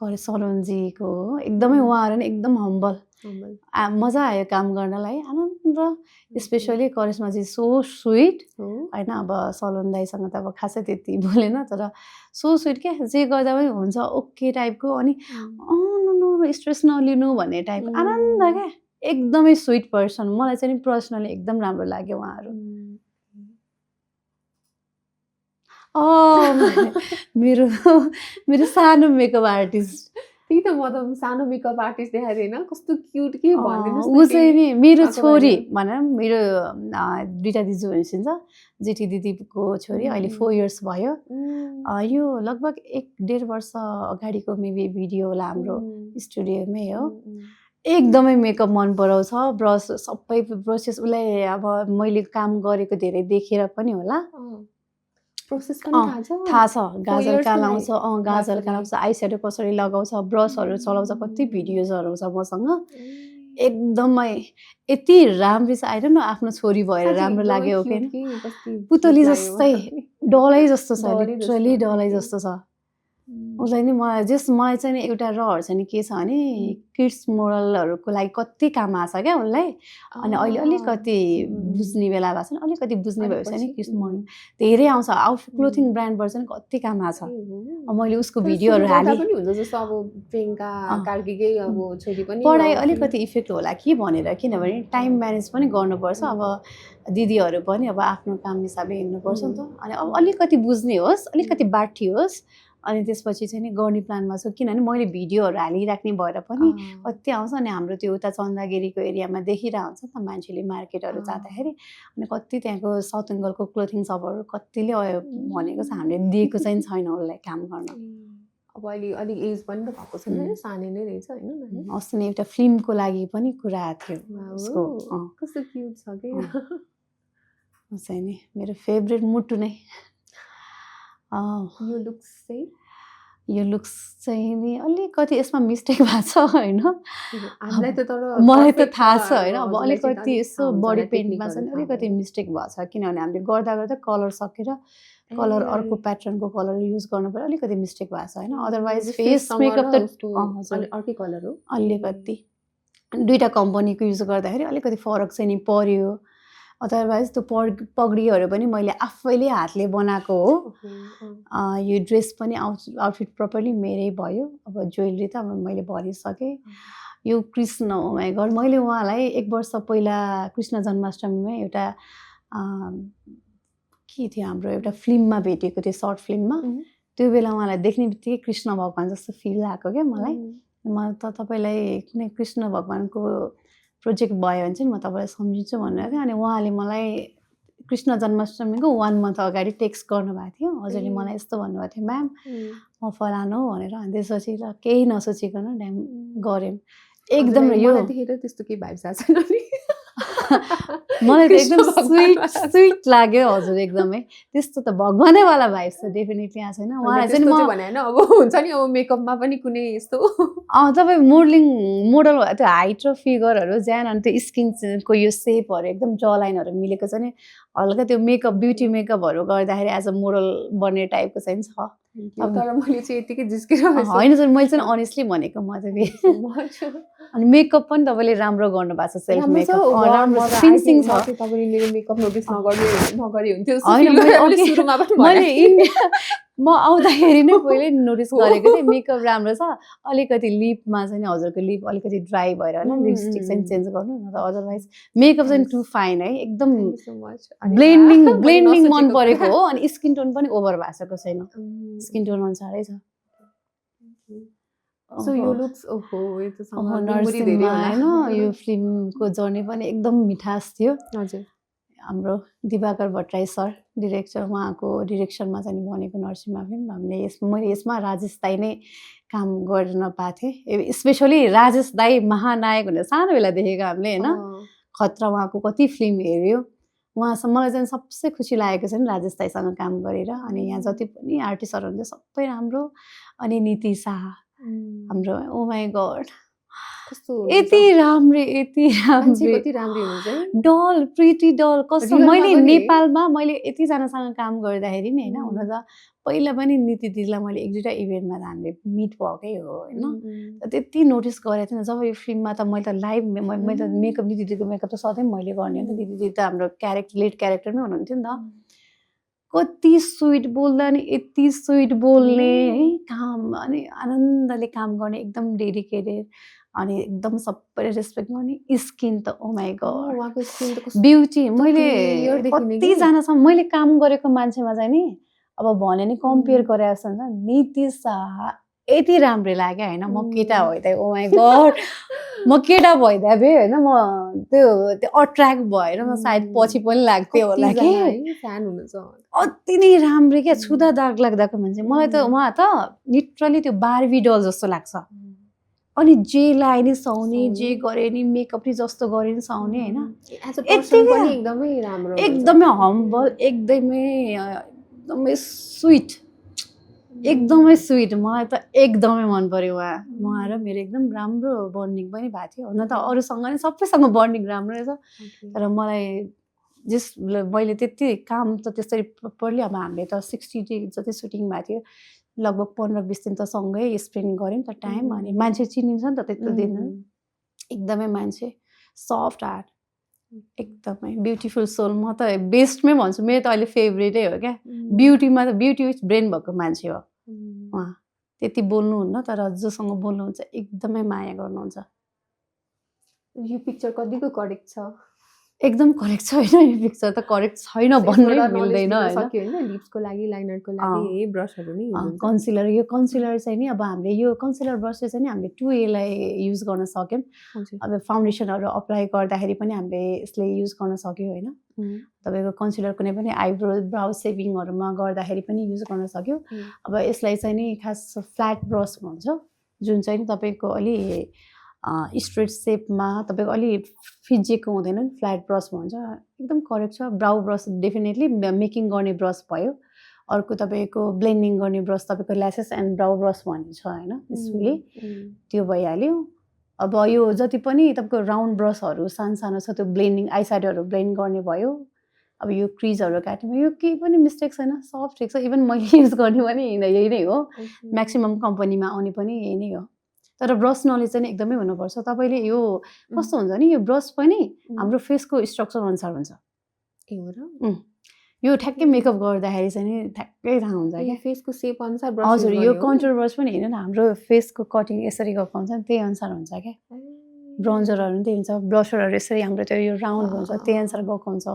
सलोनजीको हो। एकदमै उहाँहरू नि एकदम हम्बल, मजा आयो काम गर्नलाई, आनन्द। स्पेसली करिश्माजी सो स्विट होइन। अब सलोन दाईसँग त अब खासै त्यति बोलेन, तर सो स्विट क्या, जे गर्दा पनि हुन्छ ओके टाइपको। अनि स्ट्रेस नलिनु भन्ने टाइप, आनन्द क्या, एकदमै स्विट पर्सन। मलाई चाहिँ नि पर्सनली एकदम राम्रो लाग्यो उहाँहरू। मेरो मेरो सानो मेकअप आर्टिस्ट। त्यही त, म त सानो मेकअप आर्टिस्ट देखाएको थिएन, कस्तो क्युट के भनिदिनुहोस् न। ऊ चाहिँ नि मेरो छोरी भनौँ, मेरो 2टा दिजु हुनुहुन्छ, जेठी दिदीको छोरी, अहिले 4 इयर्स भयो। यो लगभग 1-1.5 वर्ष अगाडिको मेबी भिडियो होला, हाम्रो स्टुडियोमै हो। एकदमै मेकअप मन पराउँछ, ब्रस सबै ब्रसेस उसलाई अब मैले काम गरेको धेरै देखेर पनि होला, प्रोसेस पनि थाहा छ। गाजर कालाउँछ, गाजर कालाउँछ, आई स्याडो कसरी लगाउँछ, ब्रसहरू चलाउँछ, कति भिडियोजहरू छ मसँग। एकदमै यति राम्रो छ, आइडोन्ट नो आफ्नो छोरी भएर राम्रो लाग्यो हो कि। पुतली जस्तै, डलै जस्तो छ, लिटरली डलै जस्तो छ उसलाई नि। मलाई चाहिँ नि एउटा रहर छ नि, के छ भने किड्स मोडलहरूको लागि कति काम आछ क्या उसलाई। अनि अहिले अलिकति बुझ्ने बेला भएको छ नि, अलिकति बुझ्ने भएपछि नि किड्स मोडल धेरै आउँछ। आउटफिट क्लोथिङ ब्रान्डबाट चाहिँ कति काम आछ। मैले उसको भिडियोहरू हालेँ। पढाइ अलिकति इफेक्ट होला कि भनेर, किनभने टाइम म्यानेज पनि गर्नुपर्छ। अब दिदीहरू पनि अब आफ्नो काम हिसाबले हिँड्नुपर्छ नि त। अनि अब अलिकति बुझ्ने होस्, अलिकति बाठी होस्, अनि त्यसपछि चाहिँ नि गर्ने प्लानमा छु। किनभने मैले भिडियोहरू हालिराख्ने भएर पनि कति आउँछ। अनि हाम्रो त्यो उता चन्दागिरीको एरियामा देखिरहेको हुन्छ नि त मान्छेले मार्केटहरू जाँदाखेरि। अनि कति त्यहाँको साउथ बेङ्गलको क्लोथिङ सपहरू कतिले भनेको छ, हामीले दिएको चाहिँ छैन उसलाई काम गर्न। अब अहिले अलिक एज पनि त भएको छैन, सानै नै रहेछ होइन। अस्ति नै एउटा फिल्मको लागि पनि कुरा आएको थियो उसको। कस्तो क्युट छ कि चाहिँ नि मेरो फेभरेट मुटु नै। यो लुक्स चाहिँ नि अलिकति यसमा मिस्टेक भएको छ होइन, मलाई त थाहा छ होइन। अब अलिकति यसो बडी पेन्टमा चाहिँ अलिकति मिस्टेक भएको छ, किनभने हामीले गर्दा गर्दा कलर सकेर कलर ए, अर्को प्याटर्नको कलर युज गर्नु पर्यो अलिकति मिस्टेक भएको छ होइन otherwise just face face makeup सँग र त उसको हजुर अर्कै कलर हो अलिकति दुईवटा कम्पनीको युज गर्दाखेरि अलिकति फरक चाहिँ नि पर्यो अदरवाइज त्यो पगडीहरू पनि मैले आफैले हातले बनाएको हो यो ड्रेस पनि आउटफिट प्रपरली मेरै भयो अब ज्वेलरी त अब मैले भनिसकेँ यो कृष्ण हो माई गड मैले उहाँलाई 1 वर्ष पहिला कृष्ण जन्माष्टमीमा एउटा के थियो हाम्रो एउटा फिल्ममा भेटेको थियो सर्ट फिल्ममा त्यो बेला उहाँलाई देख्ने बित्तिकै कृष्ण भगवान् जस्तो फिल आएको क्या मलाई म त तपाईँलाई कुनै कृष्ण भगवान्को प्रोजेक्ट भयो भने चाहिँ म तपाईँलाई सम्झिन्छु भनेर थियो अनि उहाँले मलाई कृष्ण जन्माष्टमीको 1 month अगाडि टेक्स्ट गर्नुभएको थियो हजुरले मलाई यस्तो भन्नुभएको थियो म्याम म फलानु हो भनेर अनि त्यसपछि ल केही नसोचिकन ड्याम गऱ्यौँ एकदम यो देखेर त्यस्तो केही भाइब्स आएको छैन नि मलाई त कृष्ण एकदम भगवान स्विट लाग्यो हजुर एकदमै त्यस्तो त भगवानैवाला भाइब्स त डेफिनेटली आएको छैन उहाँलाई चाहिँ त्यस्तो म चाहिँ भने होइन अब हुन्छ नि अब मेकअपमा पनि कुनै यस्तो तपाईँ मोडल त्यो हाइट र फिगरहरू ज्यान अनि त्यो स्किनको यो सेपहरू एकदम जलाइनहरू मिलेको छ नि हल्का त्यो मेकअप ब्युटी मेकअपहरू गर्दाखेरि एज अ मोडल बन्ने टाइपको चाहिँ छ तर मैले चाहिँ यतिकै जिस्केर होइन सर मैले चाहिँ अनेस्टली भनेको म चाहिँ अनि मेकअप पनि तपाईँले राम्रो गर्नु भएको छ सेल्फ मेकअप राम्रो फिनिसिङ छ तपाईँले मेरो मेकअप नोटिस नगरे हुन्थ्यो होइन मैले इन्डिया म आउँदाखेरि नै पहिले नोटिस गरेको थिएँ मेकअप राम्रो छ अलिकति लिपमा चाहिँ हजुरको लिप अलिकति ड्राई भएर होइन लिपस्टिक चाहिँ चेन्ज गर्नु न त अदरवाइज मेकअप चाहिँ टु फाइन है एकदम ब्लेन्डिङ मन परेको हो अनि स्किन टोन पनि ओभर भएको छैन स्किन टोन अनुसारै छ सो यो लुक्स ओहो नर्सिङमा होइन यो फिल्मको जर्नी पनि एकदम मिठास थियो हजुर हाम्रो दिवाकर भट्टराई सर डिरेक्टर उहाँको डिरेक्सनमा चाहिँ बनेको नरसिम्हा फिल्म हामीले मैले यसमा राजेश दाई नै काम गर्न पाएको थिएँ स्पेसली राजेश दाई महानायक भनेर सानो बेला देखेको हामीले होइन खतरा उहाँको कति फिल्म हेऱ्यो उहाँसँग मलाई चाहिँ सबसे खुसी लागेको छ नि राजेश दाईसँग काम गरेर अनि यहाँ जति पनि आर्टिस्टहरू हुन्थ्यो सबै राम्रो अनि नीति शाह हाम्रो ओ माई गड यति राम्री डल प्रिटी डल कस्तो मैले नेपालमा मैले यतिजनासँग काम गर्दाखेरि नि होइन हुन त पहिला पनि नीति दिदीलाई मैले 1-2टा इभेन्टमा त हामीले मिट भएकै हो होइन त्यति नोटिस गरेको थिएन जब यो फिल्ममा त मैले त लाइभ मैले त मेकअप नीति दिदीको मेकअप त सधैँ मैले गर्ने हो नि त दिदी दिदी त हाम्रो लिड क्यारेक्टरमै हुनुहुन्थ्यो नि त कति स्विट बोल्दा नि यति स्विट बोल्ने है काम अनि आनन्दले काम गर्ने एकदम डेडिकेटेड अनि एकदम सबैले रेस्पेक्ट गर्ने स्किन त ओ माई गड ब्युटी मैले कतिजनासँग मैले काम गरेको मान्छेमा चाहिँ नि अब भने नि कम्पेयर गरेर छ नीति शाह यति राम्रो लाग्यो होइन म केटा भइदिएँ ओ माई गड म केटा भइदिएँ बे होइन म त्यो अट्र्याक्ट भएर म सायद पछि पनि लाग्थ्यो होला कि अति नै राम्रो क्या छुँदा दाग लाग्दाको मान्छे मलाई त उहाँ त लिटरली त्यो बार्बी डल जस्तो लाग्छ अनि जे लाए नि सुहाउने जे गरे नि मेकअप नि जस्तो गरे नि सुहाउने होइन एकदमै हम्बल एकदमै स्विट मलाई त एकदमै मन पर्यो उहाँ र मेरो एकदम राम्रो बन्डिङ पनि भएको थियो हुन त अरूसँग नि सबैसँग बन्डिङ राम्रो रहेछ तर मलाई मैले त्यति काम त त्यसरी प्रपरली अब हामीले त 60 डे जति सुटिङ भएको थियो लगभग 15-20 दिन त सँगै स्पेन्ड गऱ्यौँ त टाइम अनि मान्छे चिनिन्छ नि त त्यत्रो दिन एकदमै मान्छे सफ्ट हार्ट एकदमै ब्युटिफुल सोल म त बेस्टमै भन्छु मेरो त अहिले फेभरेटै हो क्या ब्युटीमा त ब्युटी विथ ब्रेन भएको मान्छे हो उहाँ त्यति बोल्नुहुन्न तर जोसँग बोल्नुहुन्छ एकदमै माया गर्नुहुन्छ यो पिक्चर कतिको करेक्ट छ एकदम करेक्ट छ होइन यो पिक्चर त करेक्ट छैन भन्नै मिल्दैन होइन लिप्सको लागि लाइनरको लागि ब्रसहरू नि कन्सिलर यो कन्सिलर चाहिँ नि अब हामीले यो कन्सिलर ब्रस चाहिँ नि हामीले 2A युज गर्न सक्यौँ अब फाउन्डेसनहरू अप्लाई गर्दाखेरि पनि हामीले यसले युज गर्न सक्यो होइन तपाईँको कन्सिलर कुनै पनि आइब्रो ब्राउ सेभिङहरूमा गर्दाखेरि पनि युज गर्न सक्यो अब यसलाई चाहिँ नि खास फ्ल्याट ब्रस भन्छ जुन चाहिँ नि तपाईँको अलि स्ट्रेट सेपमा तपाईँको अलि फिजिएको हुँदैन नि फ्ल्याट ब्रस भन्छ एकदम करेक्ट छ ब्राउ ब्रस डेफिनेटली मेकिङ गर्ने ब्रस भयो अर्को तपाईँको ब्लेन्डिङ गर्ने ब्रस तपाईँको ल्यासेस एन्ड ब्राउ ब्रस भन्ने छ होइन स्पेसली त्यो भइहाल्यो अब यो जति पनि तपाईँको राउन्ड ब्रसहरू सानो सानो छ त्यो ब्लेन्डिङ आई स्याडोहरू ब्लेन्ड गर्ने भयो अब यो क्रिजहरू काट्नुमा यो केही पनि मिस्टेक छैन, सब ठिक छ। इभन मैले युज गर्ने पनि यही नै हो, म्याक्सिमम् कम्पनीमा आउने पनि यही नै हो। तर ब्रस नलेज चाहिँ एकदमै हुनुपर्छ। तपाईँले यो कस्तो हुन्छ नि, यो ब्रस पनि हाम्रो फेसको स्ट्रक्चर अनुसार हुन्छ। ए हो र? यो ठ्याक्कै मेकअप गर्दाखेरि चाहिँ नि ठ्याक्कै थाहा हुन्छ क्या। फेसको सेप अनुसार ब्रस हजुर, यो कन्टुर ब्रस पनि हेर्नु न, हाम्रो फेसको कटिङ यसरी गएको हुन्छ नि, त्यही अनुसार हुन्छ क्या। ब्रोन्जरहरू पनि त्यही हुन्छ, ब्लसरहरू यसरी हाम्रो त्यो यो राउन्ड हुन्छ, त्यही अनुसार गएको हुन्छ।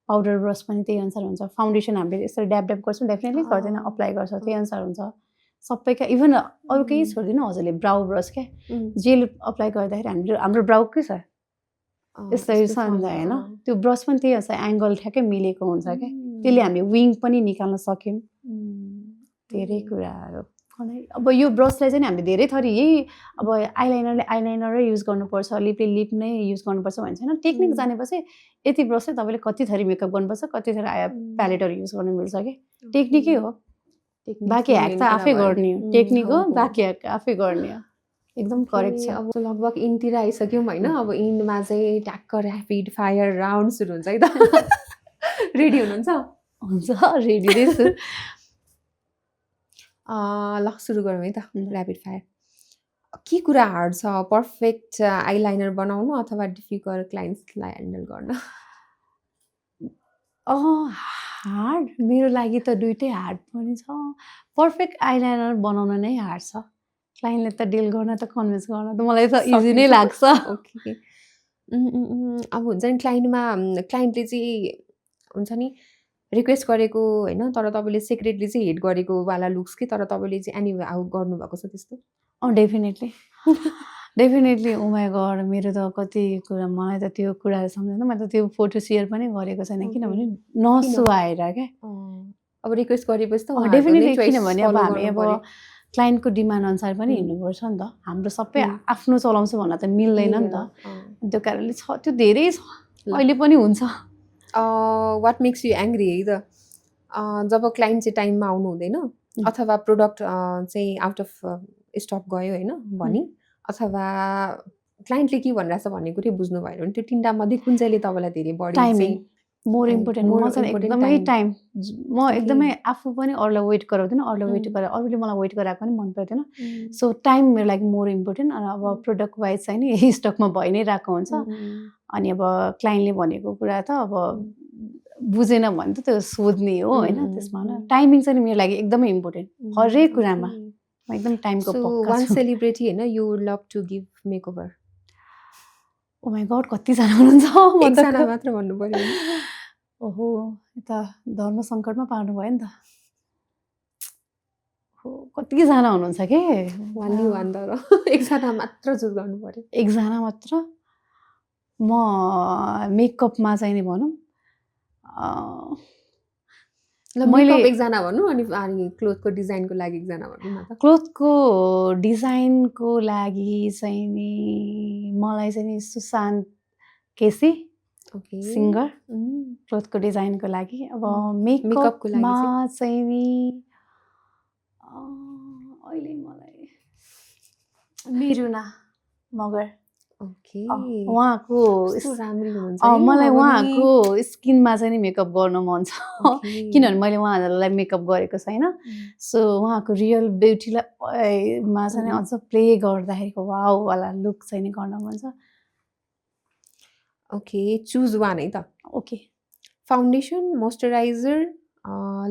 पाउडर ब्रस पनि त्यही अनुसार हुन्छ। फाउन्डेसन हामीले यसरी ड्याब ड्याब गर्छौँ, डेफिनेटली गर्दैन, अप्लाई गर्छ, त्यही अनुसार हुन्छ सबैका। इभन अरू केही छोड्दिनँ हजुरले, ब्राउ ब्रस क्या, जेल अप्लाई गर्दाखेरि हाम्रो ब्राउ के छ यसरी छ नि त होइन, त्यो ब्रस पनि त्यही हुन्छ, एङ्गल ठ्याक्कै मिलेको हुन्छ क्या, त्यसले हामीले विङ पनि निकाल्न सक्यौँ। धेरै कुराहरू। अब यो ब्रसलाई चाहिँ हामीले धेरै थरी, यही अब आइलाइनरले आइलाइनरै युज गर्नुपर्छ, लिपले लिप नै युज गर्नुपर्छ भन्छ होइन। टेक्निक जानेपछि यति ब्रसले तपाईँले कति थरी मेकअप गर्नुपर्छ, कति थरी प्यालेटहरू युज गर्नु मिल्छ कि, टेक्निकै हो। बाँकी ह्याक त आफै गर्ने हो, टेक्निक हो, बाँकी ह्याक आफै गर्ने हो। एकदम करेक्ट छ। अब लगभग इनतिर आइसक्यौँ होइन। अब इनमा चाहिँ ट्याक्क ऱ्यापिड फायर राउन्ड सुरु हुन्छ है त। रेडी हुनुहुन्छ? हुन्छ, रेडी नै छु। ल सुरु गरौँ है त, ऱ्यापिड फायर। के कुरा हार्ड छ, पर्फेक्ट आइलाइनर बनाउनु अथवा डिफिकल्ट क्लाइन्ट्सलाई ह्यान्डल गर्न? हार्ड मेरो लागि त दुइटै हार्ड पनि छ। पर्फेक्ट आइलाइनर बनाउन नै हार्ड छ, क्लाइन्टले त डिल गर्न त कन्भिन्स गर्न त मलाई त इजी नै लाग्छ। ओके। अब हुन्छ नि क्लाइन्टले चाहिँ हुन्छ नि रिक्वेस्ट गरेको होइन, तर तपाईँले सिक्रेटली चाहिँ हेट गरेको वाला लुक्स कि, तर तपाईँले चाहिँ एनी आउट गर्नुभएको छ त्यस्तो? Definitely definitely. Oh my god, मेरो त कति कुरा मलाई त त्यो कुराहरू सम्झँदैन। मैले त त्यो फोटो सेयर पनि गरेको छैन, किनभने नसुहाएर क्या। अब रिक्वेस्ट गरेपछि त डेफिनेटली, किनभने अब हामी अब क्लाइन्टको डिमान्ड अनुसार पनि हिँड्नुपर्छ नि त। हाम्रो सबै आफ्नो चलाउँछु भन्न त मिल्दैन नि त। त्यो कारणले छ, त्यो धेरै छ, अहिले पनि हुन्छ। वाट मेक्स यु एङ्ग्री है त, जब क्लाइन्ट चाहिँ टाइममा आउनु हुँदैन अथवा प्रोडक्ट चाहिँ आउट अफ स्टक गयो होइन भनी, अथवा क्लाइन्टले के भनिरहेछ भन्ने कुरै बुझ्नु भएन भने, त्यो तिनवटा मध्ये कुन चाहिँले तपाईँलाई धेरै बढी टाइमिङ मोर इम्पोर्टेन्ट। म चाहिँ एकदमै टाइम, म एकदमै आफू पनि अरूलाई वेट गराउँदिनँ, अरूले मलाई वेट गराएको पनि मन पर्दैन। सो टाइम मेरो लागि मोर इम्पोर्टेन्ट। अब प्रोडक्ट वाइज चाहिँ नि स्टकमा भइ नै रहेको हुन्छ। अनि अब क्लाइन्टले भनेको कुरा त अब बुझेन भने त त्यो सोध्ने हो होइन। त्यसमा टाइमिङ चाहिँ मेरो लागि एकदमै इम्पोर्टेन्ट, हरेक कुरामा म एकदम टाइमको पक्का वान छु। सेलिब्रिटी होइन you would love to give makeover? Oh my god, कतिजना हुनुहुन्छ? एकजना मात्र भन्नु पर्यो। ओहो, यता धर्म सङ्कटमा पार्नु भयो नि त। कतिजना हुनुहुन्छ के? वान तर एकजना मात्र चुज गर्नु पर्यो। एकजना मात्र? म मेकअपमा चाहिँ नि भनौँ मैले एकजना भन्नु, अनि क्लोथको डिजाइनको लागि एकजना भन्नु न त। क्लोथको डिजाइनको लागि चाहिँ नि मलाई चाहिँ नि सुशान्त केसी सिङ्गर, क्लोथको डिजाइनको लागि। अब मेकअपमा चाहिँ नि अहिले मलाई मिरुना मगर, उहाँको मलाई उहाँको स्किनमा चाहिँ नि मेकअप गर्न मन छ, किनभने मैले उहाँहरूलाई मेकअप गरेको छैन। सो उहाँको रियल ब्युटीलाई मा चाहिँ नि अझ प्ले गर्दाखेरिको वाउ वाला लुक चाहिँ नि गर्न मन छ। ओके, चुज वान है त। ओके, फाउन्डेसन, मोइस्चराइजर,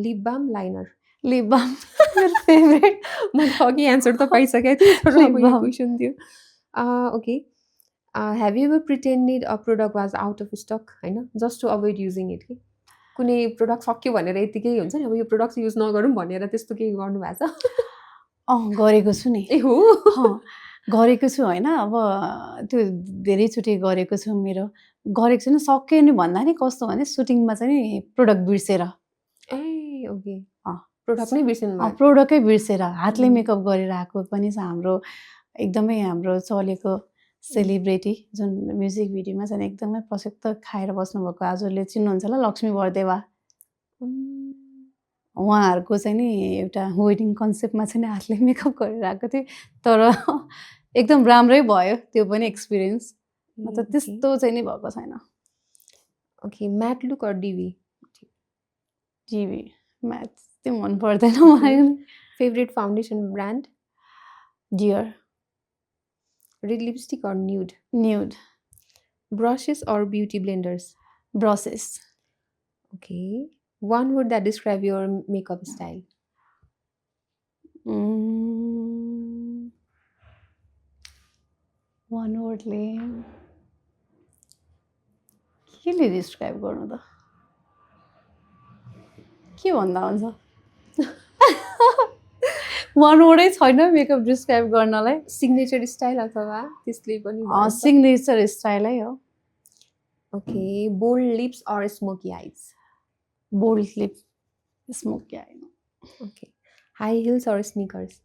लिप बाम, लाइनर? लिप बाम मेरो फेभरेट। मैले अघि एन्सर त पाइसकेको थिएँ, तर अब यो क्वेसन थियो। Okay, have you ever pretended a product was out of stock होइन, just to avoid using it? कि कुनै प्रोडक्ट सक्यो भनेर यतिकै हुन्छ नि, अब यो प्रोडक्ट युज नगरौँ भनेर त्यस्तो केही गर्नु भएको छ? गरेको छु नि। ए हो, गरेको छु होइन। अब त्यो धेरैचोटि गरेको छु। मेरो गरेको छु नि, सक्यो नि भन्दा नि कस्तो भने सुटिङमा चाहिँ नि प्रोडक्ट बिर्सेर, ओके प्रोडक्ट नै बिर्सिनु भयो? प्रोडक्टै बिर्सेर हातले मेकअप गरेर आएको पनि छ। हाम्रो एकदमै हाम्रो चलेको सेलिब्रिटी जुन म्युजिक भिडियोमा चाहिँ एकदमै प्रसिद्ध खाएर बस्नुभएको, हजुरले चिन्नुहुन्छ होला, लक्ष्मी बरदेवा। उहाँहरूको चाहिँ नि एउटा वेडिङ कन्सेप्टमा चाहिँ नि हातले मेकअप गरेर आएको थिएँ, तर एकदम राम्रै भयो त्यो पनि एक्सपिरियन्स। मतलब त्यस्तो चाहिँ नि भएको छैन। Okay, matte look or dewy? Dewy matte त्यो मन पर्दैन मलाई favourite foundation brand dear red lipstick or nude nude brushes or beauty blenders brushes okay one word that describe your makeup style one वर्डले केले डिस्क्राइब गर्नु त के भन्दा हुन्छ वान वर्डै छैन मेकअप डिस्क्राइब गर्नलाई सिग्नेचर स्टाइल अथवा त्यसले पनि सिग्नेचर स्टाइलै हो okay bold lips or smoky eyes bold lip smoky आएन okay high heels or sneakers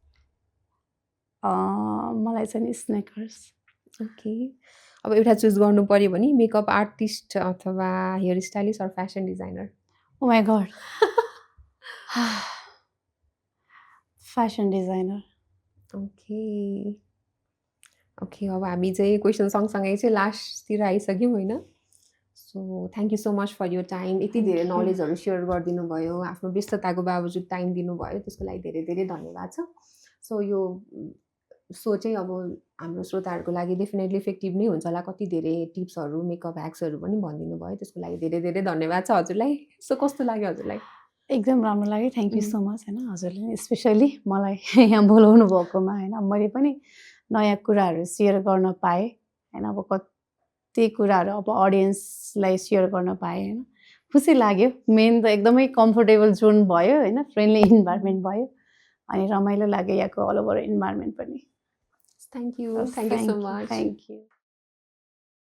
मलाई चाहिँ स्नेकर्स ओके अब एउटा चुज गर्नु पर्यो भने मेकअप आर्टिस्ट अथवा hair stylist or fashion designer oh my god fashion designer okay okay अब हामी चाहिँ क्वेसन सँगसँगै चाहिँ लास्टतिर आइसक्यौँ होइन so thank you so much for your time यति धेरै नलेजहरू सेयर गरिदिनु भयो आफ्नो व्यस्तताको बावजुद टाइम दिनुभयो त्यसको लागि धेरै धेरै धन्यवाद छ सो यो सो चाहिँ अब हाम्रो श्रोताहरूको लागि डेफिनेटली इफेक्टिभ नै हुन्छ होला कति धेरै टिप्सहरू मेकअप ह्याक्सहरू पनि भनिदिनु भयो त्यसको लागि धेरै धेरै धन्यवाद छ हजुरलाई सो कस्तो लाग्यो हजुरलाई एकदम राम्रो लाग्यो थ्याङ्क यू सो मच होइन हजुरले स्पेसली मलाई यहाँ बोलाउनु भएकोमा होइन मैले पनि नयाँ कुराहरू सेयर गर्न पाएँ होइन अब कति कुराहरू अब अडियन्सलाई सेयर गर्न पाएँ होइन खुसी लाग्यो मेन त एकदमै कम्फोर्टेबल जोन भयो होइन फ्रेन्डली इन्भाइरोमेन्ट भयो अनि रमाइलो लाग्यो यहाँको अल ओभर इन्भाइरोमेन्ट पनि thank you so much thank you